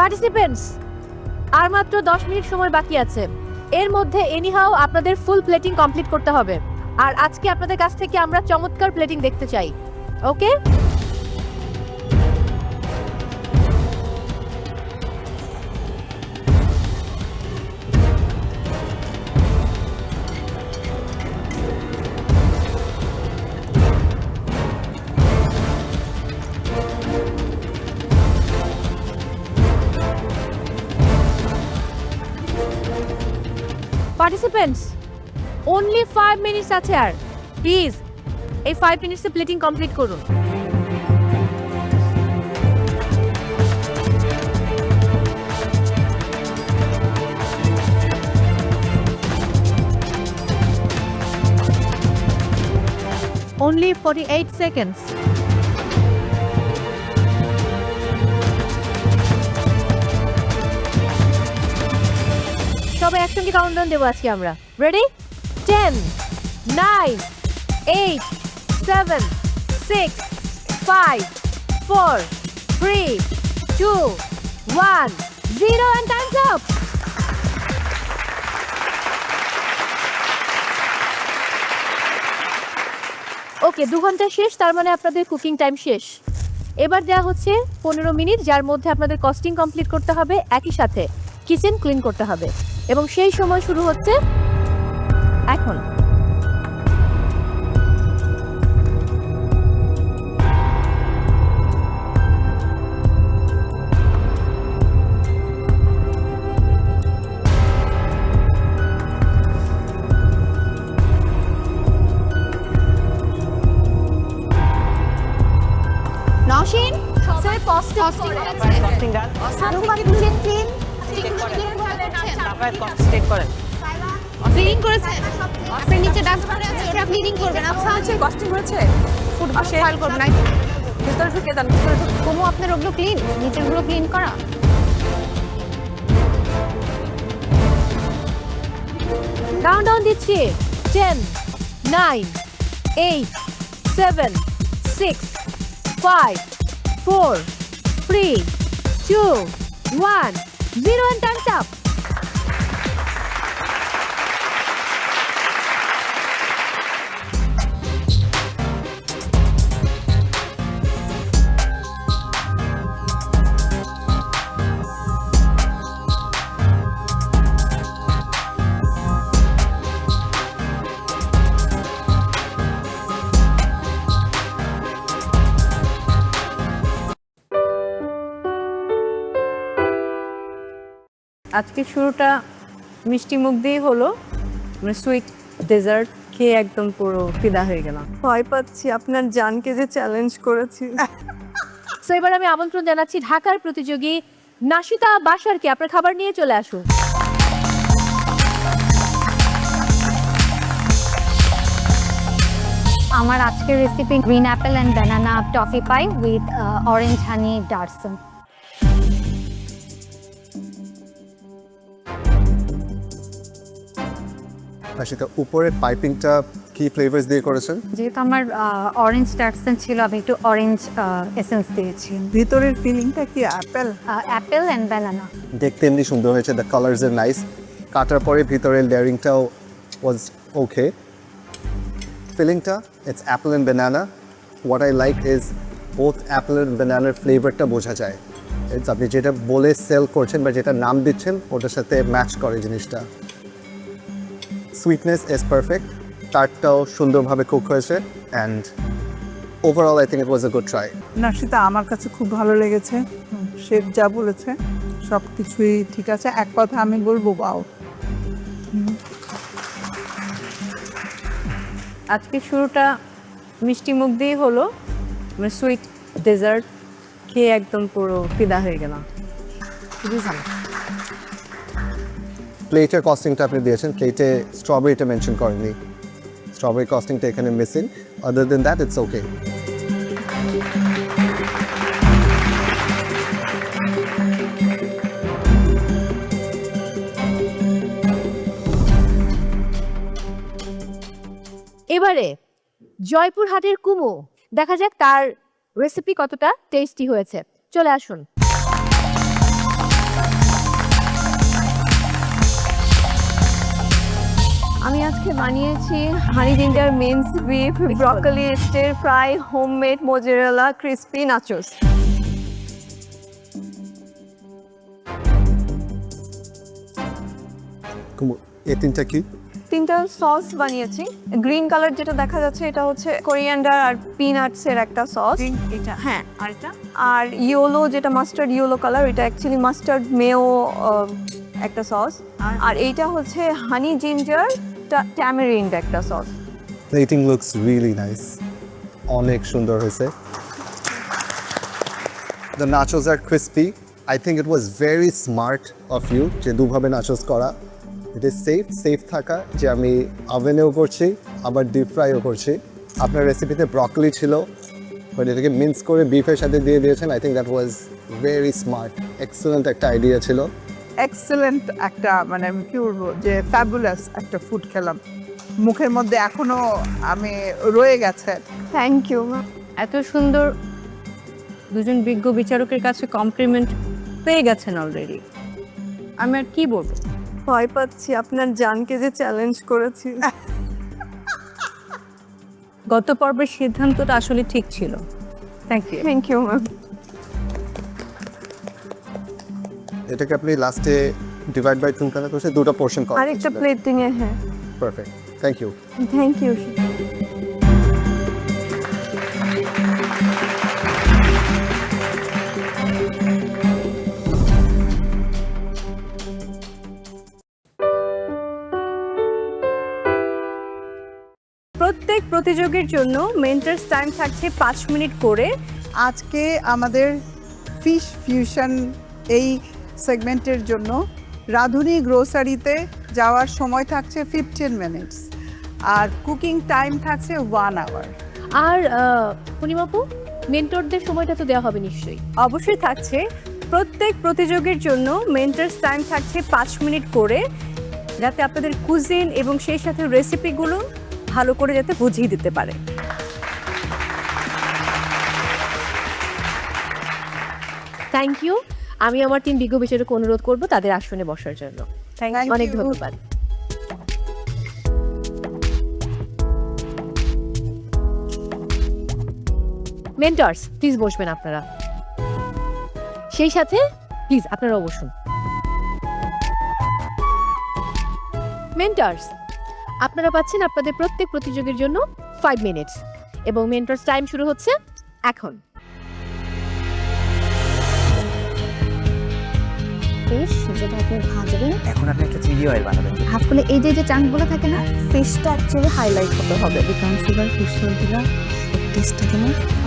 পার্টিসিপেন্টস, আর মাত্র 10 মিনিট সময় বাকি আছে, এর মধ্যে এনিহাও আপনাদের ফুল প্লেটিং কমপ্লিট করতে হবে। আর আজকে আপনাদের কাছ থেকে আমরা চমৎকার প্লেটিং দেখতে চাই। ওকে, পার্টিসিপেন্টস অনলি 5 মিনিটস আছে, আর প্লিজ এই 5 মিনিটসে প্লেটিং কমপ্লিট করুন। Only 48 seconds. সবাই একসঙ্গে কাউন্টডাউন দেবো আজকে আমরা। রেডি? 10, 9, 8, 7, 6, 5, 4, 3, 2, 1, 0 and time's up. ওকে 2 ঘন্টা শেষ, তার মানে আপনাদের কুকিং টাইম শেষ। এবার দেওয়া হচ্ছে 15 মিনিট, যার মধ্যে আপনাদের কস্টিং কমপ্লিট করতে হবে, একই সাথে কিচেন ক্লিন করতে হবে, এবং সেই সময় শুরু হচ্ছে এখন। নওশিন স্যার কস্টিং ক্লিন করেছেন, আপনার নিচে ডাস্টবিন আছে, ওটা ক্লিনিং করবেন। আচ্ছা আছে কস্টিং হয়েছে, ফুড ফাইল করবেন না, ভিতরে ঢুকে যান, ভিতরে কোমো আপনার ওগুলো ক্লিন, নিচেরগুলো ক্লিন করা। কাউন্টডাউন দিচ্ছি, 10, 9, 8, 7, 6, 5, 4, 3, 2, 1, 0 and time's up. আজকে শুরুটা মিষ্টি মুখ দিয়ে হলো, মানে সুইট ডেজার্ট খেয়ে একদম পুরো ফিদা হয়ে গেলাম। ভয় পাচ্ছি আপনার জানকে যে চ্যালেঞ্জ করেছি। তো এবার আমি আমন্ত্রণ জানাচ্ছি ঢাকার প্রতিযোগী নাশিতা বাশারকে, আপনার খাবার নিয়ে চলে আসুন। আমার আজকের recipe green apple and banana toffee pie with orange honey ডার্সন। সেটা উপরের পাইপিংটা কি ফ্লেভারস দিয়ে করেছেন? যেহেতু আমার অরেঞ্জ ডার্সন ছিল, আমি একটু অরেঞ্জ এসেন্স দিয়েছি। ভিতরের ফিলিংটা কি অ্যাপেল? Apple and banana. দেখতে এমনি সুন্দর হয়েছে, দ্য কালার্স আর নাইস। কাটার পরে ভিতরের লেয়ারিংটাও ওয়াজ ওকে। ফিলিংটা it's apple and banana. What I like is both apple and ব্যানানার ফ্লেভারটা বোঝা যায়। আপনি যেটা বলে সেল করছেন বা যেটা নাম দিচ্ছেন ওটার সাথে ম্যাচ করে জিনিসটা। সুইটনেস ইজ পারফেক্ট, টার্টটাও সুন্দরভাবে কুক হয়েছে, and overall I think it was a good try. Nashita আমার কাছে খুব ভালো লেগেছে, শেফ যা বলেছে সব কিছুই ঠিক আছে। এক কথা আমি বলবো বাও। আজকে শুরুটা মিষ্টি মুখ দিয়ে হলো, মানে সুইট ডেজার্ট খেয়ে একদম পুরো ফিদা হয়ে গেলাম, খুবই ভালো। প্লেটের কস্টিংটা আপনি দিয়েছেন, প্লেটে স্ট্রবেরিটা মেনশন করেননি। স্ট্রবেরি কস্টিংটা এখানে missing, other than that it's okay. এবারে জয়পুরহাটের কুমু, দেখা যাক তার রেসিপি কতটা টেস্টি হয়েছে। চলে আসুন। আমি আজকে বানিয়েছি honey ginger mince beef broccoli stir fry homemade mozzarella crispy nachos. এই তিনটা কি? তিনটা সস বানিয়েছি। গ্রিন কালার যেটা দেখা যাচ্ছে এটা হচ্ছে কোরিয়ান্ডার আর পিনাটস এর একটা সস, এটা হ্যাঁ। আর ইয়েলো যেটা মাস্টার্ড ইয়েলো কালার, এটা অ্যাকচুয়ালি মাস্টার্ড মেও একটা সস। আর এইটা হচ্ছে হানি জিঞ্জার ট্যামারিন্ড একটা sauce. Plating looks really nice, অনেক সুন্দর হয়েছে। The nachos are crispy. I think it was very smart of you যে দুভাবে nachos করা। It is safe থাকা যে আমি ওভেনেও করছি আবার ডিপ ফ্রাইও করছি। আপনার রেসিপিতে ব্রকলি ছিল, বাট এটাকে মিন্স করে বিফের সাথে দিয়ে দিয়েছেন। I think that was very smart, excellent একটা আইডিয়া ছিল। এক্সেলেন্ট একটা মানে আমি কি বলবো যে ফ্যাবুলাস একটা ফুড খেলাম, মুখের মধ্যে এখনো আমি রয়ে গেছে। Thank you. এত সুন্দর দুজন বিজ্ঞ বিচারকের কাছে কমপ্লিমেন্ট পেয়ে গেছেন অলরেডি, আমি আর কি বলবো। ভয় পাচ্ছি আপনার জানকে যে চ্যালেঞ্জ করেছি। গত পর্বের সিদ্ধান্তটা আসলে ঠিক ছিল। Thank you ma'am. এটাকে আপনি লাস্টে ডিভাইড বাই তিনখানা করে দুটো পোর্শন করেন। আরেকটা প্লেটিং এ, হ্যাঁ। Perfect, thank you. Thank you. প্রত্যেক প্রতিযোগীর জন্য মেন্টরস টাইম থাকছে 5 মিনিট করে। আজকে আমাদের ফিশ ফিউশন এই সেগমেন্টের জন্য রাঁধুনি গ্রোসারিতে যাওয়ার সময় থাকছে 15 মিনিটস, আর কুকিং টাইম থাকছে 1 আওয়ার। আর পূর্ণিমাপু, মেন্টরদের সময়টা তো দেওয়া হবে নিশ্চয়ই? অবশ্যই থাকছে। প্রত্যেক প্রতিযোগীর জন্য মেন্টরস টাইম থাকছে 5 মিনিট করে, যাতে আপনাদের কুজিন এবং সেই সাথে রেসিপিগুলো ভালো করে যাতে বুঝিয়ে দিতে পারে। Thank you. আমি আমার টিম বিজ্ঞ বিচারককে অনুরোধ করব তাদের আসনে বসার জন্য। অনেক ধন্যবাদ। মেন্টরস প্লিজ বসবেন আপনারা, সেই সাথে প্লিজ আপনারাও বসুন। মেন্টরস, আপনারা পাচ্ছেন আপনাদের প্রত্যেক প্রতিযোগীর জন্য 5 মিনিটস এবং মেন্টরস টাইম শুরু হচ্ছে এখন। ফিশ যেটা আপনি ভাজবেন, এখন আপনি একটা চিলি অয়েল বানাবেন। হাফ করলে এই যে চাঙ্কগুলো থাকে না, ফিশটা অ্যাকচুয়ালি হাইলাইট হতে হবে। বিকম সুগার ফিশ সল্টটা টেস্টটা কেন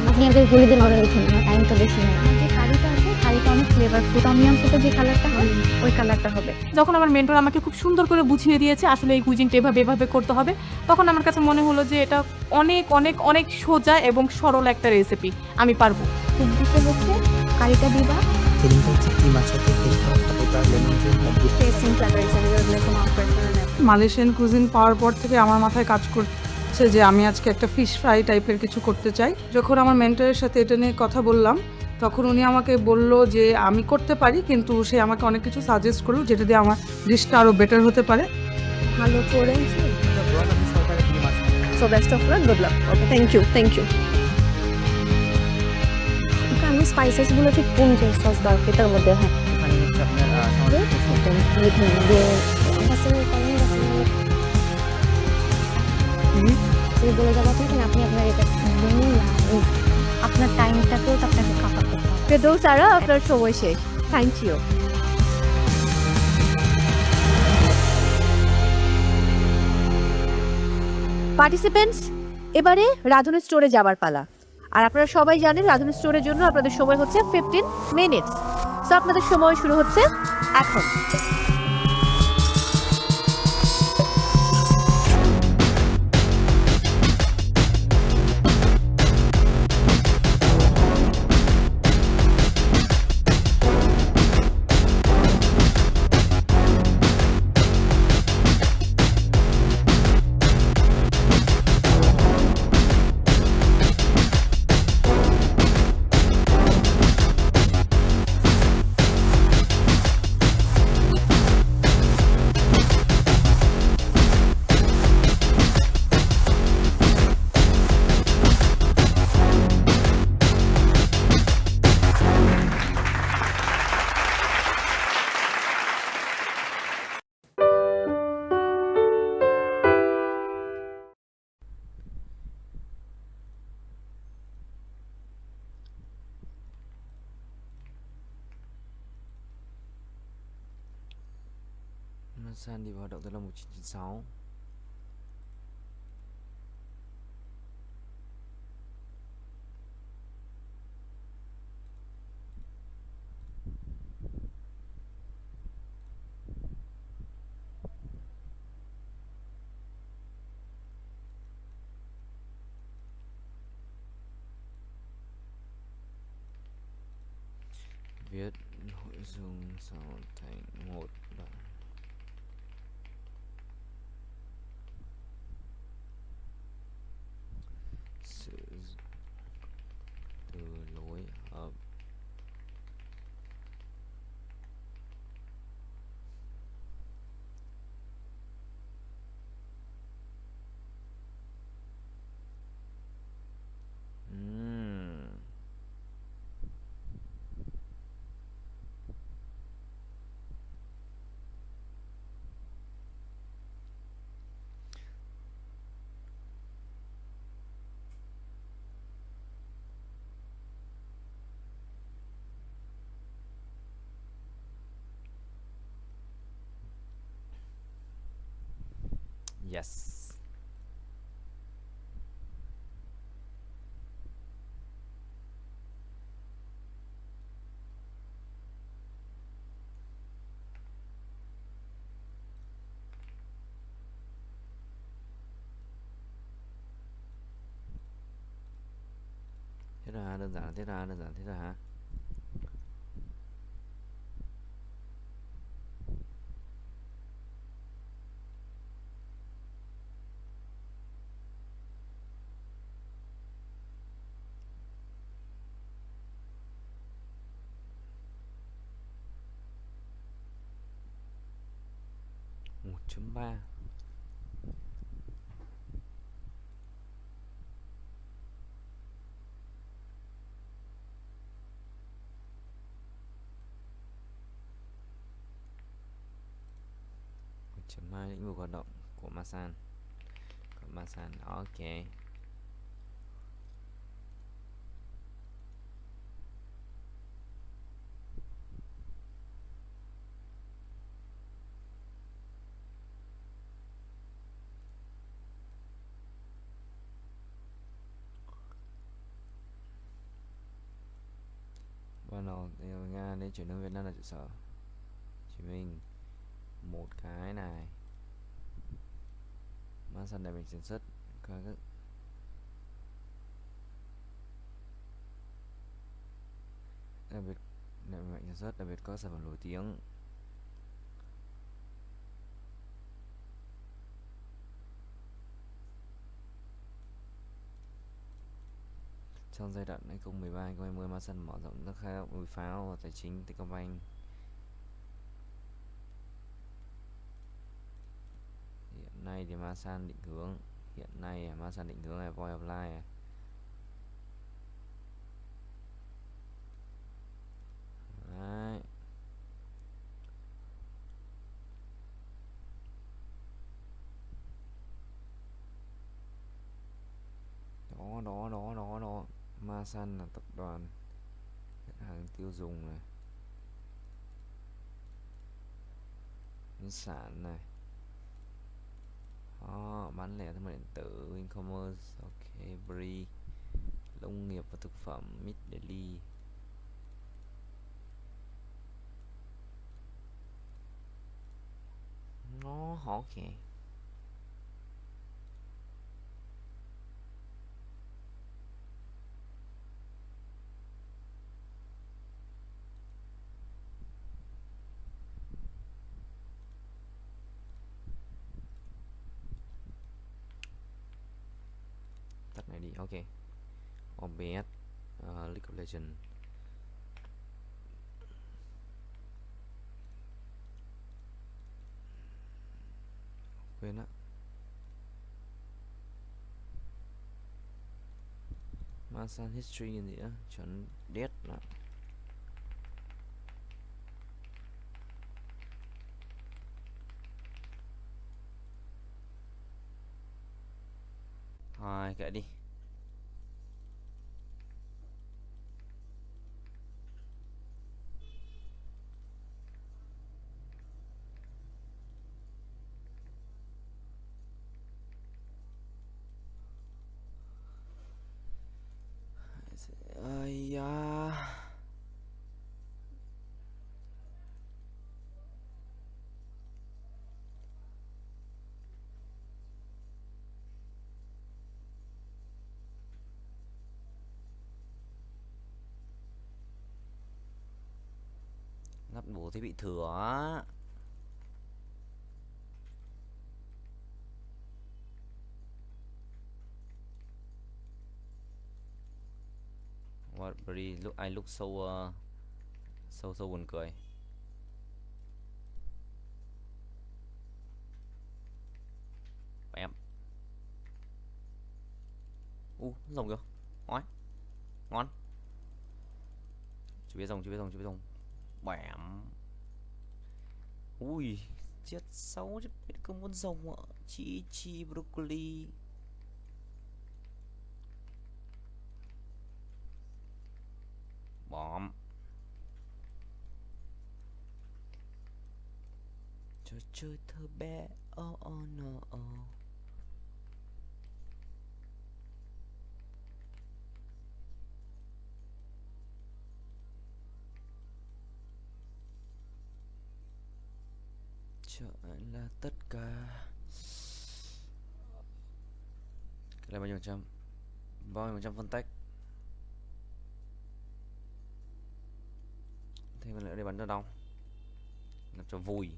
আপনি আগে বলে দিন, অর্ডার লিখে নিন, টাইম তো বেশি নেই। যে কারিটা আছে, কারিটা অনেক ফ্লেভারফুল, অনিয়ন সুপে যে কালারটা হয় ওই কালারটা হবে। যখন আমার মেন্টর আমাকে খুব সুন্দর করে বুঝিয়ে দিয়েছে আসলে এই কুইজিনটা এভাবে করতে হবে, তখন আমার কাছে মনে হলো যে এটা অনেক অনেক অনেক সোজা এবং সরল একটা রেসিপি, আমি পারবো। খুব দিতে হচ্ছে কারিটা দিবা, ফিলিংটা হচ্ছে কি মাছের fish sauce paper lemon juice testing flavours এগুলো কোনো অপারেশন না। মালয়েশিয়ান কুজিন পাওয়ার পর থেকে আমার মাথায় কাজ করছে যে আমি আজকে একটা ফিশ ফ্রাই টাইপের কিছু করতে চাই। যখন আমার মেন্টরের সাথে এটা নিয়ে কথা বললাম, তখন উনি আমাকে বলল যে আমি করতে পারি, কিন্তু সে আমাকে অনেক কিছু সাজেস্ট করলো যেটা দিয়ে আমার ডিশটা আরও বেটার হতে পারে। ভালো করেছি। So best of luck, good luck. Okay, thank you. আমি স্পাইসেসগুলো ঠিক কোন যে সস দাও এটার মধ্যে? হ্যাঁ, মানে হচ্ছে আপনার বলে যাবো আপনি আপনার এটা আপনার টাইমটাকেও তো আপনাকে কাভার করতে হবে। ফেরদৌস সারা, আপনার সময় শেষ। Thank you. পার্টিসিপেন্টস, এবারে রাধুনী স্টোরে যাবার পালা। আর আপনারা সবাই জানেন রাধুনী স্টোরের জন্য আপনাদের সময় হচ্ছে 15 মিনিটস। সো আপনাদের সময় শুরু হচ্ছে এখন। Sandy vào đậu tới là 1996. viết nội dung sau thành một đoạn. Sự từ lối hợp yes. Thế là hả? Đơn giản thế là đơn giản thế là hả? Một chấm ba. Chấm 2 lĩnh vực hoạt động của Masan. Còn Masan, ok. Ban đầu từ Nga đến chuyển hướng Việt Nam là trụ sở Hồ Chí Minh. Một cái này Masan đại mình sản xuất các đặc biệt đại mạnh sản xuất, đặc biệt có sản phẩm nổi tiếng. Trong giai đoạn 2013-2020, Masan mở rộng các khai thác núi pháo và tài chính Techcombank. Hiện nay thì Masan định hướng là Voi of Life. Đấy. Đó. Masan là tập đoàn hàng tiêu dùng này, nông sản này, đó, bán lẻ thương mại điện tử, e-commerce, ok, Bri, nông nghiệp và thực phẩm, Mid Daily. Nó ok. Tắt này đi, ok. OBS, League of Legends. Quên á. Masan History gì nữa, chuẩn dead đó. Thôi kệ đi. Ây da. Phát bố thì bị thừa. What pretty look, I look so so buồn cười. Em. Rồng kìa. Ói. Ngon. Chú biết rồng. Bẻm. Ui, chết xấu chứ biết có muốn rồng ạ. Chi broccoli. Bom. Trò chơi thơ bé. No. Chợ là tất cả. Cái này bao nhiêu trăm? Bao nhiêu trăm phân tách? Thế mình lại đi bắn cho đâu? Làm cho vui.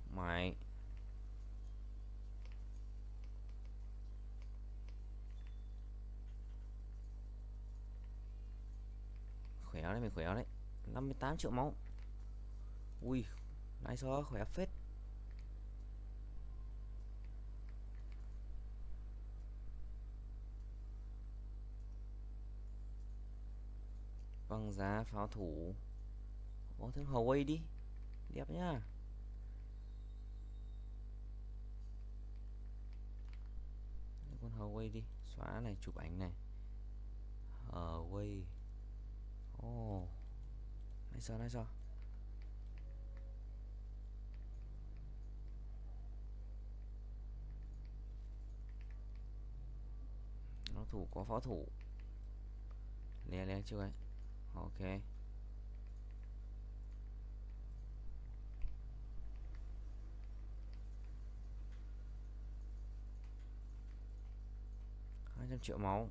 Mày khỏe đấy, mày khỏe đấy. 58 triệu máu. Ui, nice đó, khỏe phết. Băng giá pháo thủ. Thêm Huawei đi. Đẹp nhá. Con Huawei đi. Xóa này, chụp ảnh này. Huawei. Nice. Pháo thủ có pháo thủ. Lé chưa ấy. Ok. $200 triệu máu.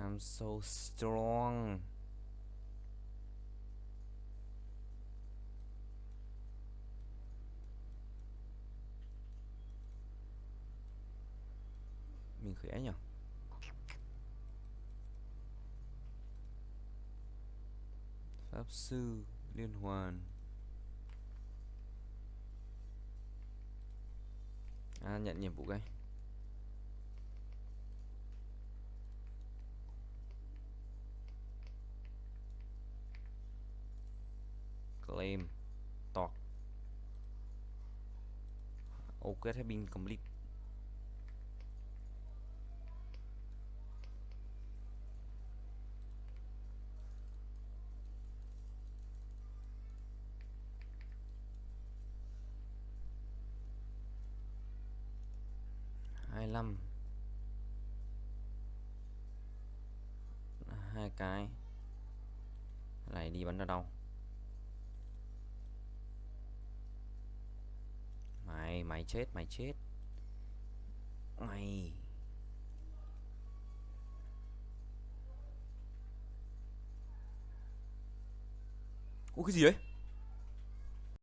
I'm so strong. Mình khỏe nhỉ? Pháp sư liên hoàn. Nhận nhiệm vụ đây. Claim talk. Okay, has been complete. Hai cái này đi bắn ra đâu? Mày chết mày. Ủa cái gì đấy?